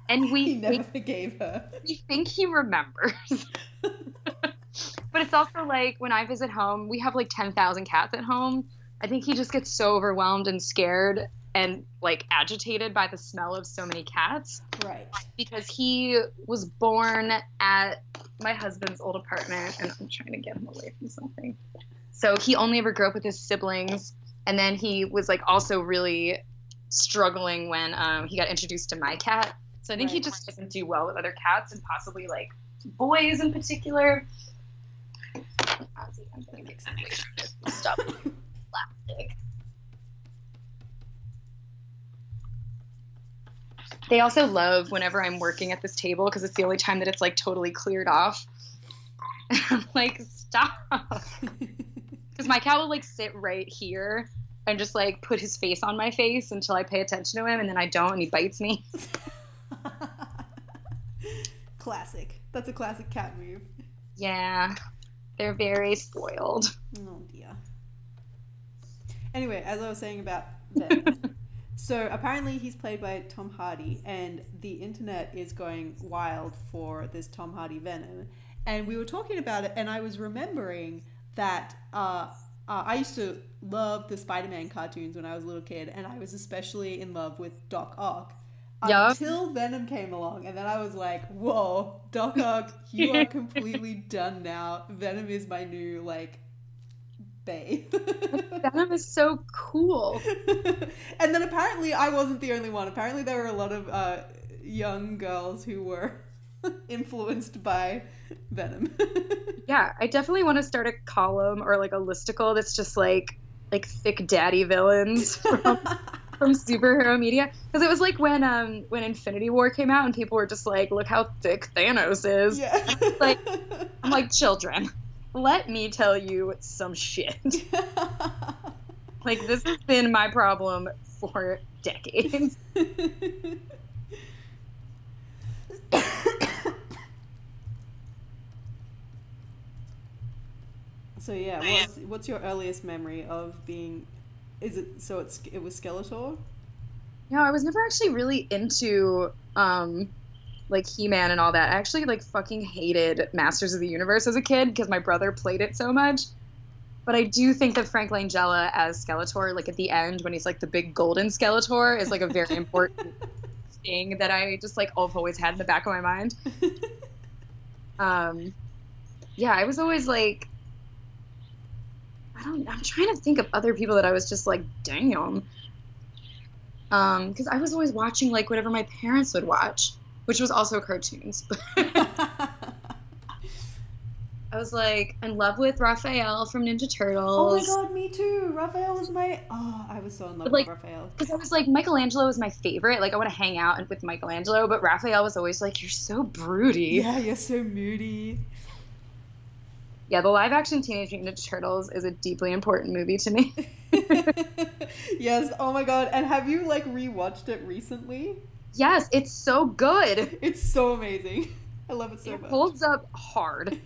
And he never forgave her. We think he remembers. But it's also like when I visit home, we have like 10,000 cats at home. I think he just gets so overwhelmed and scared and like agitated by the smell of so many cats. Right. Because he was born at my husband's old apartment, and I'm trying to get him away from something. So he only ever grew up with his siblings, and then he was like also really struggling when he got introduced to my cat. So I think he just doesn't do well with other cats, and possibly like boys in particular. I'm gonna get some stuff. Plastic. They also love whenever I'm working at this table because it's the only time that it's like totally cleared off. I'm like, stop. Because my cat will like sit right here and just like put his face on my face until I pay attention to him, and then I don't, and he bites me. Classic. That's a classic cat move. Yeah. They're very spoiled. Oh dear. Anyway, as I was saying about Venom. So apparently he's played by Tom Hardy, and the internet is going wild for this Tom Hardy Venom. And we were talking about it, and I was remembering that I used to love the Spider-Man cartoons when I was a little kid, and I was especially in love with Doc Ock. Until Venom came along, and then I was like, whoa, Doc Ock, you are completely done now. Venom is my new, like, bae. Venom is so cool. And then apparently I wasn't the only one. Apparently there were a lot of young girls who were influenced by Venom. Yeah, I definitely want to start a column or like a listicle that's just like thick daddy villains from superhero media, because it was like when Infinity War came out and people were just like, look how thick Thanos is. Yeah. Like, I'm like, children, let me tell you some shit. Like, this has been my problem for decades. So yeah, what's your earliest memory of being? Is it so? It was Skeletor. No, I was never actually really into like He-Man and all that. I actually like fucking hated Masters of the Universe as a kid because my brother played it so much. But I do think that Frank Langella as Skeletor, like at the end when he's like the big golden Skeletor, is like a very important thing that I just like I've always had in the back of my mind. Yeah, I was always like, I'm trying to think of other people that I was just like, damn. Because I was always watching like whatever my parents would watch, which was also cartoons. I was like in love with Raphael from Ninja Turtles. Oh my god, me too. Raphael was I was so in love with Raphael. Because I was like, Michelangelo was my favorite. Like, I want to hang out with Michelangelo, but Raphael was always like, you're so broody. Yeah, you're so moody. Yeah, the live-action Teenage Mutant Ninja Turtles is a deeply important movie to me. Yes, oh my god. And have you, like, rewatched it recently? Yes, it's so good. It's so amazing. I love it so much. It holds up hard.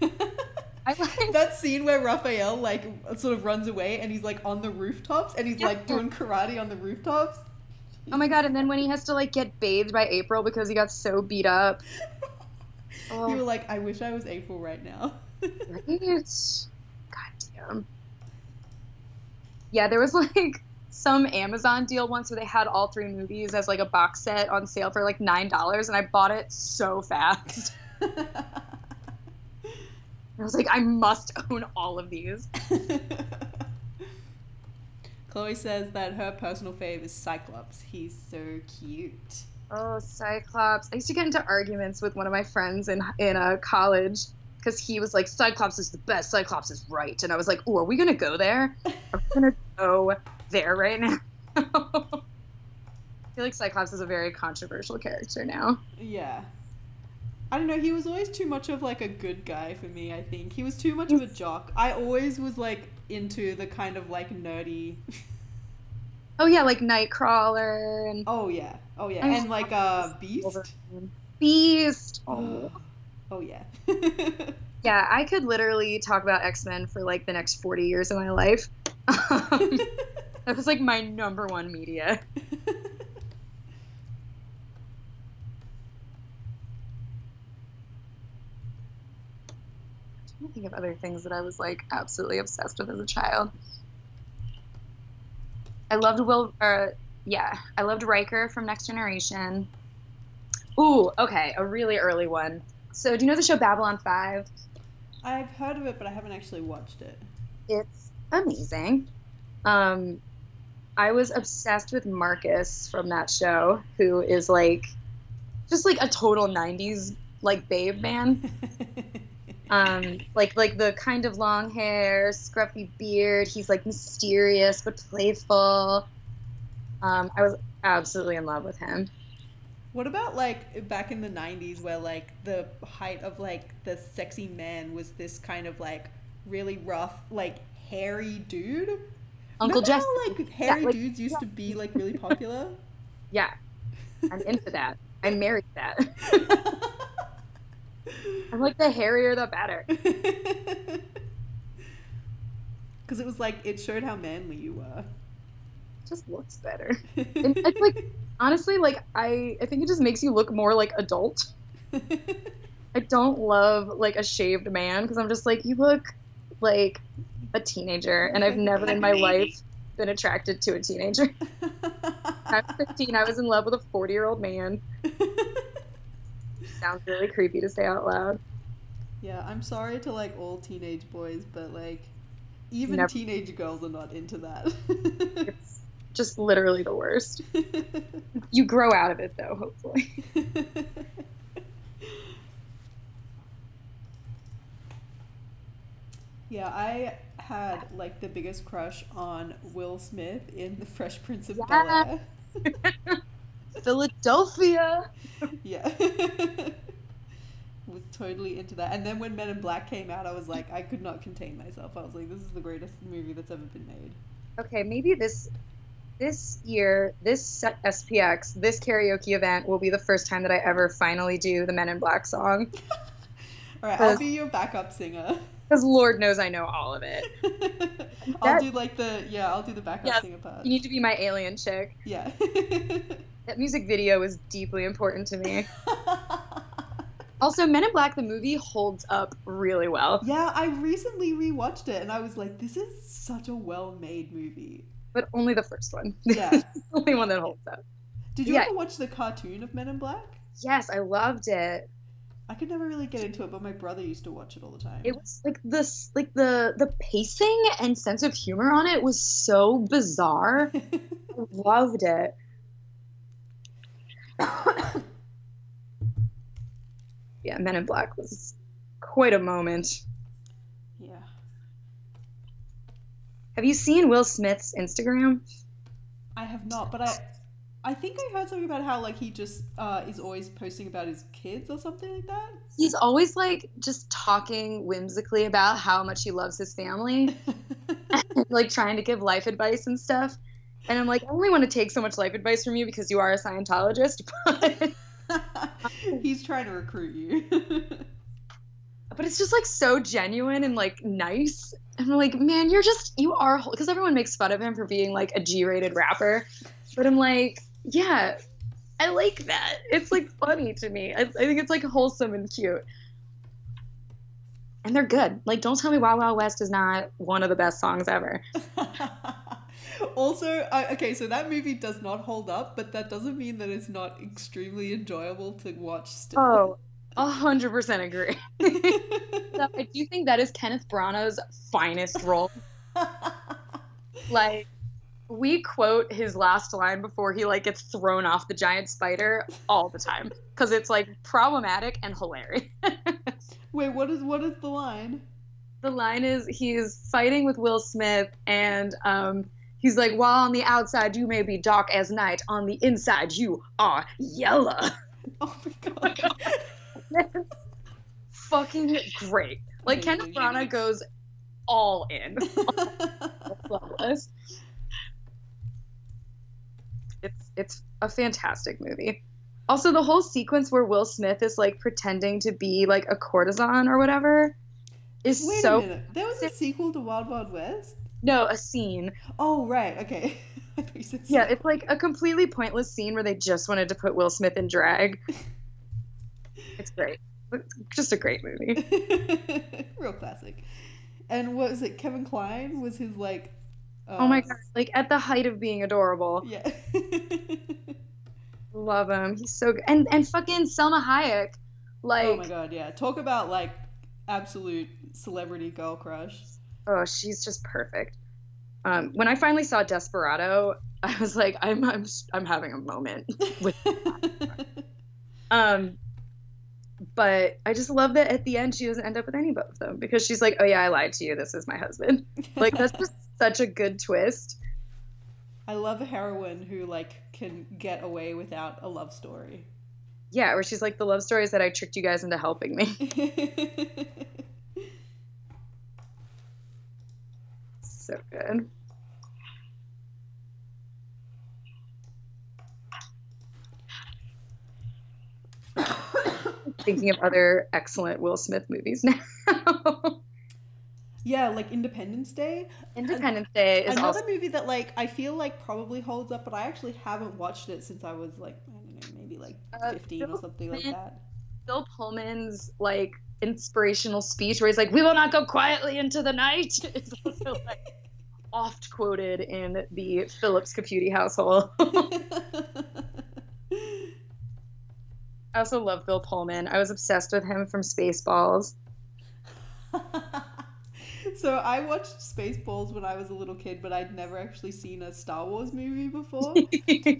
I like that scene where Raphael, like, sort of runs away and he's, like, on the rooftops and he's, like, doing karate on the rooftops. Oh my god, and then when he has to, like, get bathed by April because he got so beat up. You were like, I wish I was April right now. Right? God damn. Yeah, there was like some Amazon deal once where they had all 3 movies as like a box set on sale for like $9, and I bought it so fast. I was like, I must own all of these. Chloe says that her personal fave is Cyclops. He's so cute. Oh, Cyclops. I used to get into arguments with one of my friends in college because he was like, Cyclops is the best. Cyclops is right. And I was like, oh, are we going to go there? Are we going to go there right now? I feel like Cyclops is a very controversial character now. Yeah. I don't know, he was always too much of like a good guy for me, I think. He was too much of a jock. I always was like into the kind of like nerdy. Oh yeah, like Nightcrawler and Oh yeah. And like Beast. Beast. Oh yeah. Yeah, I could literally talk about X-Men for like the next 40 years of my life. That was like my number one media. I think of other things that I was like absolutely obsessed with as a child. I loved I loved Riker from Next Generation. Ooh, okay, a really early one. So, do you know the show Babylon 5? I've heard of it, but I haven't actually watched it. It's amazing. I was obsessed with Marcus from that show, who is like just like a total 90s like babe man. Like the kind of long hair, scruffy beard. He's like mysterious but playful. I was absolutely in love with him. What about like back in the 90s where like the height of like the sexy man was this kind of like really rough, like hairy dude? Uncle Jesse. Like hairy dudes used to be like really popular? Yeah. I'm into that. I married that. I'm like, the hairier the better. Because it was like, it showed how manly you were. It just looks better. It's like, honestly, like, I think it just makes you look more like adult. I don't love like a shaved man because I'm just like, you look like a teenager, and I've never in my life been attracted to a teenager. I was 15, I was in love with a 40-year-old man. Sounds really creepy to say out loud. Yeah, I'm sorry to like all teenage boys, but like even teenage girls are not into that. It's just literally the worst. You grow out of it though, hopefully. Yeah, I had like the biggest crush on Will Smith in The Fresh Prince of Bel-Air. Philadelphia. Yeah. Was totally into that. And then when Men in Black came out, I was like, I could not contain myself. I was like, this is the greatest movie that's ever been made. Okay, maybe this year, this SPX, this karaoke event will be the first time that I ever finally do the Men in Black song. All right, I'll be your backup singer. Because Lord knows I know all of it. I'll do the backup singer part. You need to be my alien chick. Yeah. That music video was deeply important to me. Also, Men in Black, the movie, holds up really well. Yeah, I recently rewatched it, and I was like, this is such a well-made movie. But only the first one. Yeah. The only one that holds up. Did you ever watch the cartoon of Men in Black? Yes, I loved it. I could never really get into it, but my brother used to watch it all the time. It was like this, like the pacing and sense of humor on it was so bizarre. I loved it. Yeah, Men in Black was quite a moment. Yeah. Have you seen Will Smith's Instagram? I have not, but I think I heard something about how like he just is always posting about his kids or something like that. He's always like just talking whimsically about how much he loves his family and like trying to give life advice and stuff. And I'm like, I only want to take so much life advice from you because you are a Scientologist, but he's trying to recruit you. But it's just like so genuine and like nice. And I'm like, man, you are, because everyone makes fun of him for being like a G-rated rapper. But I'm like, yeah, I like that. It's like funny to me. I think it's like wholesome and cute. And they're good. Like, don't tell me Wild Wild West is not one of the best songs ever. Also, okay, so that movie does not hold up, but that doesn't mean that it's not extremely enjoyable to watch still. Oh, 100% agree. So I do think that is Kenneth Branagh's finest role. Like, we quote his last line before he like gets thrown off the giant spider all the time because it's like problematic and hilarious. Wait, what is the line? The line is he's fighting with Will Smith and he's like, while on the outside you may be dark as night, on the inside you are yellow. Oh my god. That's fucking great. Like Kenneth Branagh goes all in. It's a fantastic movie. Also, the whole sequence where Will Smith is like pretending to be like a courtesan or whatever is Wait so. a minute. There was a sequel to Wild Wild West? No, a scene. Oh, right. Okay. I thought you said Yeah, it's like a completely pointless scene where they just wanted to put Will Smith in drag. It's great. It's just a great movie. Real classic. And what was it? Kevin Kline was his like. Oh my god! Like at the height of being adorable. Yeah. Love him. He's so good. And fucking Selma Hayek. Like. Oh my god! Yeah. Talk about like absolute celebrity girl crush. Oh, she's just perfect. When I finally saw Desperado, I was like, I'm having a moment with. But I just love that at the end she doesn't end up with any of them because she's like, oh yeah, I lied to you. This is my husband. Like that's just such a good twist. I love a heroine who like can get away without a love story. Yeah, where she's like, the love story is that I tricked you guys into helping me. So good. Thinking of other excellent Will Smith movies now. Yeah, like Independence Day. Independence Day is another also movie that like I feel like probably holds up, but I actually haven't watched it since I was like, I don't know, maybe like 15 or something like that. Bill Pullman's like inspirational speech where he's like, "We will not go quietly into the night." It's also like oft quoted in the Phillips Caputi household. I also love Bill Pullman. I was obsessed with him from Spaceballs. So I watched Spaceballs when I was a little kid, but I'd never actually seen a Star Wars movie before.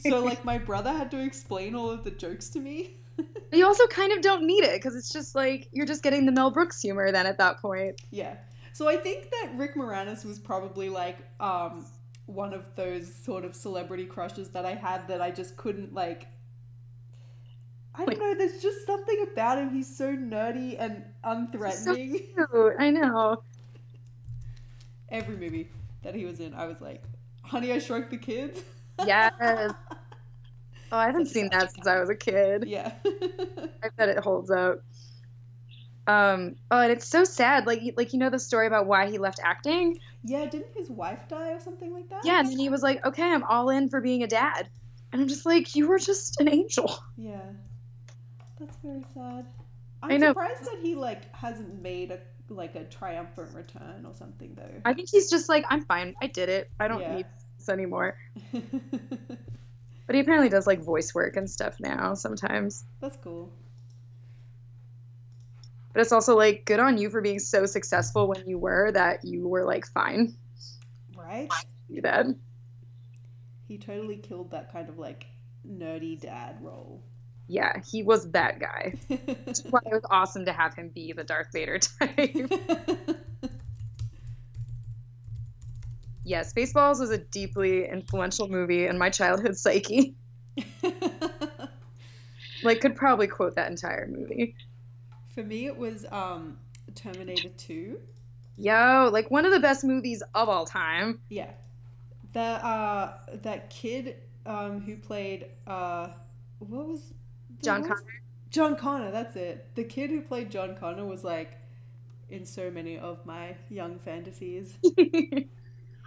So like my brother had to explain all of the jokes to me. But you also kind of don't need it because it's just like you're just getting the Mel Brooks humor then at that point. Yeah. So I think that Rick Moranis was probably like one of those sort of celebrity crushes that I had that I just couldn't like. I don't know, there's just something about him. He's so nerdy and unthreatening. So cute. I know. Every movie that he was in, I was like, Honey, I Shrunk the Kids. Yes. Oh, I haven't seen that since I was a kid. Yeah. I bet it holds up. Oh, and it's so sad. Like you know the story about why he left acting? Yeah, didn't his wife die or something like that? Yeah, and then he was like, okay, I'm all in for being a dad. And I'm just like, you were just an angel. Yeah. That's very sad. I I'm know. surprised that he like hasn't made a triumphant return or something though. I think he's just like, I'm fine. I did it. I don't need this anymore. But he apparently does like voice work and stuff now sometimes. That's cool. But it's also like good on you for being so successful when you were that you were like fine. Right? You dad. He totally killed that kind of like nerdy dad role. Yeah, he was that guy. Which is why it was awesome to have him be the Darth Vader type. Yeah, Spaceballs was a deeply influential movie in my childhood psyche. Like, could probably quote that entire movie. For me, it was Terminator 2. Yo, like one of the best movies of all time. Yeah. That kid who played what was John Connor. John Connor, that's it. The kid who played John Connor was like in so many of my young fantasies.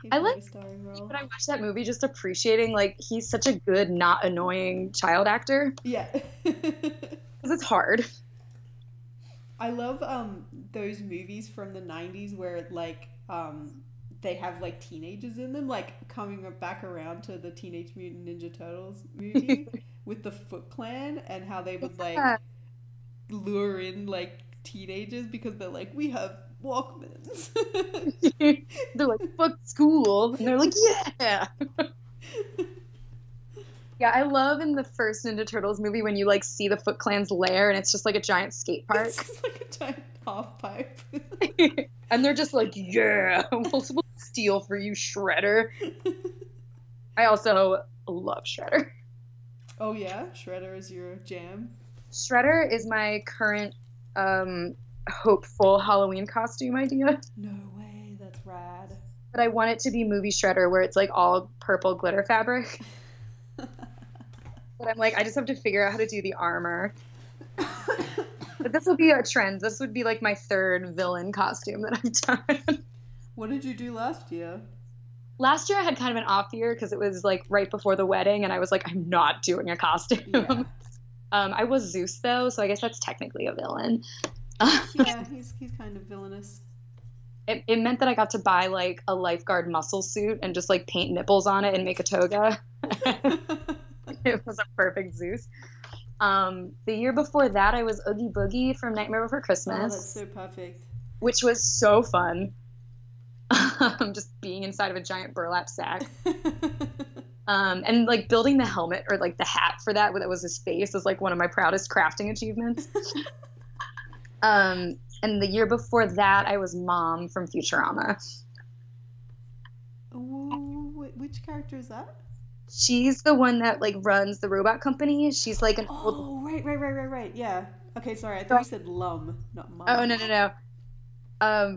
He I played like a starring role. But I watched that movie just appreciating like he's such a good, not annoying child actor Yeah. because it's hard. I love those movies from the 90s where like they have like teenagers in them, like coming back around to the Teenage Mutant Ninja Turtles movie with the Foot Clan and how they would like Yeah. lure in like teenagers because they're like, we have Walkmans. They're like, fuck school. And they're like, yeah. Yeah, I love in the first Ninja Turtles movie when you like see the Foot Clan's lair and it's just like a giant skate park. It's just like a giant half pipe. And they're just like, yeah, we'll steal for you, Shredder. I also love Shredder. Oh yeah, Shredder is your jam. Shredder is my current hopeful Halloween costume idea. No way, that's rad. But I want it to be movie Shredder where it's like all purple glitter fabric. But I'm like, I just have to figure out how to do the armor. But this will be a trend. This would be like my third villain costume that I've done. What did you do last year? Last year I had kind of an off year because it was like right before the wedding and I was like, I'm not doing a costume. Yeah. I was Zeus though, so I guess that's technically a villain. Yeah, he's kind of villainous. It meant that I got to buy like a lifeguard muscle suit and just like paint nipples on it and make a toga. It was a perfect Zeus. The year before that, I was Oogie Boogie from Nightmare Before Christmas. Oh, that's so perfect. Which was so fun. Just being inside of a giant burlap sack. And like building the helmet or like the hat for that was his face was like one of my proudest crafting achievements. And the year before that, I was Mom from Futurama. Ooh, which character is that? She's the one that like runs the robot company. She's like an old. Oh, right. Yeah. Okay, sorry. I thought you said Lum, not Mom. Oh no.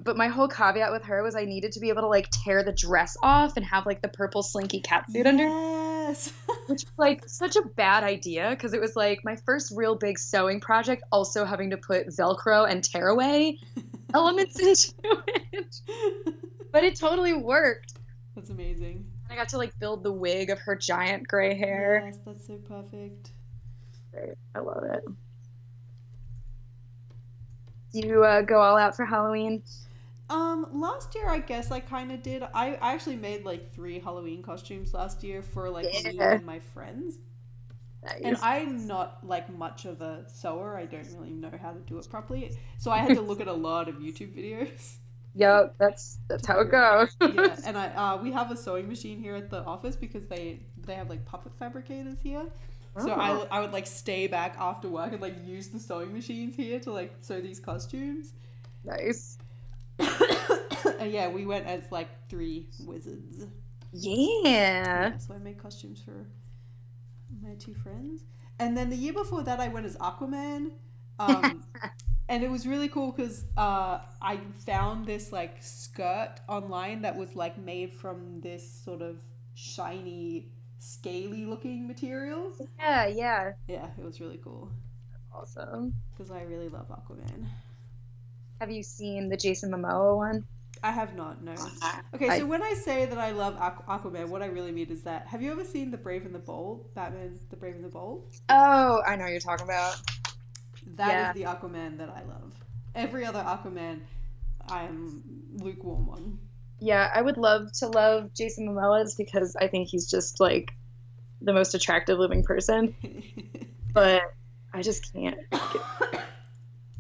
But my whole caveat with her was I needed to be able to like tear the dress off and have like the purple slinky catsuit under. Yes. Which was like such a bad idea because it was like my first real big sewing project, also having to put Velcro and tearaway elements into it. But it totally worked. That's amazing. I got to like build the wig of her giant gray hair. Yes, that's so perfect. Great. I love it. Do you go all out for Halloween? Last year I guess I kind of did. I actually made like 3 Halloween costumes last year for like me and my friends. Nice. And I'm not like much of a sewer. I don't really know how to do it properly. So I had to look at a lot of YouTube videos. Yep, that's how it goes. Yeah, and we have a sewing machine here at the office because they have like puppet fabricators here. So I would like stay back after work and like use the sewing machines here to like sew these costumes. Nice. And yeah, we went as like 3 wizards. Yeah. So I made costumes for my 2 friends. And then the year before that I went as Aquaman. And it was really cool because I found this like skirt online that was like made from this sort of shiny, scaly looking material. Yeah. Yeah, it was really cool. Awesome. Because I really love Aquaman. Have you seen the Jason Momoa one? I have not, no. Okay, so when I say that I love Aquaman, what I really mean is that, have you ever seen The Brave and the Bold? Batman, The Brave and the Bold? Oh, I know what you're talking about. That is the Aquaman that I love. Every other Aquaman, I'm lukewarm on. Yeah, I would love to love Jason Momoa's because I think he's just like the most attractive living person. But I just can't.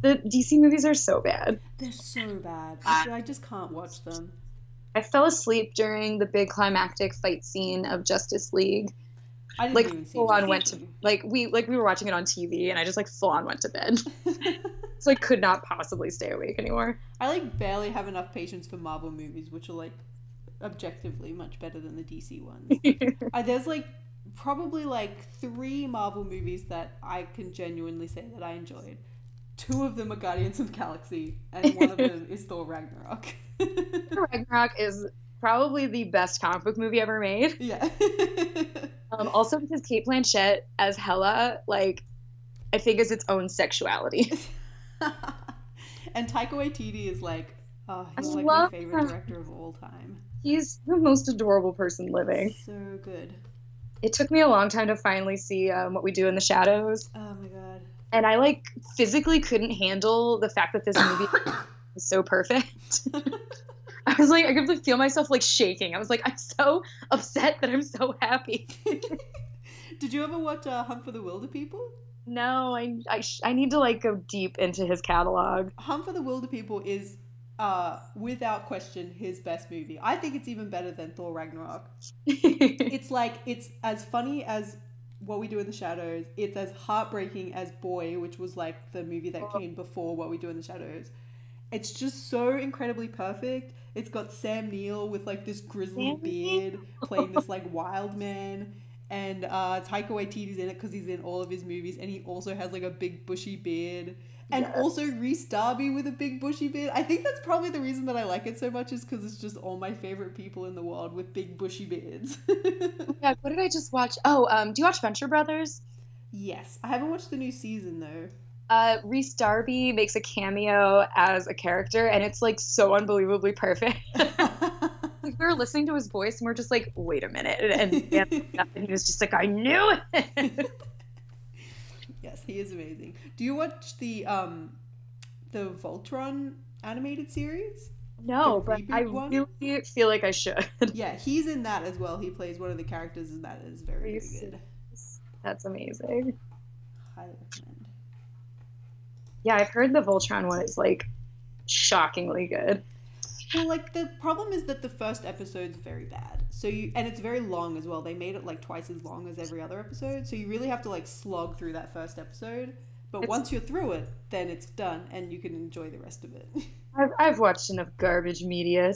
The DC movies are so bad. They're so bad. I just can't watch them. I fell asleep during the big climactic fight scene of Justice League. I didn't like even see full on Justice went to League. we were watching it on TV and I just like full on went to bed. So I could not possibly stay awake anymore. I like barely have enough patience for Marvel movies, which are like objectively much better than the DC ones. There's like probably like 3 Marvel movies that I can genuinely say that I enjoyed. 2 of them are Guardians of the Galaxy, and one of them is Thor Ragnarok. Thor Ragnarok is probably the best comic book movie ever made. Yeah. Also because Cate Blanchett as Hela, like, I think is its own sexuality. And Taika Waititi is like Oh, I he's like my love favorite him. director of all time. He's the most adorable person living. So good. It took me a long time to finally see What We Do in the Shadows. Oh my god. And I like physically couldn't handle the fact that this movie was so perfect. I was like, I could feel myself like shaking. I was like, I'm so upset that I'm so happy. Did you ever watch Hunt for the Wilder People? No, I need to like go deep into his catalog. Hunt for the Wilder People is, without question, his best movie. I think it's even better than Thor Ragnarok. It's like, it's as funny as What We Do in the Shadows. It's as heartbreaking as Boy, which was like the movie that came before What We Do in the Shadows. It's just so incredibly perfect. It's got Sam Neill with like this grizzly beard playing this like wild man. And Taika Waititi's in it because he's in all of his movies, and he also has like a big bushy beard. And also Rhys Darby with a big bushy beard. I think that's probably the reason that I like it so much, is because it's just all my favorite people in the world with big bushy beards. Yeah, what did I just watch? Oh, do you watch Venture Brothers? Yes, I haven't watched the new season though. Rhys Darby makes a cameo as a character, and it's like so unbelievably perfect. Like, we were listening to his voice, and we're just like, "Wait a minute!" And he was just like, "I knew it." Yes, he is amazing. Do you watch the Voltron animated series? No, but I one? really feel like I should. Yeah, he's in that as well. He plays one of the characters, and that is very, very good. That's amazing. Highly recommend. Yeah, I've heard the Voltron one is like shockingly good. Well, like the problem is that the first episode's very bad. And it's very long as well. They made it like twice as long as every other episode. So you really have to like slog through that first episode. But once you're through it, then it's done and you can enjoy the rest of it. I've watched enough garbage media.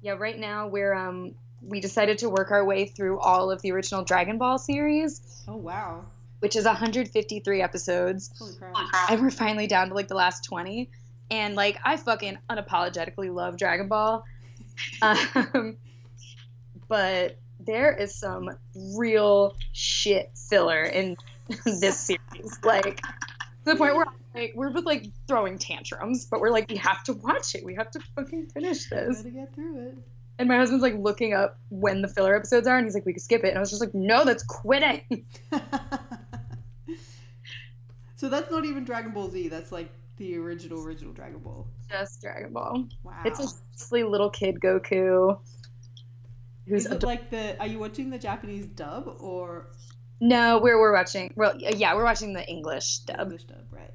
Yeah, right now we decided to work our way through all of the original Dragon Ball series. Oh wow. Which is 153 episodes. Holy crap. And we're finally down to like the last 20. And like I fucking unapologetically love Dragon Ball. But there is some real shit filler in this series. Like to the point where we're both like throwing tantrums, but we're like, we have to watch it. We have to fucking finish this. Gotta get through it. And my husband's like looking up when the filler episodes are, and he's like, we could skip it. And I was just like, no, that's quitting. So that's not even Dragon Ball Z. That's like the original Dragon Ball. Just Dragon Ball. Wow. It's a silly little kid Goku. Is it like are you watching the Japanese dub or? No, we're watching. Well, yeah, we're watching the English dub. English dub, right?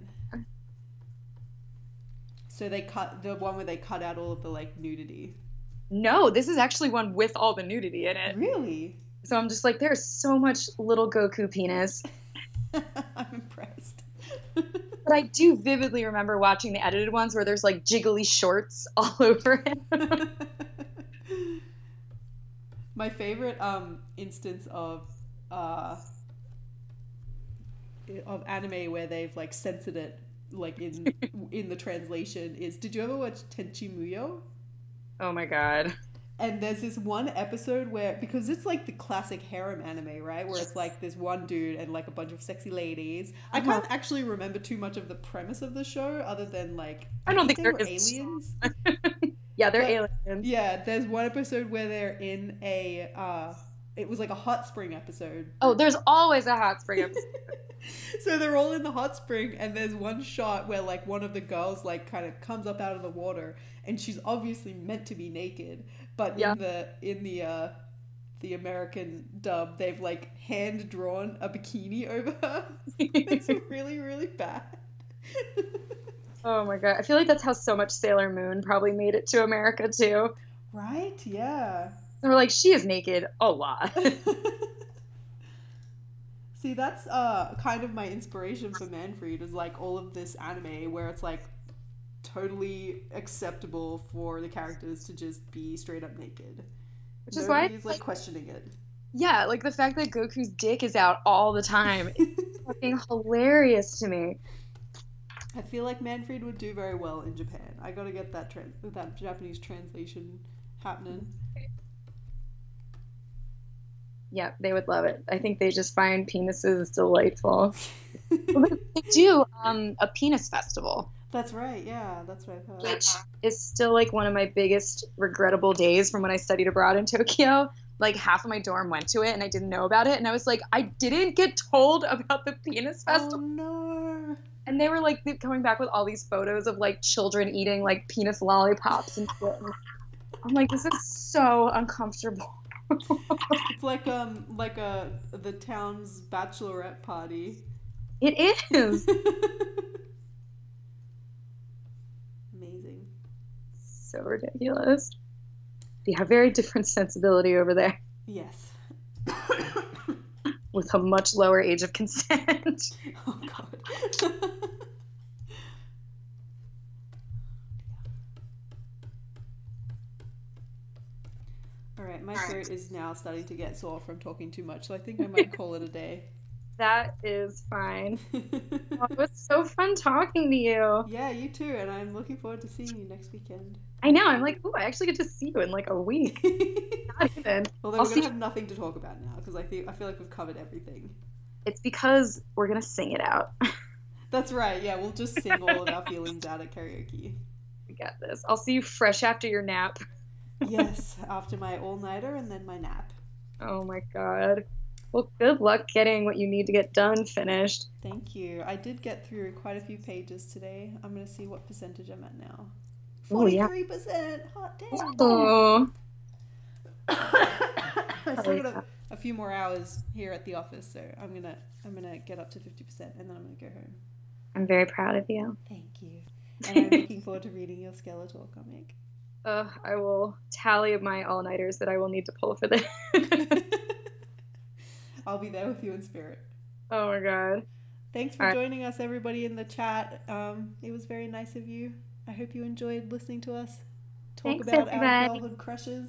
So they cut the one where they cut out all of the like nudity. No, this is actually one with all the nudity in it. Really? So I'm just like, there's so much little Goku penis. I'm impressed. But I do vividly remember watching the edited ones where there's like jiggly shorts all over it. My favorite instance of anime where they've like censored it like in the translation is, did you ever watch Tenchi Muyo? Oh my god. And there's this one episode where, because it's like the classic harem anime, right? Where it's like this one dude and like a bunch of sexy ladies. I can't actually remember too much of the premise of the show other than like, I don't think they there were is aliens. Yeah, they're aliens. Yeah, there's one episode where they're in it was like a hot spring episode. Oh, there's always a hot spring episode. So they're all in the hot spring, and there's one shot where like one of the girls like kind of comes up out of the water, and she's obviously meant to be naked, but in the American dub, they've like hand drawn a bikini over her. It's really, really bad. Oh my god, I feel like that's how so much Sailor Moon probably made it to America too. Right? Yeah. And we're like, she is naked a lot. See, that's kind of my inspiration for Manfried, is like all of this anime where it's like totally acceptable for the characters to just be straight up naked. Which is why he's like questioning it. Yeah, like the fact that Goku's dick is out all the time is fucking hilarious to me. I feel like Manfried would do very well in Japan. I gotta get that that Japanese translation happening. Yeah, they would love it. I think they just find penises delightful. Well, they do a penis festival. That's right. Yeah, that's what I've heard. Which is still like one of my biggest regrettable days from when I studied abroad in Tokyo. Like half of my dorm went to it and I didn't know about it. And I was like, I didn't get told about the penis festival. Oh no. And they were like coming back with all these photos of like children eating like penis lollipops and shit. And I'm like, this is so uncomfortable. It's like the town's bachelorette party. It is. Amazing. So ridiculous. They have very different sensibility over there. Yes. With a much lower age of consent. Oh god. Alright, my throat is now starting to get sore from talking too much, so I think I might call it a day. That is fine. Oh, it was so fun talking to you. Yeah, you too, and I'm looking forward to seeing you next weekend. I know, I'm like, oh, I actually get to see you in like a week. Not even. Although we're gonna have nothing to talk about now, because I feel like we've covered everything. It's because we're gonna sing it out. That's right, yeah, we'll just sing all of our feelings out at karaoke. We got this. I'll see you fresh after your nap. Yes, after my all-nighter and then my nap. Oh my god. Well, good luck getting what you need to get done finished. Thank you. I did get through quite a few pages today. I'm going to see what percentage I'm at now. 43%! Oh, yeah. Hot damn! Oh. I still got a few more hours here at the office, so I'm gonna get up to 50% and then I'm gonna go home. I'm very proud of you. Thank you. And I'm looking forward to reading your Skeletor comic. I will tally my all-nighters that I will need to pull for this. I'll be there with you in spirit. Oh my god. Thanks for joining us, everybody in the chat. It was very nice of you. I hope you enjoyed listening to us talk about our girlhood crushes.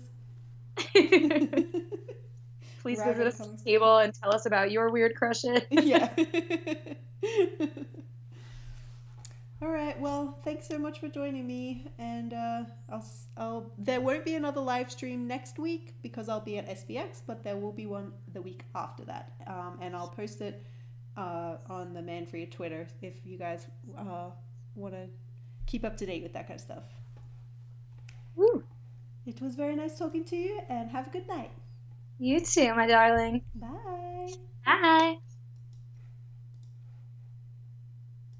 Please visit us at the table and tell us about your weird crushes. Yeah. All right. Well, thanks so much for joining me, and there won't be another live stream next week because I'll be at SVX, but there will be one the week after that, and I'll post it on the Manfried Twitter if you guys want to keep up to date with that kind of stuff. Woo. It was very nice talking to you, and have a good night. You too, my darling. Bye. Bye.